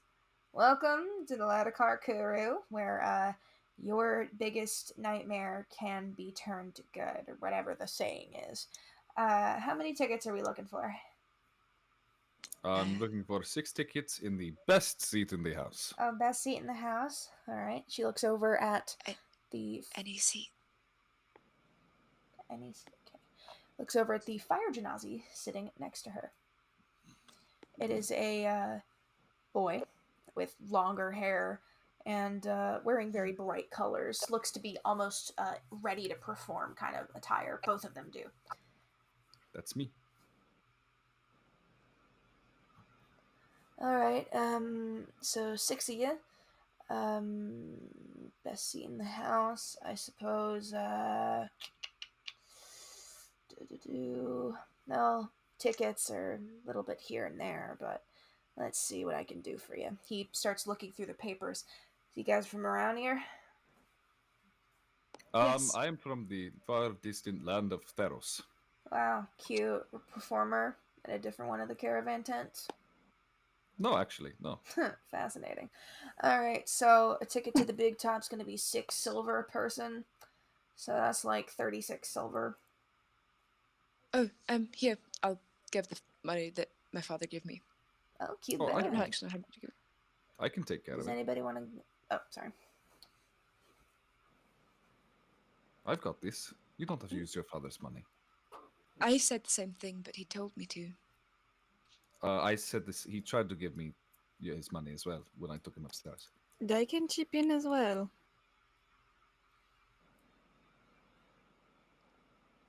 Speaker 4: "Welcome to the Latacar Curu, where your biggest nightmare can be turned to good," or whatever the saying is. How many tickets are we looking for?
Speaker 2: I'm looking for 6 tickets in the best seat in the house.
Speaker 4: Best seat in the house. All right. She looks over at the
Speaker 3: Any seat.
Speaker 4: Okay. Looks over at the fire genasi sitting next to her. It is a boy with longer hair and wearing very bright colors. Looks to be almost ready to perform kind of attire. Both of them do.
Speaker 2: That's me.
Speaker 4: All right. So 6 of you. Best seat in the house, I suppose. Well, tickets are a little bit here and there, but let's see what I can do for you. He starts looking through the papers. You guys from around here?
Speaker 3: Yes.
Speaker 2: I am from the far distant land of Theros.
Speaker 4: Wow, cute performer at a different one of the caravan tents.
Speaker 2: No, actually, no.
Speaker 4: Fascinating. All right, so a ticket to the big top's going to be 6 silver a person. So that's like 36 silver.
Speaker 3: Oh, here, I'll give the money that my father gave me.
Speaker 4: Oh, cute.
Speaker 2: Oh,
Speaker 3: I don't
Speaker 4: bag.
Speaker 3: actually know how to give it.
Speaker 2: I can take care
Speaker 4: Does
Speaker 2: of it.
Speaker 4: anybody want to? Oh, sorry.
Speaker 2: I've got this. You don't have to use your father's money.
Speaker 3: I said the same thing, but he told me to.
Speaker 2: I said this. He tried to give me his money as well when I took him upstairs.
Speaker 6: I can chip in as well.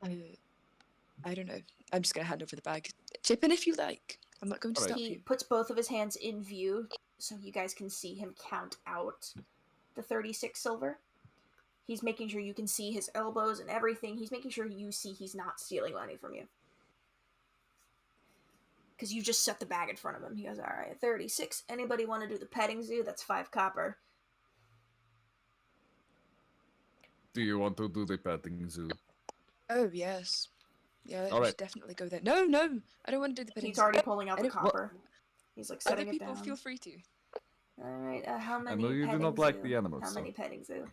Speaker 3: I don't know. I'm just gonna hand over the bag. Chip in if you like. I'm not going to
Speaker 2: All right.
Speaker 3: stop
Speaker 4: He
Speaker 3: you.
Speaker 4: puts both of his hands in view so you guys can see him count out the 36 silver. He's making sure you can see his elbows and everything. He's making sure you see he's not stealing money from you. Because you just set the bag in front of him. He goes, all right, 36. Anybody want to do the petting zoo? That's 5 copper.
Speaker 2: Do you want to do the petting zoo?
Speaker 3: Oh yes. Yeah,
Speaker 2: All
Speaker 3: we
Speaker 2: right.
Speaker 3: should definitely go there. No, no, I don't want to do the petting
Speaker 4: He's
Speaker 3: zoo.
Speaker 4: already pulling out
Speaker 3: I
Speaker 4: the
Speaker 3: don't-
Speaker 4: copper. He's like
Speaker 3: Other
Speaker 4: setting it
Speaker 3: people
Speaker 4: down.
Speaker 3: feel free to.
Speaker 4: All right, how many
Speaker 2: know you do
Speaker 4: petting
Speaker 2: not like
Speaker 4: zoo?
Speaker 2: the animals,
Speaker 4: How
Speaker 2: so-
Speaker 4: many petting zoo?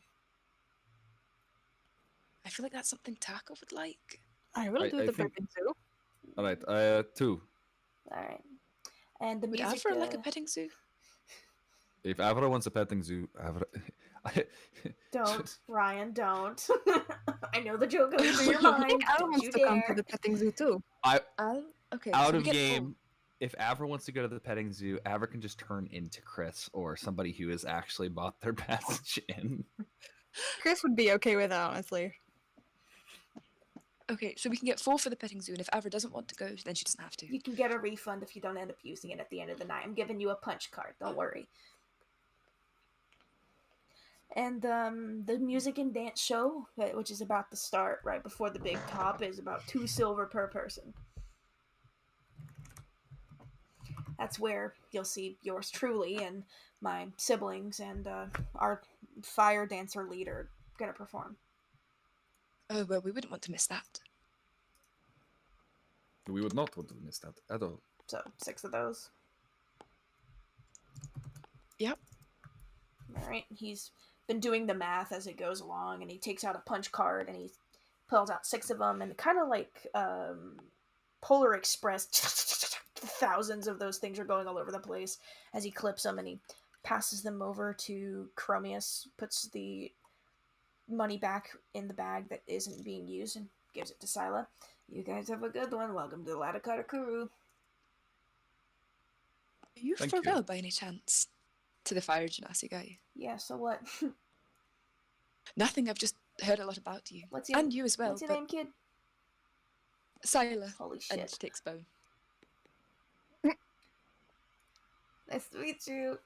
Speaker 3: I feel like that's something Taka would like.
Speaker 6: I will
Speaker 2: I
Speaker 6: do the
Speaker 2: think-
Speaker 6: petting zoo.
Speaker 2: All right, 2.
Speaker 4: All right. And the
Speaker 3: Would
Speaker 4: music...
Speaker 3: Avra like a petting zoo?
Speaker 2: If Avra wants a petting zoo, Avra...
Speaker 4: Don't, Ryan, don't. I know the joke goes through your
Speaker 6: I
Speaker 4: mind.
Speaker 6: think Al
Speaker 4: Don't
Speaker 6: wants
Speaker 4: you
Speaker 6: to come to
Speaker 4: dare.
Speaker 6: the petting zoo too.
Speaker 3: I'll. Okay.
Speaker 2: Out
Speaker 3: so we
Speaker 2: of
Speaker 3: get
Speaker 2: game, if Avra wants to go to the petting zoo, Avra can just turn into Khrys or somebody who has actually bought their passage in.
Speaker 6: Chris would be okay with that, honestly.
Speaker 3: Okay, so we can get 4 for the petting zoo, and if Avra doesn't want to go, then she doesn't have to.
Speaker 4: You can get a refund if you don't end up using it at the end of the night. I'm giving you a punch card. Don't worry. And the music and dance show, which is about to start right before the big top, is about 2 silver per person. That's where you'll see yours truly and my siblings and our fire dancer leader gonna perform.
Speaker 3: Oh well, we wouldn't want to miss that.
Speaker 2: We would not want to miss that at all.
Speaker 4: So 6 of those.
Speaker 3: Yep.
Speaker 4: All right. He's been doing the math as it goes along, and he takes out a punch card and he pulls out 6 of them, and kind of like Polar Express, thousands of those things are going all over the place as he clips them, and he passes them over to Khromius, puts the money back in the bag that isn't being used, and gives it to Syla. You guys have a good one. Welcome to Latacar Curu.
Speaker 3: Are you
Speaker 2: Thank you.
Speaker 3: Furrele by any chance? To the fire genasi guy.
Speaker 4: Yeah, so what?
Speaker 3: Nothing. I've just heard a lot about you,
Speaker 4: What's your,
Speaker 3: and you as well.
Speaker 4: what's your
Speaker 3: but
Speaker 4: name, kid?
Speaker 3: Syla,
Speaker 4: Holy
Speaker 3: and
Speaker 4: shit.
Speaker 3: she takes bow.
Speaker 4: Nice to meet you.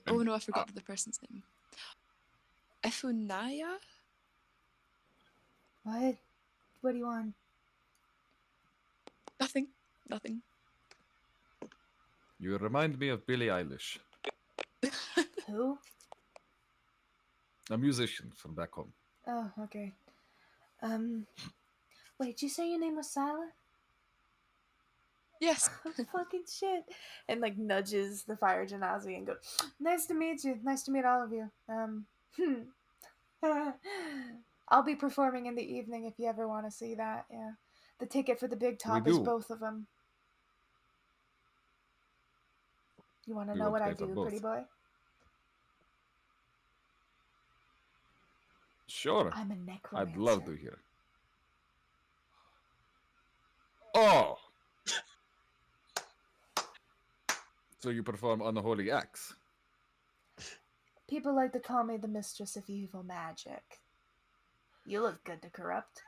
Speaker 3: Oh no, I forgot the person's name. Ifunaya?
Speaker 4: What? What do you want?
Speaker 3: Nothing. Nothing.
Speaker 2: You remind me of Billie Eilish,
Speaker 4: Who?
Speaker 2: a musician from back home.
Speaker 4: Oh, okay. Wait, did you say your name was Syla?
Speaker 3: Yes.
Speaker 4: Fucking shit. And like nudges the fire genasi and goes, nice to meet you. Nice to meet all of you. I'll be performing in the evening if you ever want to see that. Yeah. The ticket for the big top is
Speaker 2: do.
Speaker 4: both of them. You want to
Speaker 2: We
Speaker 4: know
Speaker 2: want
Speaker 4: what
Speaker 2: to
Speaker 4: I
Speaker 2: pay for
Speaker 4: do,
Speaker 2: both.
Speaker 4: pretty boy?
Speaker 2: Sure,
Speaker 4: I'm a necromancer.
Speaker 2: I'd love to hear. Oh! So you perform unholy acts?
Speaker 4: People like to call me the mistress of evil magic. You look good to corrupt.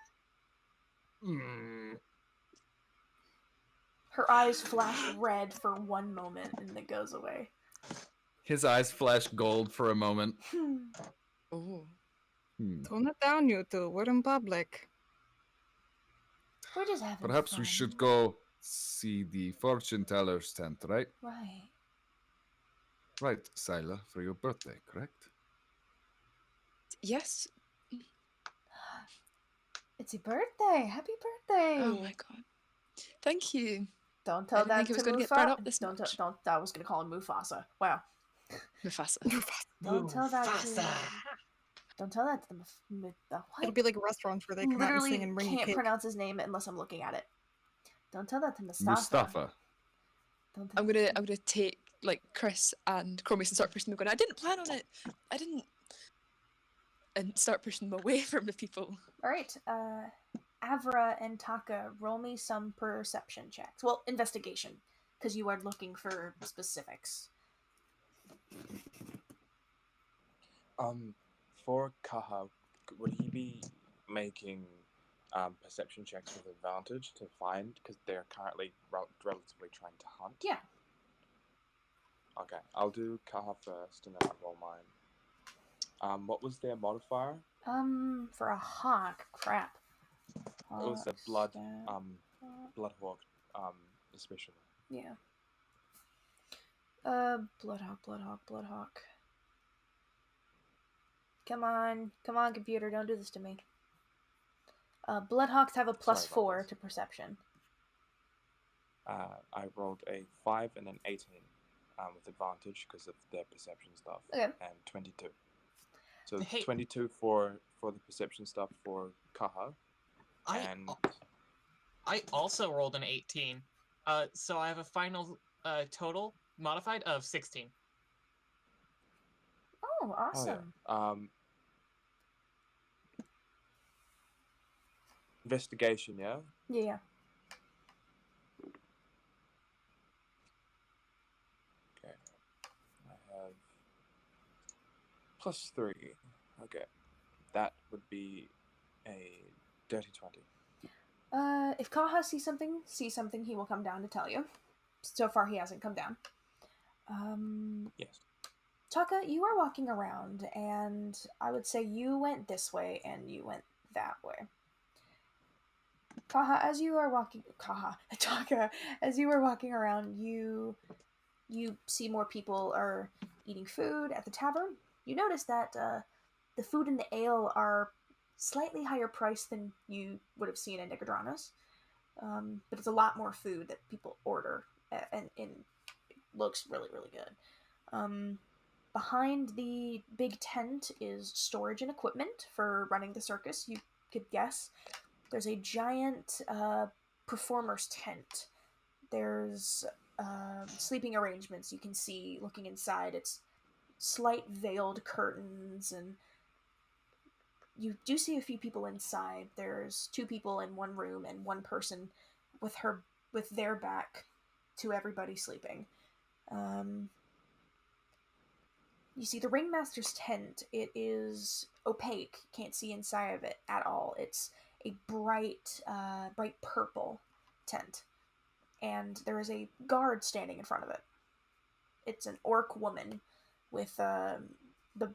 Speaker 4: Her eyes flash red for one moment and it goes away.
Speaker 2: His eyes flash gold for a moment.
Speaker 3: Oh.
Speaker 6: Tone it down, you two. We're in public.
Speaker 4: We're just having
Speaker 2: Perhaps
Speaker 4: fun.
Speaker 2: we should go see the fortune teller's tent, right?
Speaker 4: Right.
Speaker 2: Right, Syla, for your birthday, correct?
Speaker 3: Yes.
Speaker 4: It's your birthday. Happy birthday.
Speaker 3: Oh my god. Thank you.
Speaker 4: Don't
Speaker 3: I
Speaker 4: tell
Speaker 3: didn't
Speaker 4: that
Speaker 3: think it was
Speaker 4: to
Speaker 3: going to get brought
Speaker 4: Mufa.
Speaker 3: up this
Speaker 4: Don't,
Speaker 3: much.
Speaker 4: don't. I was gonna call him Mufasa. Wow.
Speaker 3: Mufasa.
Speaker 4: Don't tell that to.
Speaker 5: Mufasa.
Speaker 4: Don't tell that to the.
Speaker 6: It'll
Speaker 4: What?
Speaker 6: be like a restaurant where they come out and
Speaker 4: Literally
Speaker 6: sing and bring you
Speaker 4: can't
Speaker 6: cake.
Speaker 4: pronounce his name unless I'm looking at it. Don't tell that to Mustafa.
Speaker 2: Mustafa.
Speaker 4: Don't tell
Speaker 3: I'm gonna take like Khrys and Khromius and start pushing them. Going, I didn't plan on it. I didn't. And start pushing them away from the people.
Speaker 4: All right. Avra and Taka, roll me some perception checks. Well, investigation, because you are looking for specifics.
Speaker 7: For Kaha, would he be making perception checks with advantage to find, because they're currently relatively trying to hunt?
Speaker 4: Yeah.
Speaker 7: Okay, I'll do Kaha first, and then I'll roll mine. What was their modifier?
Speaker 4: For a hawk, crap.
Speaker 7: It was a
Speaker 4: Hawk
Speaker 7: blood,
Speaker 4: stat.
Speaker 7: bloodhawk, especially.
Speaker 4: Yeah. Bloodhawk. Come on, computer, don't do this to me. Bloodhawks have a plus
Speaker 7: Sorry about
Speaker 4: 4
Speaker 7: this.
Speaker 4: to perception.
Speaker 7: I rolled a 5 and an 18 with advantage because of their perception stuff.
Speaker 4: Okay.
Speaker 7: And 22. So
Speaker 5: Hey.
Speaker 7: 22 for the perception stuff for Kaha. And
Speaker 5: I also rolled an 18. So I have a final total modified of 16.
Speaker 4: Oh, awesome.
Speaker 7: Investigation, yeah?
Speaker 4: Yeah.
Speaker 7: Okay. I have +3. Okay. That would be a dirty 20.
Speaker 4: If Kaha sees something, he will come down to tell you. So far, he hasn't come down.
Speaker 7: Yes.
Speaker 4: Taka, you are walking around, and I would say you went this way and you went that way. Taka, as you are walking around, you see more people are eating food at the tavern. You notice that the food and the ale are slightly higher priced than you would have seen in Nicodranas, but it's a lot more food that people order, and it looks really, really good. Behind the big tent is storage and equipment for running the circus. You could guess. There's a giant performer's tent. There's sleeping arrangements you can see looking inside. It's slight veiled curtains, and you do see a few people inside. There's 2 people in one room and one person with their back to everybody sleeping. You see the ringmaster's tent. It is opaque. Can't see inside of it at all. It's a bright purple tent, and there is a guard standing in front of it. It's an orc woman with the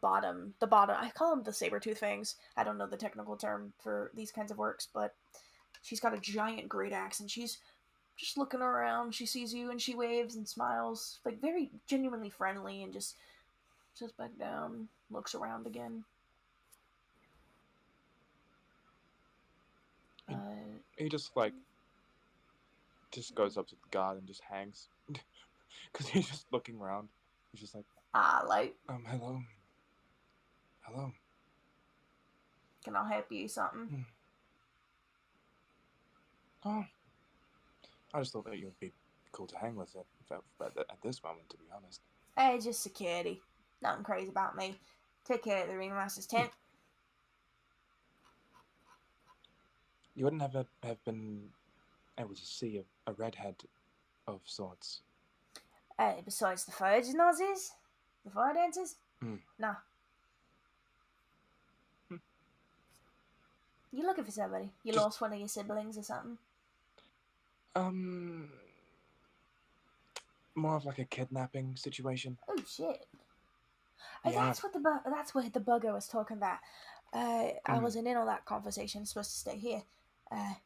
Speaker 4: bottom. I call them the saber-tooth fangs. I don't know the technical term for these kinds of orcs, but she's got a giant great axe, and she's just looking around. She sees you, and she waves and smiles, like very genuinely friendly, and just sits back down, looks around again.
Speaker 7: He just goes up to the guard and just hangs. Because he's just looking around. He's just like, hello. Hello.
Speaker 4: Can I help you something?
Speaker 7: Oh. I just thought that you would be cool to hang with at this moment, to be honest.
Speaker 4: Hey, just security. Nothing crazy about me. Take care of the ringmaster's tent.
Speaker 7: You wouldn't have been able to see a redhead of sorts.
Speaker 4: Besides the fire nozzies? The fire dancers? Nah. You looking for somebody? You lost one of your siblings or something?
Speaker 7: more of like a kidnapping situation.
Speaker 4: Oh shit! Oh,
Speaker 7: Yeah.
Speaker 4: that's what the bugger was talking about. I
Speaker 7: Mm.
Speaker 4: wasn't in on that conversation. I'm supposed to stay here. I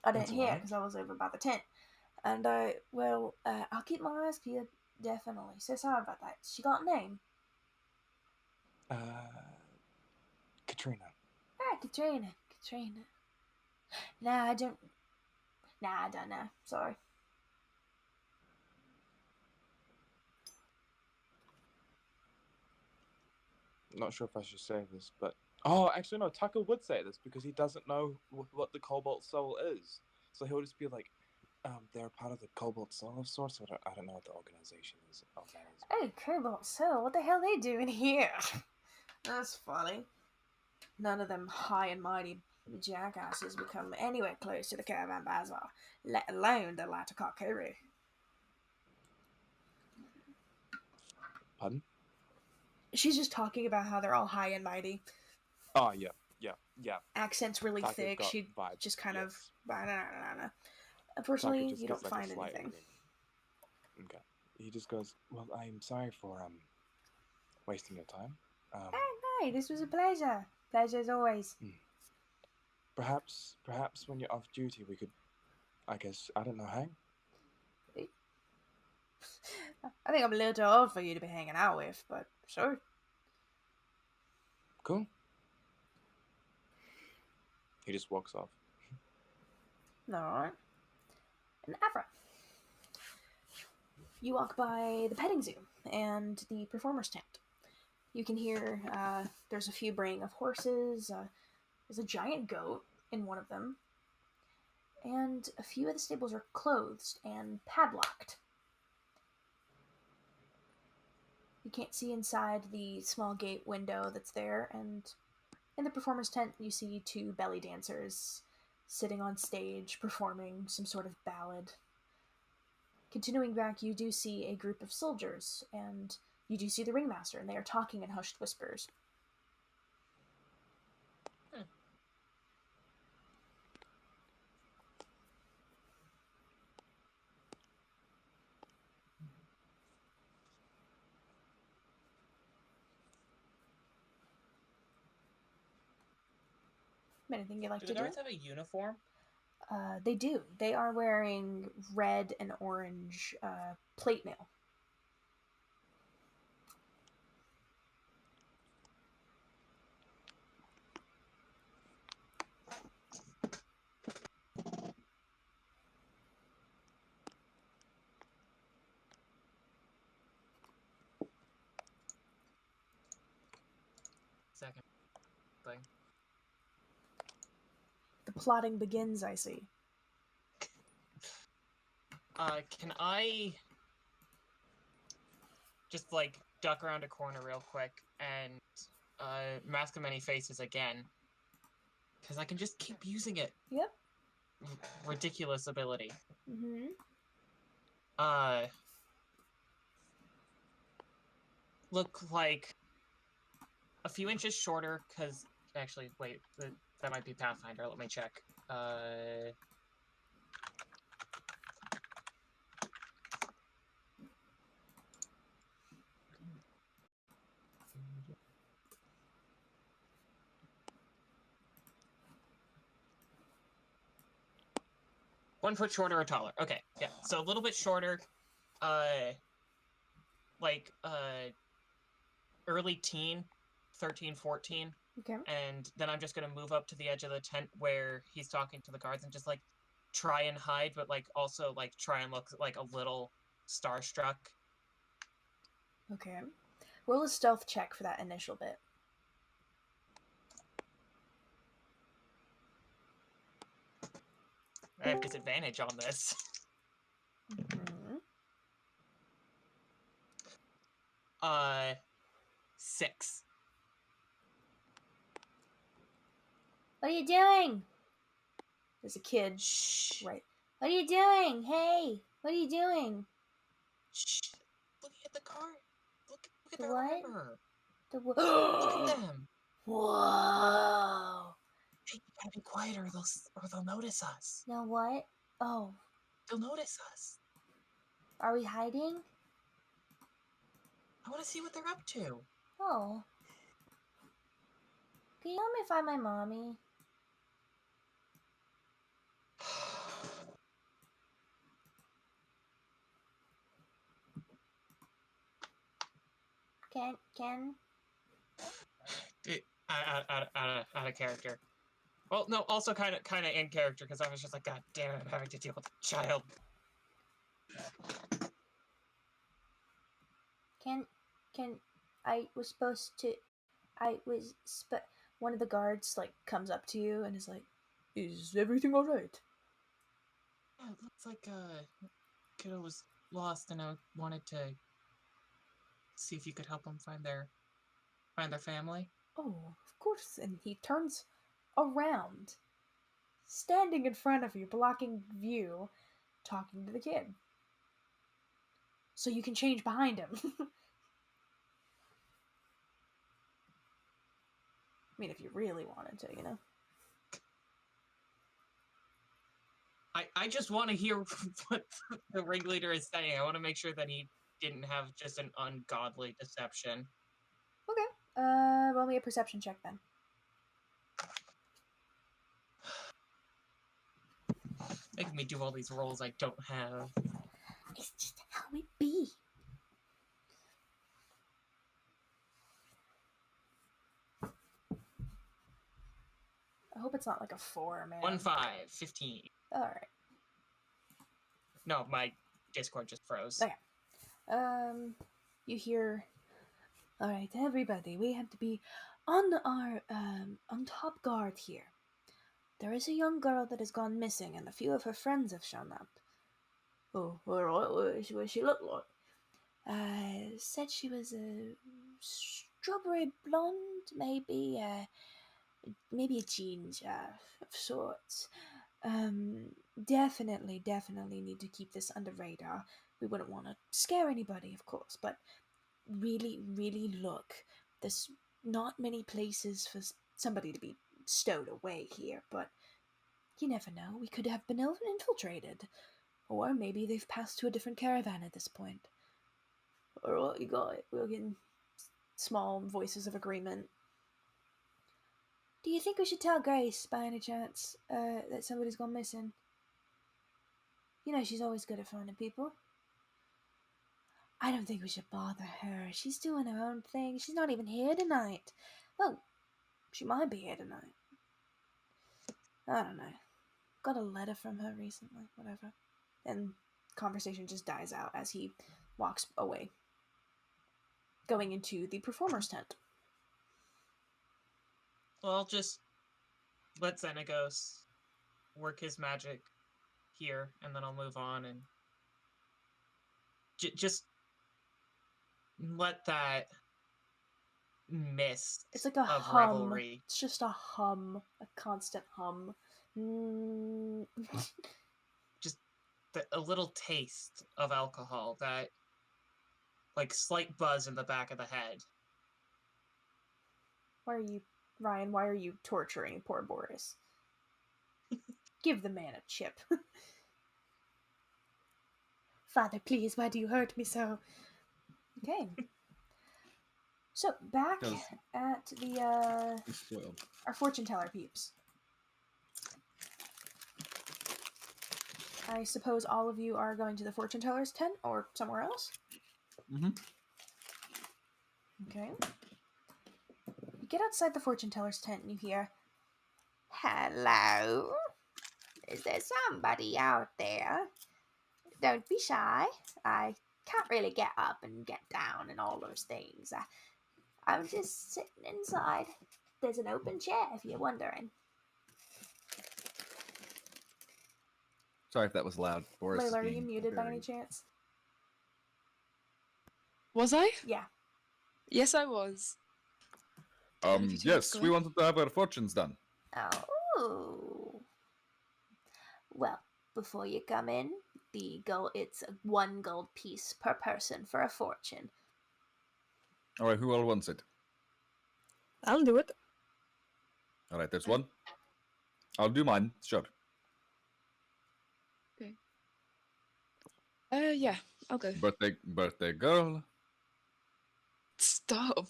Speaker 4: didn't
Speaker 7: That's
Speaker 4: hear
Speaker 7: alright.
Speaker 4: because I was over by the tent. And I'll keep my eyes peeled. Definitely. So sorry about that. She got a name?
Speaker 7: Katrina.
Speaker 4: Ah, Katrina. Nah, I don't. Nah, I don't know. Sorry.
Speaker 7: Not sure if I should say this, but actually no. Tucker would say this because he doesn't know what the Cobalt Soul is, so he'll just be like, they're part of the Cobalt Soul of sorts. I don't know what the organization is. Of that is.
Speaker 4: Oh, Cobalt Soul. What the hell they doing here? That's funny. None of them high and mighty jackasses would come anywhere close to the Caravan Bazaar, let alone the Latacar Curu.
Speaker 7: Pardon?
Speaker 4: She's just talking about how they're all high and mighty.
Speaker 7: Oh yeah.
Speaker 4: Accent's really
Speaker 7: Tucker's
Speaker 4: thick.
Speaker 7: got
Speaker 4: She
Speaker 7: vibes,
Speaker 4: just kind of.
Speaker 7: yes.
Speaker 4: Unfortunately,
Speaker 7: Tucker just
Speaker 4: you
Speaker 7: gets
Speaker 4: don't
Speaker 7: like a
Speaker 4: find
Speaker 7: slight
Speaker 4: anything.
Speaker 7: grin. Okay. He just goes, "Well, I'm sorry for wasting your time.
Speaker 4: Oh, no, this was a pleasure. Pleasure as always.
Speaker 7: Perhaps when you're off duty, we could, I guess, I don't know, hang."
Speaker 4: I think I'm a little too old for you to be hanging out with, but sure.
Speaker 7: Cool. He just walks off.
Speaker 4: Alright. And Avra. You walk by the petting zoo and the performer's tent. You can hear there's a few braying of horses, there's a giant goat in one of them, and a few of the stables are closed and padlocked. You can't see inside the small gate window that's there, and in the performer's tent you see two belly dancers sitting on stage performing some sort of ballad. Continuing back, you do see a group of soldiers, and you do see the ringmaster, and they are talking in hushed whispers. Anything you'd like
Speaker 5: Do
Speaker 4: to
Speaker 5: the
Speaker 4: do?
Speaker 5: guards have a uniform?
Speaker 4: They do. They are wearing red and orange plate mail.
Speaker 5: Second thing.
Speaker 4: The plotting begins, I see.
Speaker 5: Can I just like duck around a corner real quick and Mask of Many Faces again? Because I can just keep using it.
Speaker 4: Yep.
Speaker 5: Ridiculous ability.
Speaker 4: Mm-hmm.
Speaker 5: Look like a few inches shorter, because actually, wait, that might be Pathfinder. Let me check. One foot shorter or taller. Okay, yeah. So a little bit shorter. Early teen, 13, 14.
Speaker 4: Okay.
Speaker 5: And then I'm just gonna move up to the edge of the tent where he's talking to the guards and just like try and hide, but like also like try and look like a little starstruck.
Speaker 4: Okay. Roll a stealth check for that initial bit.
Speaker 5: I have disadvantage on this.
Speaker 4: Mm-hmm.
Speaker 5: 6.
Speaker 4: What are you doing? There's a kid.
Speaker 5: Shh.
Speaker 4: Right. What are you doing? Hey, what are you doing?
Speaker 5: Shh. Look at the car. Look at
Speaker 4: The
Speaker 5: their
Speaker 4: what?
Speaker 5: armor.
Speaker 4: The
Speaker 5: Look at them.
Speaker 4: Whoa.
Speaker 5: Hey, you gotta be quiet or they'll notice us.
Speaker 4: Now what? Oh,
Speaker 5: They'll notice us.
Speaker 4: are we hiding?
Speaker 5: I want to see what they're up to.
Speaker 4: Oh. Can you help me find my mommy? Ken?
Speaker 5: Out of character. Well, no, also kind of in character because I was just like, God damn it, I'm having to deal with a child.
Speaker 4: I was supposed to. One of the guards like comes up to you and is like, "Is everything all right?"
Speaker 5: Yeah, it looks like kiddo was lost, and I wanted to see if you could help them find their family.
Speaker 4: Oh, of course. And he turns around, standing in front of you, blocking view, talking to the kid. So you can change behind him. I mean, if you really wanted to, you know.
Speaker 5: I just want to hear what the ringleader is saying. I want to make sure that he didn't have just an ungodly deception.
Speaker 4: Okay. Roll me a perception check then.
Speaker 5: Making me do all these rolls I don't have.
Speaker 4: It's just how it be. I hope it's not like a 4, man.
Speaker 5: 1, 5, 15.
Speaker 4: Alright.
Speaker 5: No, my Discord just froze.
Speaker 4: Okay. You hear, "Alright, everybody, we have to be on our, on top guard here. There is a young girl that has gone missing, and a few of her friends have shown up." "Oh, alright, what does she look like?" Said she was a strawberry blonde, maybe a ginger of sorts. Definitely need to keep this under radar. We wouldn't want to scare anybody, of course, but really look. There's not many places for somebody to be stowed away here, but you never know. We could have been infiltrated. Or maybe they've passed to a different caravan at this point. Alright, you got it. We're getting small voices of agreement. "Do you think we should tell Grace, by any chance, that somebody's gone missing? You know she's always good at finding people." "I don't think we should bother her. She's doing her own thing. She's not even here tonight." "Well, she might be here tonight. I don't know. Got a letter from her recently, whatever." And conversation just dies out as he walks away, going into the performer's tent.
Speaker 5: Well, I'll just let Xenagos work his magic here, and then I'll move on and just let that mist
Speaker 4: It's like a
Speaker 5: of
Speaker 4: hum.
Speaker 5: revelry.
Speaker 4: It's just a hum, a constant hum.
Speaker 5: Just a little taste of alcohol, that like slight buzz in the back of the head.
Speaker 4: Ryan, why are you torturing poor Boris? Give the man a chip. "Father, please, why do you hurt me so?" Okay. So, back at the, our fortune teller peeps. I suppose all of you are going to the fortune teller's tent or somewhere else?
Speaker 2: Mm-hmm.
Speaker 4: Okay. You get outside the fortune teller's tent and you hear, "Hello? Is there somebody out there? Don't be shy. I can't really get up and get down and all those things. I'm just sitting inside. There's an open chair if you're wondering."
Speaker 2: Sorry if that was loud. Boris is
Speaker 4: Layla, are you
Speaker 2: being
Speaker 4: muted by
Speaker 2: very-
Speaker 4: any chance?
Speaker 3: Was I?
Speaker 4: Yeah.
Speaker 3: Yes, I was. Don't know if you two
Speaker 2: Yes,
Speaker 3: were
Speaker 2: we
Speaker 3: going.
Speaker 2: wanted to have our fortunes done.
Speaker 4: Oh. Well, before you come in, it's 1 gold piece per person for a fortune.
Speaker 2: All right, who all wants it?
Speaker 6: I'll do it.
Speaker 2: All right, there's one. I'll do mine. Sure.
Speaker 3: Yeah, I'll go.
Speaker 2: Birthday girl.
Speaker 3: Stop.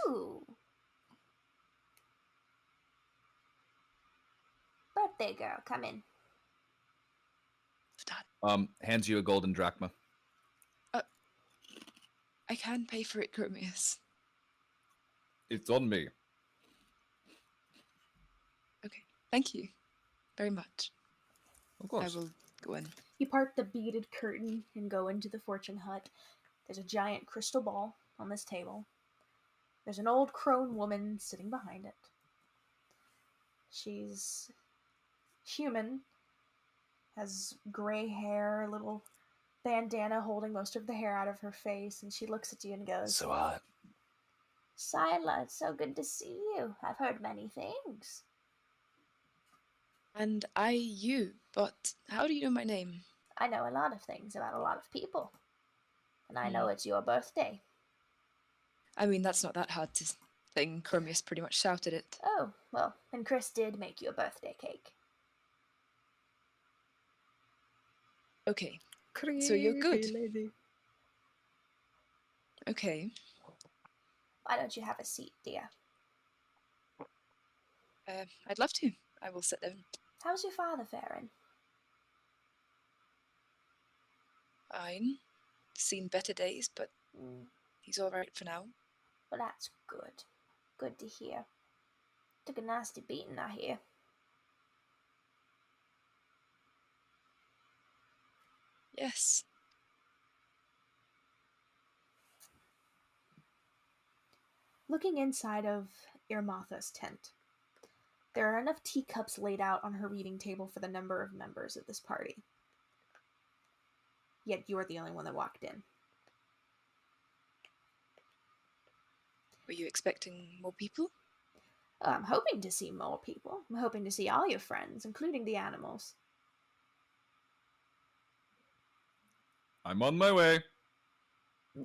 Speaker 4: Ooh. Birthday girl, come in.
Speaker 2: Hands you a golden drachma.
Speaker 3: I can pay for it, Khromius.
Speaker 2: It's on me.
Speaker 3: Okay, thank you very much.
Speaker 2: Of
Speaker 3: I
Speaker 2: course.
Speaker 3: will go in.
Speaker 4: You part the beaded curtain and go into the fortune hut. There's a giant crystal ball on this table. There's an old crone woman sitting behind it. She's human, has gray hair, a little bandana holding most of the hair out of her face, and she looks at you and goes,
Speaker 2: So hot.
Speaker 4: Syla, it's so good to see you. I've heard many things.
Speaker 3: And you, but how do you know my name?
Speaker 4: I know a lot of things about a lot of people. And I know it's your birthday.
Speaker 3: I mean, that's not that hard to thing. Khromius pretty much shouted it.
Speaker 4: Oh, well, and Khrys did make you a birthday cake.
Speaker 3: Okay,
Speaker 6: Creepy
Speaker 3: so you're good.
Speaker 6: lady.
Speaker 3: Okay.
Speaker 4: Why don't you have a seat, dear?
Speaker 3: I'd love to. I will sit down.
Speaker 4: How's your father faring?
Speaker 3: Fine. Seen better days, but he's all right for now.
Speaker 4: Well, that's good. Good to hear. Took a nasty beating, I hear.
Speaker 3: Yes.
Speaker 4: Looking inside of Irmotha's tent, there are enough teacups laid out on her reading table for the number of members of this party. Yet you are the only one that walked in.
Speaker 3: Were you expecting more people?
Speaker 4: I'm hoping to see more people. I'm hoping to see all your friends, including the animals.
Speaker 2: I'm on my way.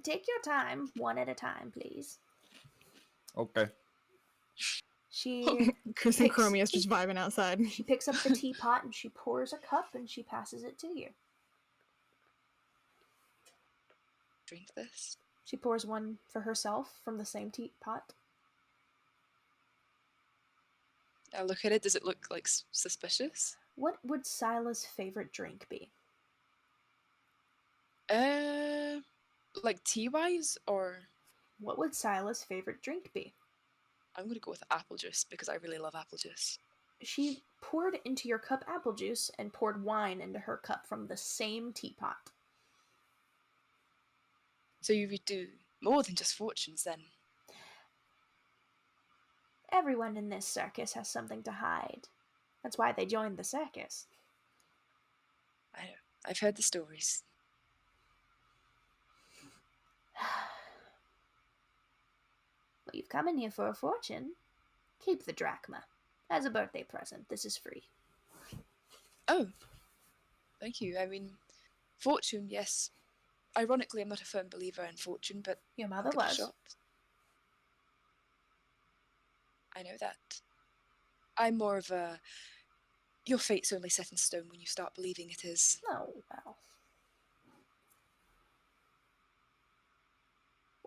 Speaker 4: Take your time, one at a time, please.
Speaker 2: Okay.
Speaker 4: She
Speaker 6: Khrys and Khromius just vibing outside.
Speaker 4: She picks up the teapot and she pours a cup and she passes it to you.
Speaker 3: Drink this.
Speaker 4: She pours one for herself from the same teapot.
Speaker 3: I look at it. Does it look like suspicious?
Speaker 4: What would Syla's favorite drink be?
Speaker 3: Like tea-wise, or
Speaker 4: What would Syla's favorite drink be?
Speaker 3: I'm gonna go with apple juice because I really love apple juice.
Speaker 4: She poured into your cup apple juice and poured wine into her cup from the same teapot.
Speaker 3: So you would do more than just fortunes, then?
Speaker 4: Everyone in this circus has something to hide. That's why they joined the circus.
Speaker 3: I know. I've heard the stories.
Speaker 4: Well, you've come in here for a fortune. Keep the drachma. As a birthday present, this is free.
Speaker 3: Oh, thank you. I mean, fortune, yes. Ironically, I'm not a firm believer in fortune, but
Speaker 4: Your mother
Speaker 3: I'll give it a
Speaker 4: was.
Speaker 3: shot. I know that. I'm more of a your fate's only set in stone when you start believing it is.
Speaker 4: Oh, well.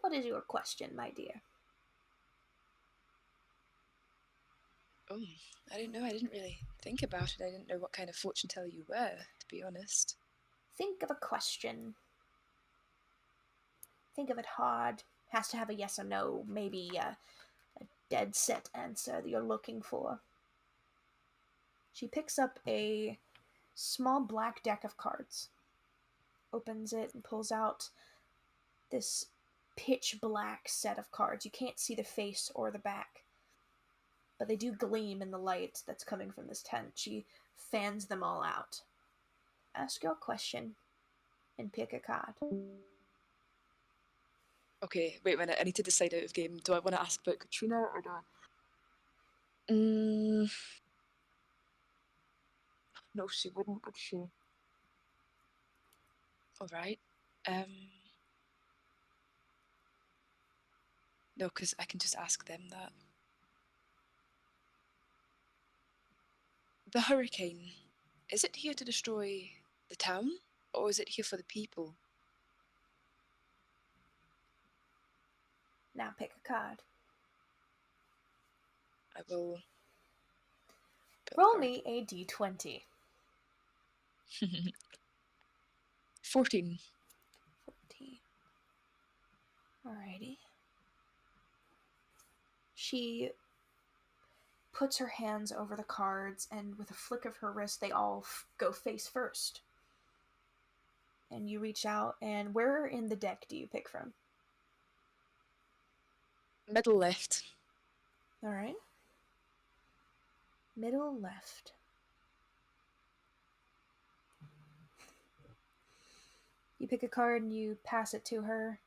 Speaker 4: What is your question, my dear?
Speaker 3: Oh, I don't know. I didn't really think about it. I didn't know what kind of fortune teller you were, to be honest.
Speaker 4: Think of a question. Think of it hard. Has to have a yes or no, maybe a dead set answer that you're looking for. She picks up a small black deck of cards, opens it, and pulls out this pitch black set of cards. You can't see the face or the back, but they do gleam in the light that's coming from this tent. She fans them all out. Ask your question and pick a card.
Speaker 3: Okay, wait a minute. I need to decide out of game. Do I want to ask about Katrina or do I? No, she wouldn't, would she? All right. No, because I can just ask them that. The hurricane, is it here to destroy the town, or is it here for the people?
Speaker 4: Now pick a card.
Speaker 3: I will. put a
Speaker 4: Roll
Speaker 3: card.
Speaker 4: me a d20.
Speaker 3: 14.
Speaker 4: 14. Alrighty. She puts her hands over the cards, and with a flick of her wrist, they all go face first. And you reach out, and where in the deck do you pick from?
Speaker 3: Middle left.
Speaker 4: Alright. Middle left. You pick a card and you pass it to her,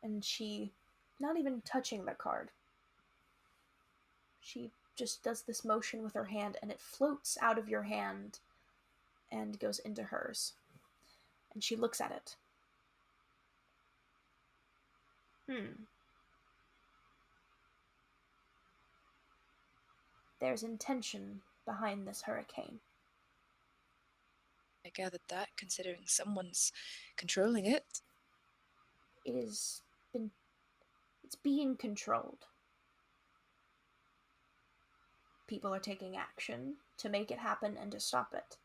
Speaker 4: and she, not even touching the card, she just does this motion with her hand, and it floats out of your hand and goes into hers. And she looks at it. There's intention behind this hurricane.
Speaker 3: I gathered that, considering someone's controlling it.
Speaker 4: It's being controlled. People are taking action to make it happen and to stop it.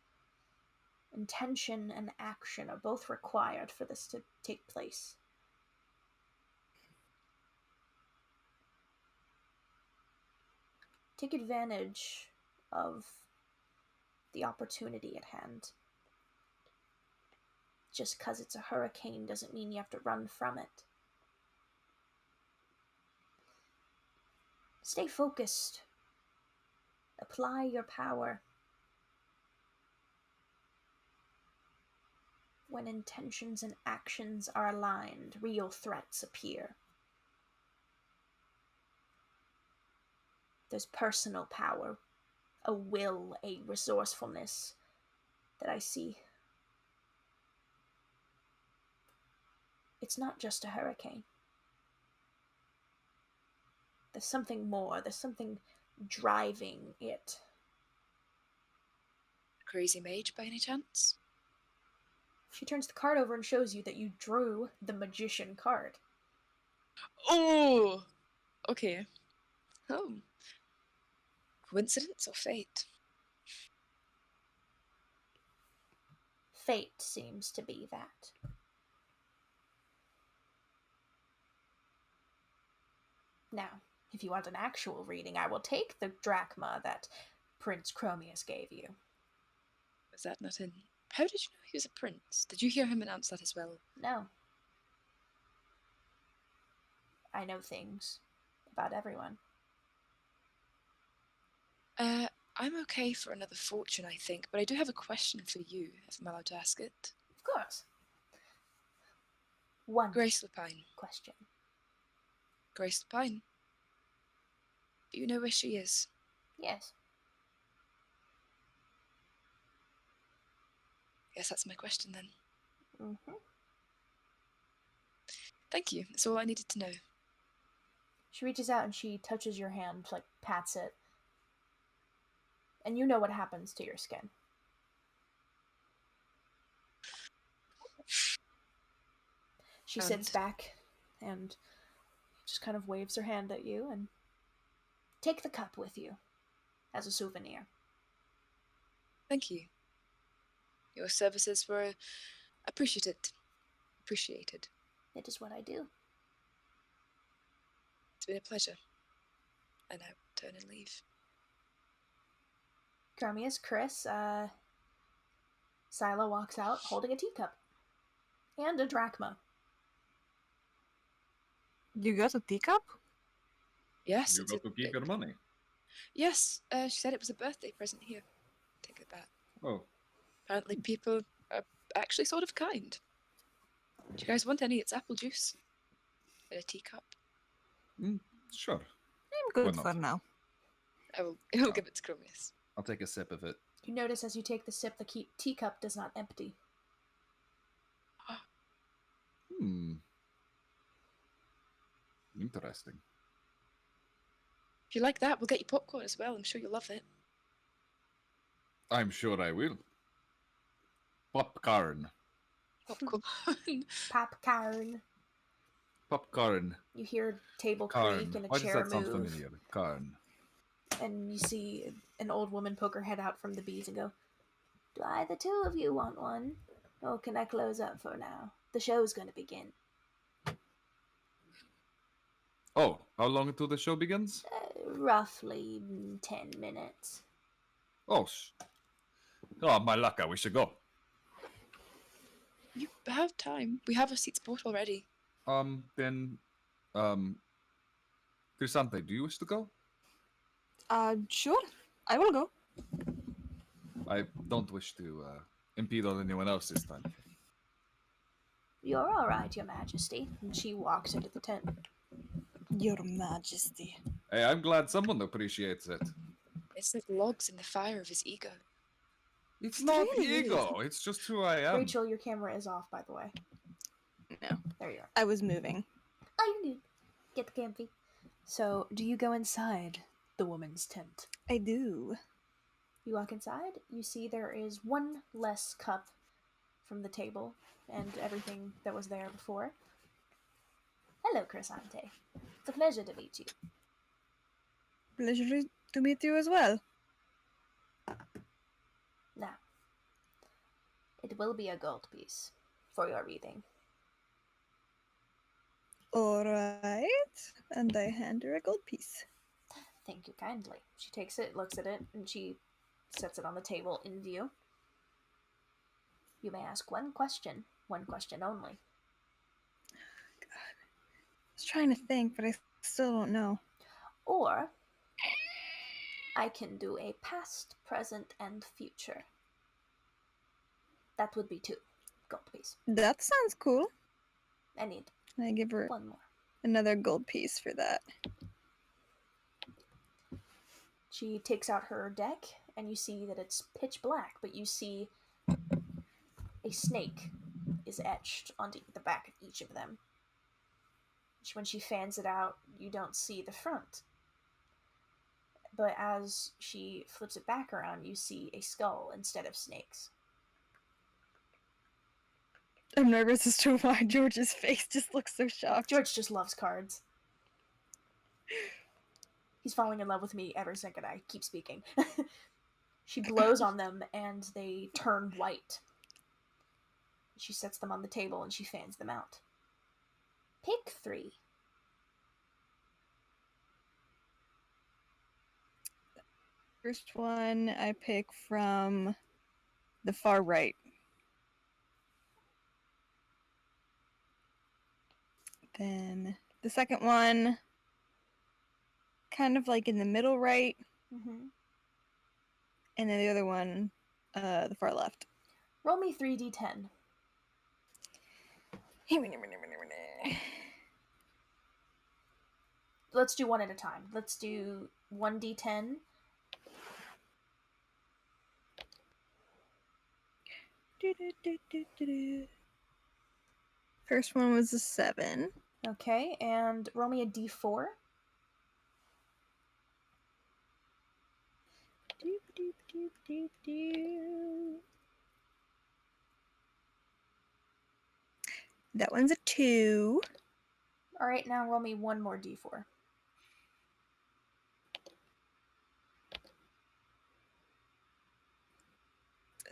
Speaker 4: Intention and action are both required for this to take place. Take advantage of the opportunity at hand. Just because it's a hurricane doesn't mean you have to run from it. Stay focused. Apply your power. When intentions and actions are aligned, real threats appear. There's personal power, a will, a resourcefulness that I see. It's not just a hurricane. There's something more. There's something driving it.
Speaker 3: Crazy mage, by any chance?
Speaker 4: She turns the card over and shows you that you drew the magician card.
Speaker 3: Oh! Okay. Oh. Coincidence or fate?
Speaker 4: Fate seems to be that. Now, if you want an actual reading, I will take the drachma that Prince Khromius gave you.
Speaker 3: Was that not in... How did you know he was a prince? Did you hear him announce that as well?
Speaker 4: No. I know things about everyone.
Speaker 3: I'm okay for another fortune, I think, but I do have a question for you, if I'm allowed to ask it.
Speaker 4: Of course. One
Speaker 3: Grace Lapine.
Speaker 4: question.
Speaker 3: Grace Lapine. Do you know where she is?
Speaker 4: Yes.
Speaker 3: Guess that's my question then.
Speaker 4: Mm-hmm.
Speaker 3: Thank you. That's all I needed to know.
Speaker 4: She reaches out and she touches your hand, like pats it. And you know what happens to your skin. She sits back and just kind of waves her hand at you and take the cup with you as a souvenir.
Speaker 3: Thank you. Your services were appreciated.
Speaker 4: It is what I do.
Speaker 3: It's been a pleasure. And I will turn and leave.
Speaker 4: Khromius, Khrys, Syla walks out holding a teacup. And a drachma.
Speaker 6: You got a teacup?
Speaker 3: Yes.
Speaker 2: You got to keep your money.
Speaker 3: Yes, she said it was a birthday present here. Take it back.
Speaker 2: Oh.
Speaker 3: Apparently people are actually sort of kind. Do you guys want any? It's apple juice. In a teacup.
Speaker 2: Sure.
Speaker 6: I'm good
Speaker 2: Why
Speaker 6: for
Speaker 2: not?
Speaker 6: now.
Speaker 3: I'll give it to Khromius.
Speaker 2: I'll take a sip of it.
Speaker 4: You notice as you take the sip, the teacup does not empty.
Speaker 2: Interesting.
Speaker 3: If you like that, we'll get you popcorn as well. I'm sure you'll love it.
Speaker 2: I'm sure I will. Popcorn.
Speaker 3: Popcorn.
Speaker 4: Popcorn.
Speaker 2: Popcorn.
Speaker 4: You hear a table
Speaker 2: Carn.
Speaker 4: creak and a
Speaker 2: Why does
Speaker 4: chair
Speaker 2: that sound
Speaker 4: move,
Speaker 2: familiar? Carn.
Speaker 4: and you see an old woman poke her head out from the bees and go, "Do either two of you want one? Or can I close up for now? The show's going to begin."
Speaker 2: Oh, how long until the show begins?
Speaker 4: Roughly 10 minutes.
Speaker 2: Oh, oh, my lucka, we should go.
Speaker 3: You have time. We have a seats bought already.
Speaker 2: Then, Chrysanthe, do you wish to go?
Speaker 6: Sure. I will go.
Speaker 2: I don't wish to impede on anyone else this time.
Speaker 4: "You're all right, Your Majesty." And she walks into the tent.
Speaker 6: Your Majesty.
Speaker 2: Hey, I'm glad someone appreciates it.
Speaker 3: It's like logs in the fire of his ego.
Speaker 2: It's not
Speaker 6: really
Speaker 2: ego, it's just who I am.
Speaker 4: Rachel, your camera is off, by the way.
Speaker 6: No,
Speaker 4: There you are.
Speaker 6: I was moving.
Speaker 4: Oh, you need. Get the campy. So, do you go inside the woman's tent?
Speaker 6: I do.
Speaker 4: You walk inside, you see there is one less cup from the table and everything that was there before. "Hello, Chrysanthe. It's a pleasure to meet you."
Speaker 6: Pleasure to meet you as well.
Speaker 4: "Now, it will be a gold piece for your reading."
Speaker 6: Alright. And I hand her a gold piece.
Speaker 4: "Thank you kindly." She takes it, looks at it, and she sets it on the table in view. "You may ask one question only."
Speaker 6: I was trying to think, but I still don't know.
Speaker 4: "Or I can do a past, present, and future." That would be 2 gold piece.
Speaker 6: That sounds cool.
Speaker 4: I need
Speaker 6: I give her
Speaker 4: one more.
Speaker 6: another gold piece for that.
Speaker 4: She takes out her deck, and you see that it's pitch black, but you see a snake is etched onto the back of each of them. When she fans it out, you don't see the front. But as she flips it back around, you see a skull instead of snakes.
Speaker 6: I'm nervous as to why George's face just looks so shocked.
Speaker 4: George just loves cards. He's falling in love with me every second I keep speaking. She blows on them and they turn white. She sets them on the table and she fans them out. "Pick 3.
Speaker 6: First one I pick from the far right. Then the second one, kind of like in the middle right.
Speaker 4: Mm-hmm.
Speaker 6: And then the other one, the far left.
Speaker 4: Roll me 3d10. Let's do one at a time. Let's do 1d10.
Speaker 6: First one was a 7.
Speaker 4: Okay, and roll me a d4.
Speaker 6: That one's a 2.
Speaker 4: Alright, now roll me one more d4.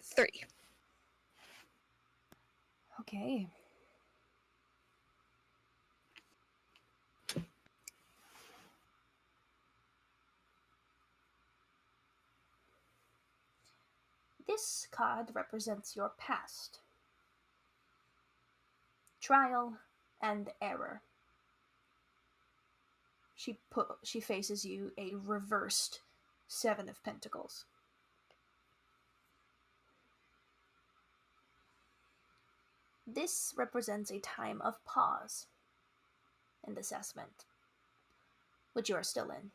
Speaker 6: Three.
Speaker 4: Okay. This card represents your past. Trial and error. She faces you a reversed 7 of Pentacles. This represents a time of pause and assessment, which you are still in.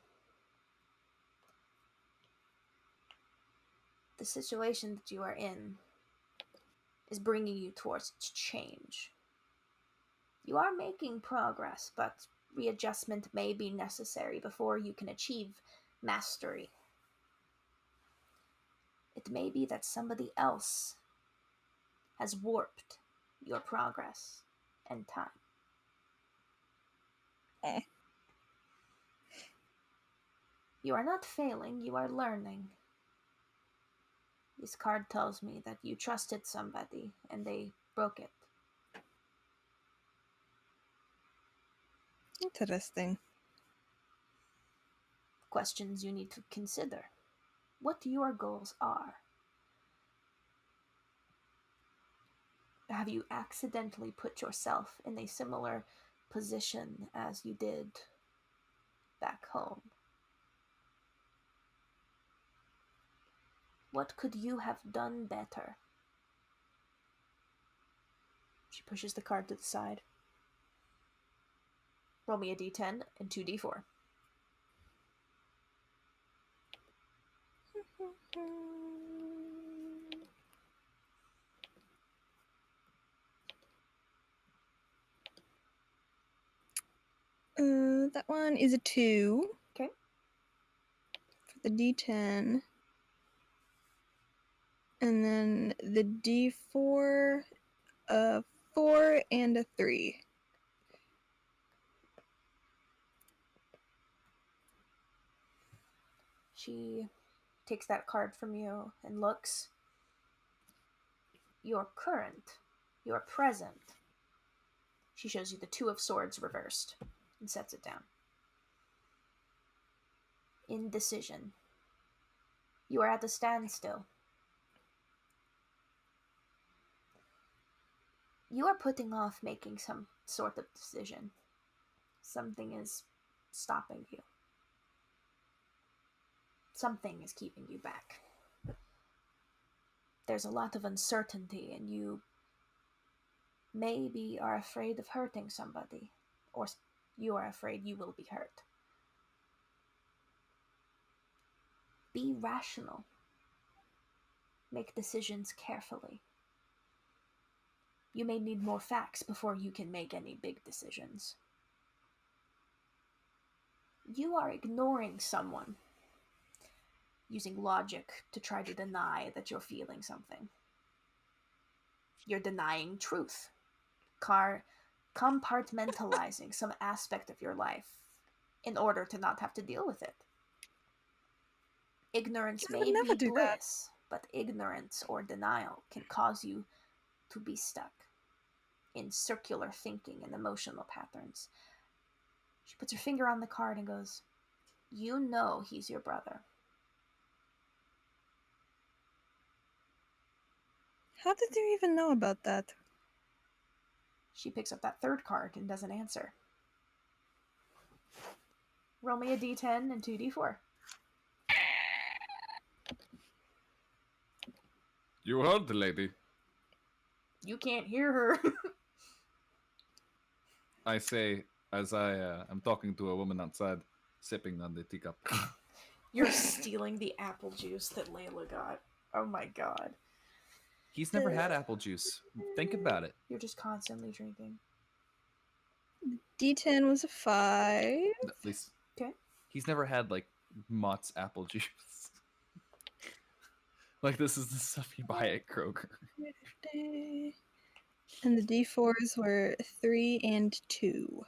Speaker 4: The situation that you are in is bringing you towards change. You are making progress, but readjustment may be necessary before you can achieve mastery. It may be that somebody else has warped your progress and time. You are not failing, you are learning. This card tells me that you trusted somebody and they broke it.
Speaker 6: Interesting.
Speaker 4: Questions you need to consider. What your goals are. Have you accidentally put yourself in a similar position as you did back home? What could you have done better? She pushes the card to the side. Roll me a d10 and 2d4.
Speaker 6: That one is a 2.
Speaker 4: Okay.
Speaker 6: For the D10. And then the D4, a 4 and a 3.
Speaker 4: She takes that card from you and looks. Your current, your present. She shows you the 2 of Swords reversed and sets it down. Indecision. You are at a standstill. You are putting off making some sort of decision. Something is stopping you. Something is keeping you back. There's a lot of uncertainty, and you maybe are afraid of hurting somebody, or you are afraid you will be hurt. Be rational. Make decisions carefully. You may need more facts before you can make any big decisions. You are ignoring someone, using logic to try to deny that you're feeling something. You're denying truth, compartmentalizing some aspect of your life in order to not have to deal with it. Ignorance
Speaker 6: I
Speaker 4: may
Speaker 6: would never
Speaker 4: be
Speaker 6: do that.
Speaker 4: bliss, but ignorance or denial can cause you to be stuck in circular thinking and emotional patterns. She puts her finger on the card and goes, you know he's your brother.
Speaker 6: How did you even know about that?
Speaker 4: She picks up that 3rd card and doesn't answer. Roll me a d10 and 2d4.
Speaker 2: You heard the lady.
Speaker 4: You can't hear her.
Speaker 2: I say as I am talking to a woman outside, sipping on the teacup.
Speaker 4: You're stealing the apple juice that Layla got. Oh my god.
Speaker 2: He's never had apple juice. Think about it.
Speaker 4: You're just constantly drinking.
Speaker 6: D10 was a 5.
Speaker 2: At least
Speaker 4: Okay.
Speaker 2: he's never had like Mott's apple juice. Like this is the stuff you buy at Kroger.
Speaker 6: And the D4s were 3 and 2.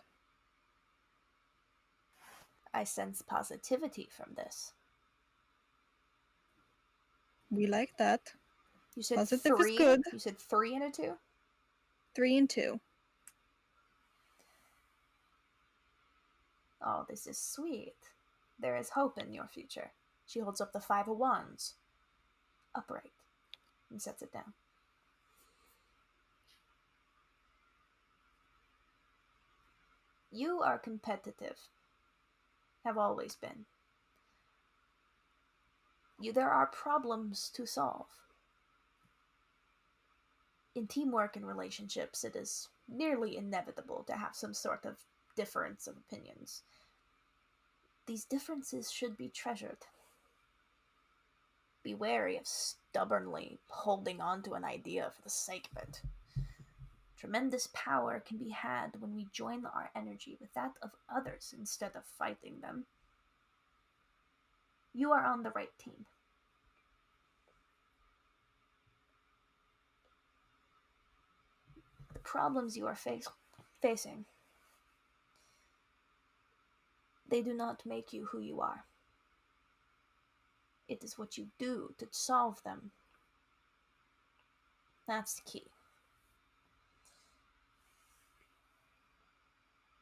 Speaker 4: I sense positivity from this.
Speaker 6: We like that.
Speaker 4: You said
Speaker 6: Positive is
Speaker 4: 3.
Speaker 6: good.
Speaker 4: You said 3 and a 2?
Speaker 6: 3 and 2.
Speaker 4: Oh, this is sweet. There is hope in your future. She holds up the 5 of Wands. Upright. And sets it down. You are competitive. Have always been. There are problems to solve. In teamwork and relationships, it is nearly inevitable to have some sort of difference of opinions. These differences should be treasured. Be wary of stubbornly holding on to an idea for the sake of it. Tremendous power can be had when we join our energy with that of others instead of fighting them. You are on the right team. The problems you are facing They do not make you who you are. It is what you do to solve them. That's the key.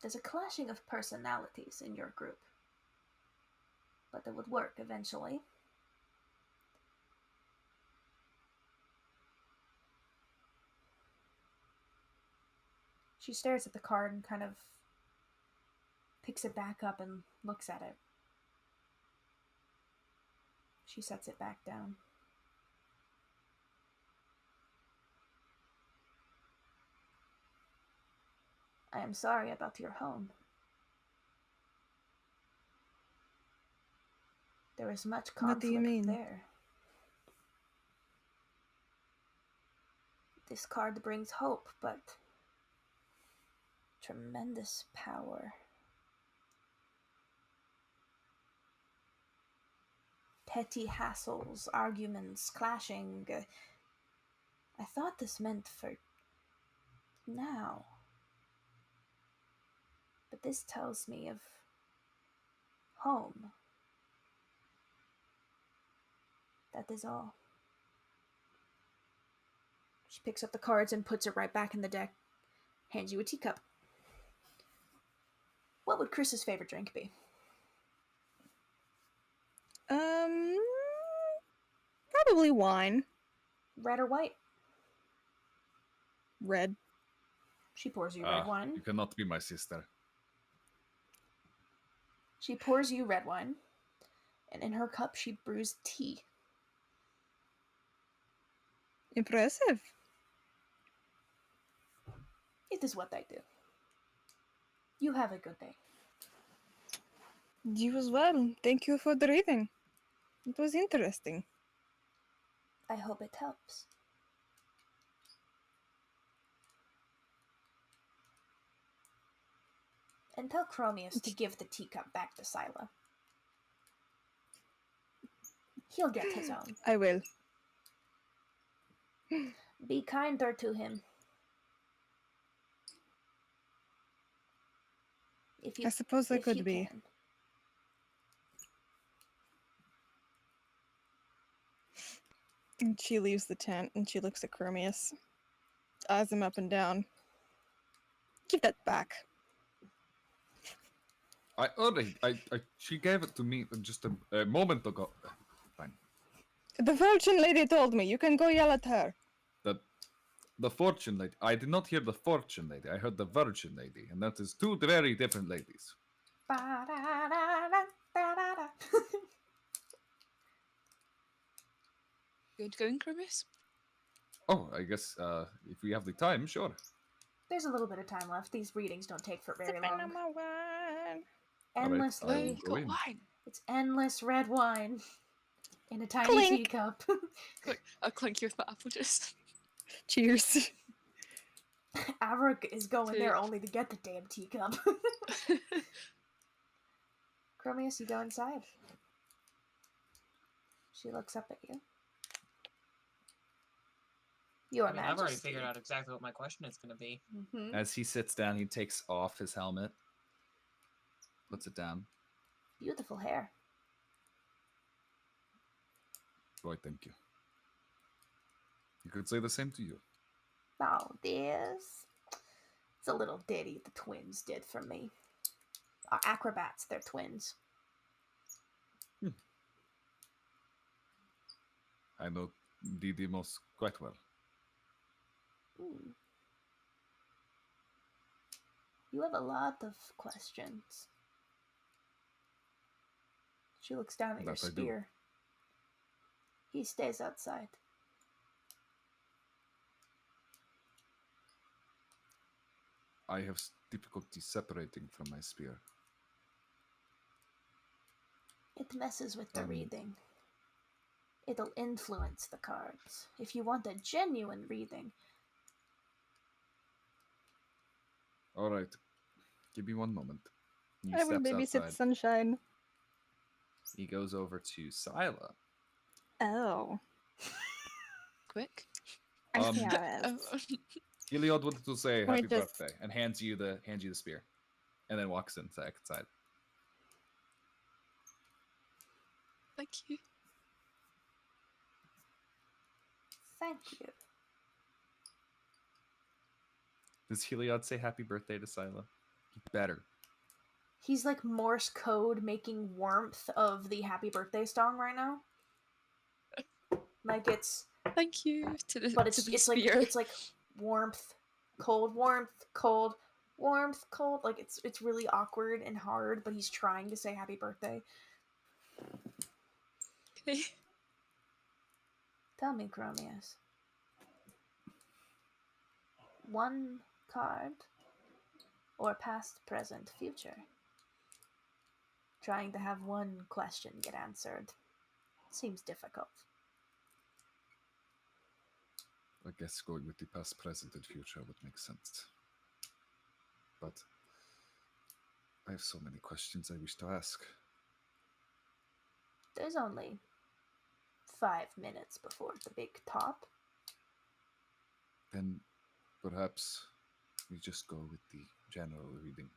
Speaker 4: There's a clashing of personalities in your group, but it would work eventually. She stares at the card and kind of picks it back up and looks at it. She sets it back down. I am sorry about your home. There is much conflict
Speaker 6: What do you mean?
Speaker 4: there. This card brings hope, but tremendous power. Petty hassles, arguments, clashing. I thought this meant for now. But this tells me of home. That is all. She picks up the cards and puts it right back in the deck. Hands you a teacup. What would Chris's favorite drink be?
Speaker 6: Probably wine.
Speaker 4: Red or white?
Speaker 6: Red.
Speaker 4: She pours you red wine.
Speaker 2: You cannot be my sister.
Speaker 4: She pours you red wine, and in her cup she brews tea.
Speaker 6: Impressive.
Speaker 4: It is what I do. You have a good day.
Speaker 6: You as well. Thank you for the reading. It was interesting.
Speaker 4: I hope it helps. And tell Khromius to give the teacup back to Syla. He'll get his own.
Speaker 6: I will.
Speaker 4: Be kinder to him. If you,
Speaker 6: I suppose I
Speaker 4: if
Speaker 6: could
Speaker 4: you
Speaker 6: be.
Speaker 4: can.
Speaker 6: And she leaves the tent and she looks at Khromius. Eyes him up and down. Give that back.
Speaker 2: She gave it to me just a moment ago. Fine.
Speaker 6: The Virgin Lady told me. You can go yell at her.
Speaker 2: The Fortune Lady. I did not hear the Fortune Lady. I heard the Virgin Lady, and that is two very different ladies.
Speaker 3: Going to go in, Khromius?
Speaker 2: Oh, I guess if we have the time, sure.
Speaker 4: There's a little bit of time left. These readings don't take for very long.
Speaker 2: All
Speaker 4: Endlessly.
Speaker 2: right,
Speaker 3: You
Speaker 2: go
Speaker 3: got
Speaker 2: in.
Speaker 3: wine.
Speaker 4: It's endless red wine in a tiny
Speaker 6: Clink.
Speaker 4: teacup.
Speaker 3: I'll clink you with my apple juice.
Speaker 6: Cheers.
Speaker 4: Avra is going there
Speaker 3: Cheers.
Speaker 4: only to get the damn teacup. Khromius, you go inside. She looks up at you. Your
Speaker 5: I mean, I've already
Speaker 4: Majesty.
Speaker 5: figured out exactly what my question is going to be.
Speaker 4: Mhm.
Speaker 2: As he sits down, he takes off his helmet, puts it down.
Speaker 4: Beautiful hair.
Speaker 2: Right, thank you. You could say the same to you.
Speaker 4: Oh, this. It's a little ditty the twins did for me. Are acrobats, they're twins.
Speaker 2: I know Didymos quite well.
Speaker 4: Ooh. You have a lot of questions. She looks down at your
Speaker 2: That I do.
Speaker 4: spear. He stays outside.
Speaker 2: I have difficulty separating from my spear.
Speaker 4: It messes with the reading. It'll influence the cards. If you want a genuine reading,
Speaker 2: All right, give me one moment. He
Speaker 6: I will
Speaker 2: steps
Speaker 6: babysit
Speaker 2: outside.
Speaker 6: Sunshine.
Speaker 2: He goes over to Syla.
Speaker 6: Oh.
Speaker 3: Quick.
Speaker 2: Um,
Speaker 3: Oh,
Speaker 2: Iliod wanted to say
Speaker 6: Wait,
Speaker 2: happy
Speaker 6: just-
Speaker 2: birthday and hands you the spear, and then walks inside.
Speaker 3: Thank you.
Speaker 4: Thank you.
Speaker 2: Does Heliod say happy birthday to Syla? He better.
Speaker 4: He's like Morse code making warmth of the happy birthday song right now. Like it's,
Speaker 3: Thank you to the
Speaker 4: but
Speaker 3: to the
Speaker 4: it's like
Speaker 3: spear.
Speaker 4: warmth, cold, warmth, cold. Like it's really awkward and hard. But he's trying to say happy birthday.
Speaker 3: Okay.
Speaker 4: Tell me, Khromius. One card, or past, present, future. Trying to have one question get answered seems difficult.
Speaker 2: I guess going with the past, present, and future would make sense. But I have so many questions I wish to ask.
Speaker 4: There's only 5 minutes before the big top.
Speaker 2: Then perhaps we just go with the general reading.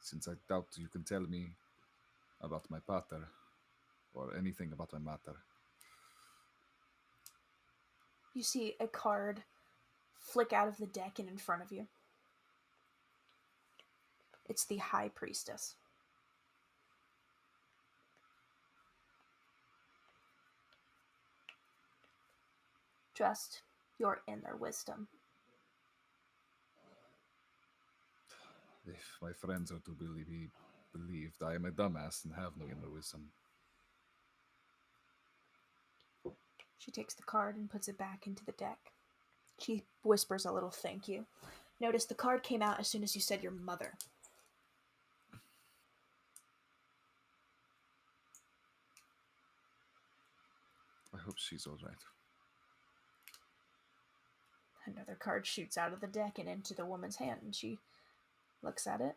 Speaker 2: Since I doubt you can tell me about my pater, or anything about my mater.
Speaker 4: You see a card flick out of the deck and in front of you. It's the High Priestess. Trust your inner wisdom.
Speaker 2: If my friends are to be believed, I am a dumbass and have no inner wisdom.
Speaker 4: She takes the card and puts it back into the deck. She whispers a little thank you. Notice the card came out as soon as you said your mother.
Speaker 2: I hope she's alright.
Speaker 4: Another card shoots out of the deck and into the woman's hand, and she looks at it.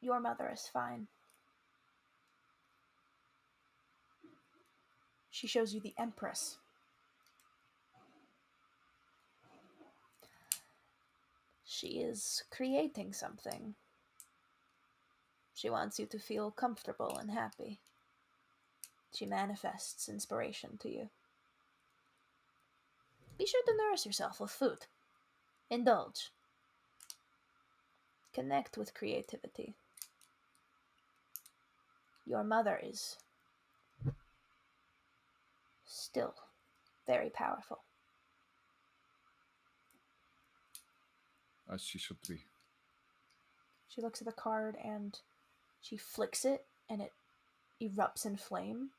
Speaker 4: Your mother is fine. She shows you the Empress. She is creating something. She wants you to feel comfortable and happy. She manifests inspiration to you. Be sure to nourish yourself with food. Indulge. Connect with creativity. Your mother is still very powerful.
Speaker 2: As she should be.
Speaker 4: She looks at the card and she flicks it and it erupts in flame.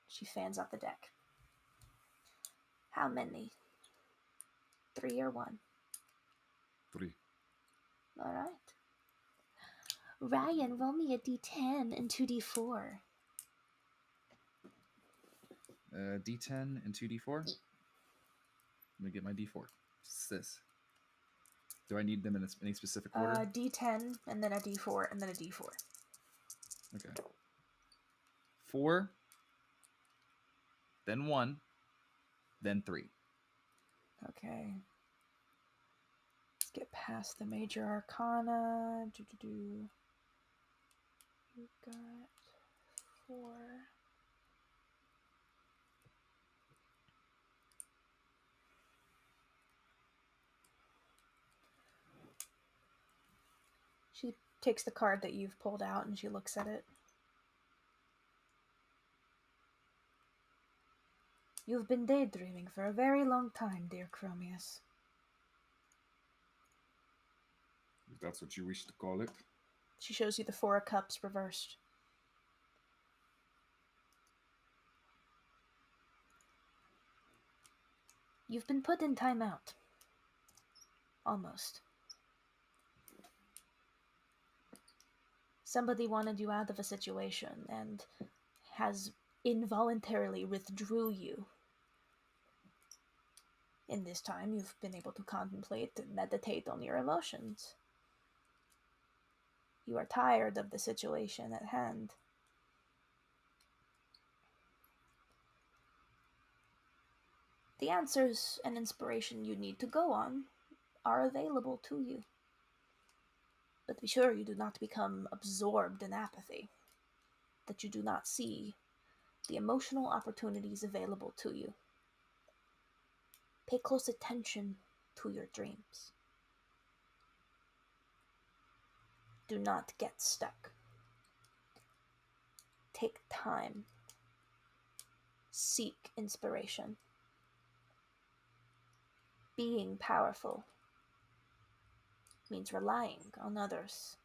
Speaker 4: She fans out the deck. How many? 3 or 1?
Speaker 2: 3.
Speaker 4: All right. Ryan, roll me a d10 and 2d4.
Speaker 8: D10 and 2d4. Let me get my d4. What's this? Do I need them in any specific order?
Speaker 4: D10 and then a d4 and then a d4.
Speaker 8: Okay. 4, then 1, then 3.
Speaker 4: Okay. Let's get past the major arcana. You got 4. She takes the card that you've pulled out and she looks at it. You've been daydreaming for a very long time, dear Khromius.
Speaker 2: If that's what you wish to call it.
Speaker 4: She shows you the 4 of Cups reversed. You've been put in timeout. Almost. Somebody wanted you out of a situation and has involuntarily withdrew you. In this time, you've been able to contemplate and meditate on your emotions. You are tired of the situation at hand. The answers and inspiration you need to go on are available to you. But be sure you do not become absorbed in apathy, that you do not see the emotional opportunities available to you. Pay close attention to your dreams. Do not get stuck. Take time. Seek inspiration. Being powerful means relying on others.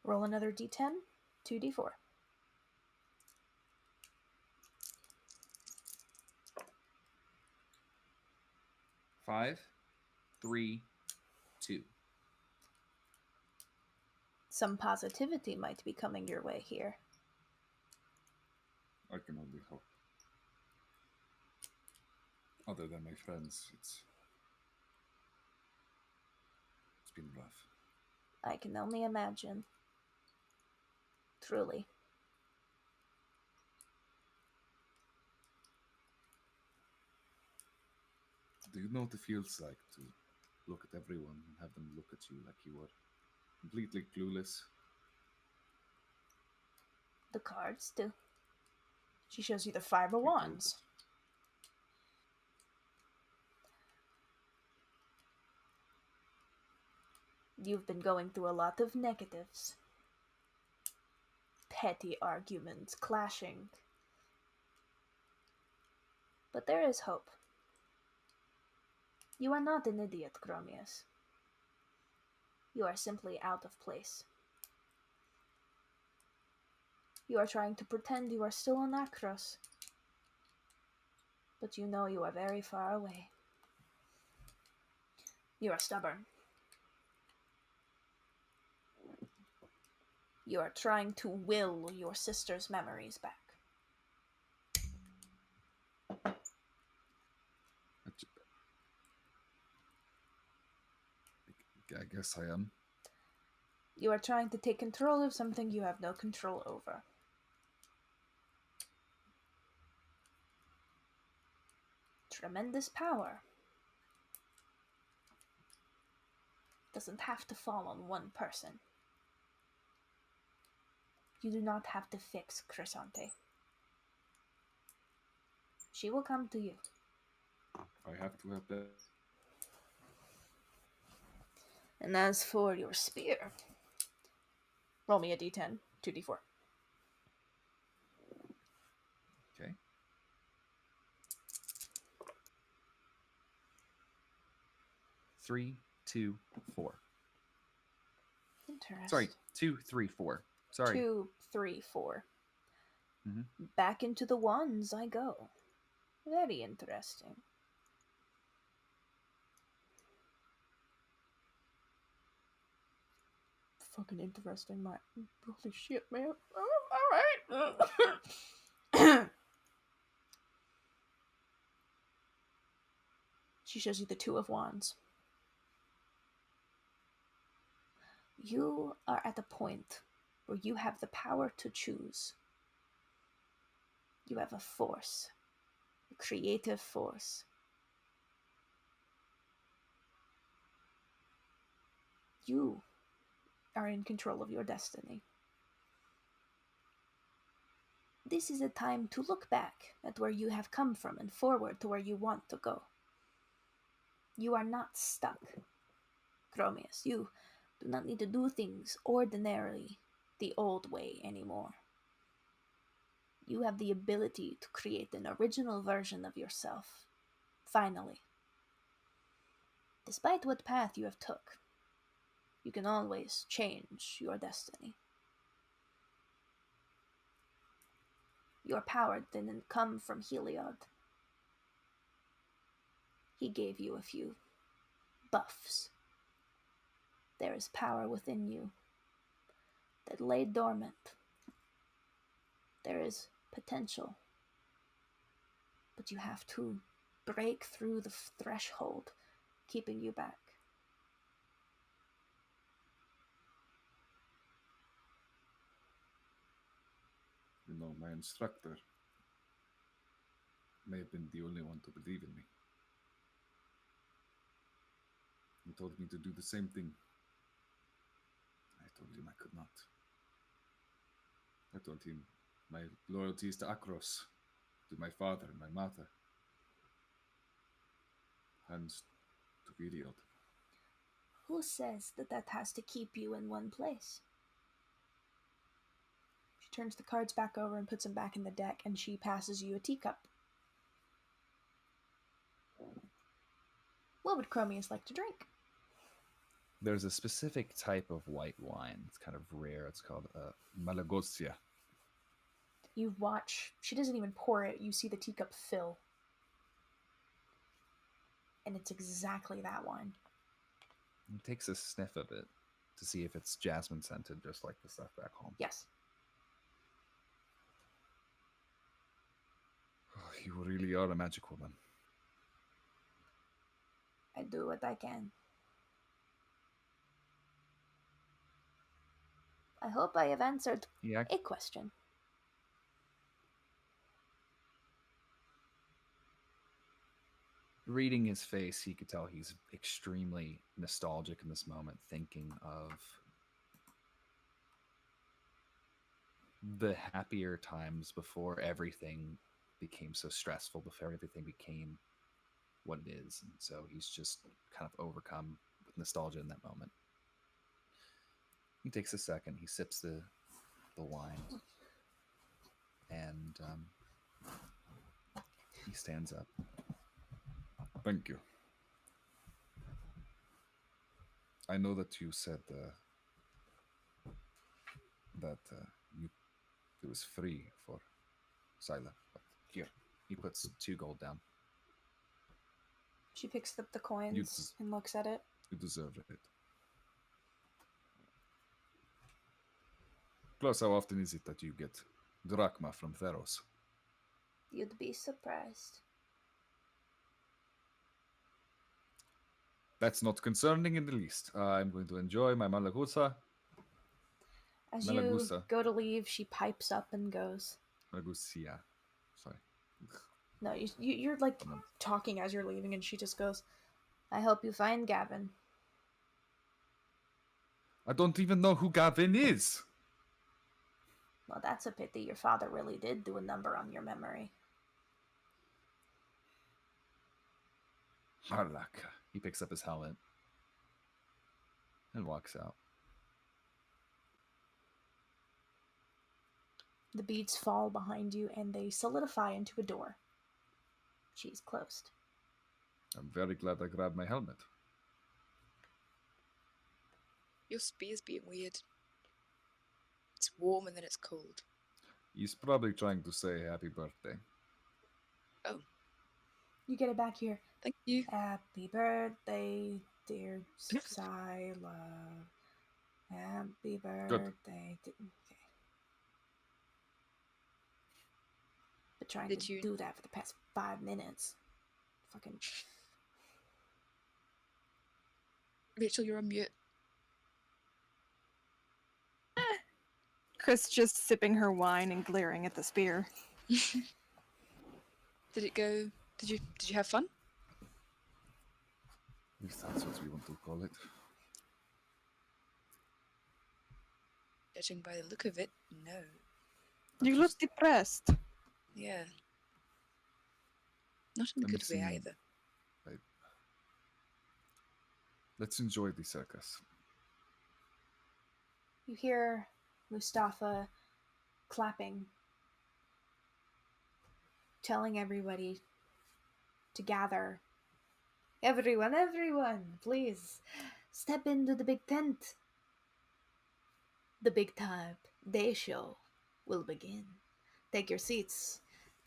Speaker 4: Roll another d10, 2d4.
Speaker 8: 5, 3, 2.
Speaker 4: Some positivity might be coming your way here.
Speaker 2: I can only hope. Other than my friends, it's been rough.
Speaker 4: I can only imagine. Truly.
Speaker 2: Do you know what it feels like to look at everyone and have them look at you like you are completely clueless?
Speaker 4: The cards do. She shows you the 5 of wands. You've been going through a lot of negatives. Petty arguments, clashing. But there is hope. You are not an idiot, Khromius. You are simply out of place. You are trying to pretend you are still on Akros. But you know you are very far away. You are stubborn. You are trying to will your sister's memories back.
Speaker 2: I guess I am.
Speaker 4: You are trying to take control of something you have no control over. Tremendous power doesn't have to fall on one person. You do not have to fix Chrysante. She will come to you.
Speaker 2: I have to have that.
Speaker 4: And as for your spear, roll me a d10, 2d4.
Speaker 8: Okay. Three, 2, 4.
Speaker 4: Interesting.
Speaker 8: Sorry, 2, 3, 4. Sorry.
Speaker 4: 2, 3, 4.
Speaker 8: Mhm.
Speaker 4: Back into the wands I go. Very interesting. Fucking interesting, my holy shit, man. All right. She shows you the 2 of wands. You are at a point where you have the power to choose. You have a force, a creative force. You are in control of your destiny. This is a time to look back at where you have come from and forward to where you want to go. You are not stuck, Khromius. You do not need to do things ordinarily the old way anymore. You have the ability to create an original version of yourself, finally. Despite what path you have took, you can always change your destiny. Your power didn't come from Heliod. He gave you a few buffs. There is power within you that lay dormant. There is potential. But you have to break through the threshold keeping you back.
Speaker 2: know, my instructor may have been the only one to believe in me. He told me to do the same thing. I told him I could not. I told him my loyalty is to Akros, to my father and my mother, and to Viriod.
Speaker 4: Who says that that has to keep you in one place? She turns the cards back over and puts them back in the deck, and she passes you a teacup. What would Khromius like to drink?
Speaker 2: There's a specific type of white wine. It's kind of rare. It's called Malagosia.
Speaker 4: You watch. She doesn't even pour it. You see the teacup fill. And it's exactly that wine.
Speaker 2: He takes a sniff of it to see if it's jasmine scented, just like the stuff back home.
Speaker 4: Yes.
Speaker 2: Oh, you really are a magic woman.
Speaker 4: I do what I can. I hope I have answered
Speaker 2: Yeah.
Speaker 4: a question.
Speaker 2: Reading his face, he could tell he's extremely nostalgic in this moment, thinking of the happier times before everything became so stressful, before everything became what it is. And so he's just kind of overcome with nostalgia in that moment. He takes a second, he sips the wine, and he stands up. Thank you. I know that you said that it was free for Syla, but here, he puts 2 gold down.
Speaker 4: She picks up the coins and looks at it.
Speaker 2: You deserve it. Plus, how often is it that you get drachma from Theros?
Speaker 4: You'd be surprised.
Speaker 2: That's not concerning in the least. I'm going to enjoy my Malagusa.
Speaker 4: As
Speaker 2: Malagusa.
Speaker 4: you go to leave, she pipes up and goes.
Speaker 2: Malagusia. Sorry.
Speaker 4: No, you're like talking as you're leaving, and she just goes, I hope you find Gavin.
Speaker 2: I don't even know who Gavin is.
Speaker 4: Well, that's a pity. Your father really did do a number on your memory.
Speaker 2: Harlaka. He picks up his helmet and walks out.
Speaker 4: The beads fall behind you, and they solidify into a door. She's closed.
Speaker 2: I'm very glad I grabbed my helmet.
Speaker 3: Your spear's being weird. It's warm and then it's cold.
Speaker 2: He's probably trying to say happy birthday.
Speaker 3: Oh.
Speaker 4: You get it back here.
Speaker 3: Thank you.
Speaker 4: Happy birthday, dear Syla. Happy birthday. Okay. Been trying to do that for the past 5 minutes. Fucking.
Speaker 3: Rachel, you're on mute.
Speaker 6: Khry's just sipping her wine and glaring at the spear.
Speaker 3: Did it go? Did you have fun?
Speaker 2: If that's what we want to call it.
Speaker 3: Judging by the look of it, no.
Speaker 6: You look depressed.
Speaker 3: Yeah. Not in a good way either.
Speaker 2: Let's enjoy the circus.
Speaker 4: You hear Mustafa clapping, telling everybody to gather. Everyone, please step into the big tent. The big time day show will begin. Take your seats,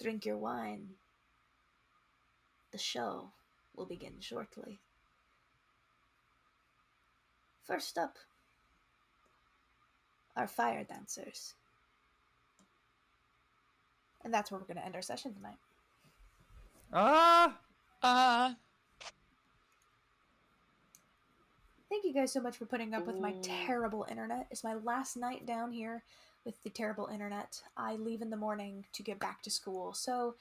Speaker 4: drink your wine. The show will begin shortly. First up, our fire dancers. And that's where we're going to end our session tonight. Thank you guys so much for putting up with my terrible internet. It's my last night down here with the terrible internet, I leave in the morning to get back to school. So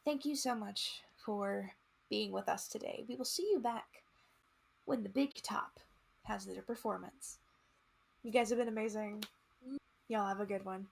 Speaker 4: thank you so much for being with us today. We will see you back when the Big Top has their performance. You guys have been amazing. Y'all have a good one.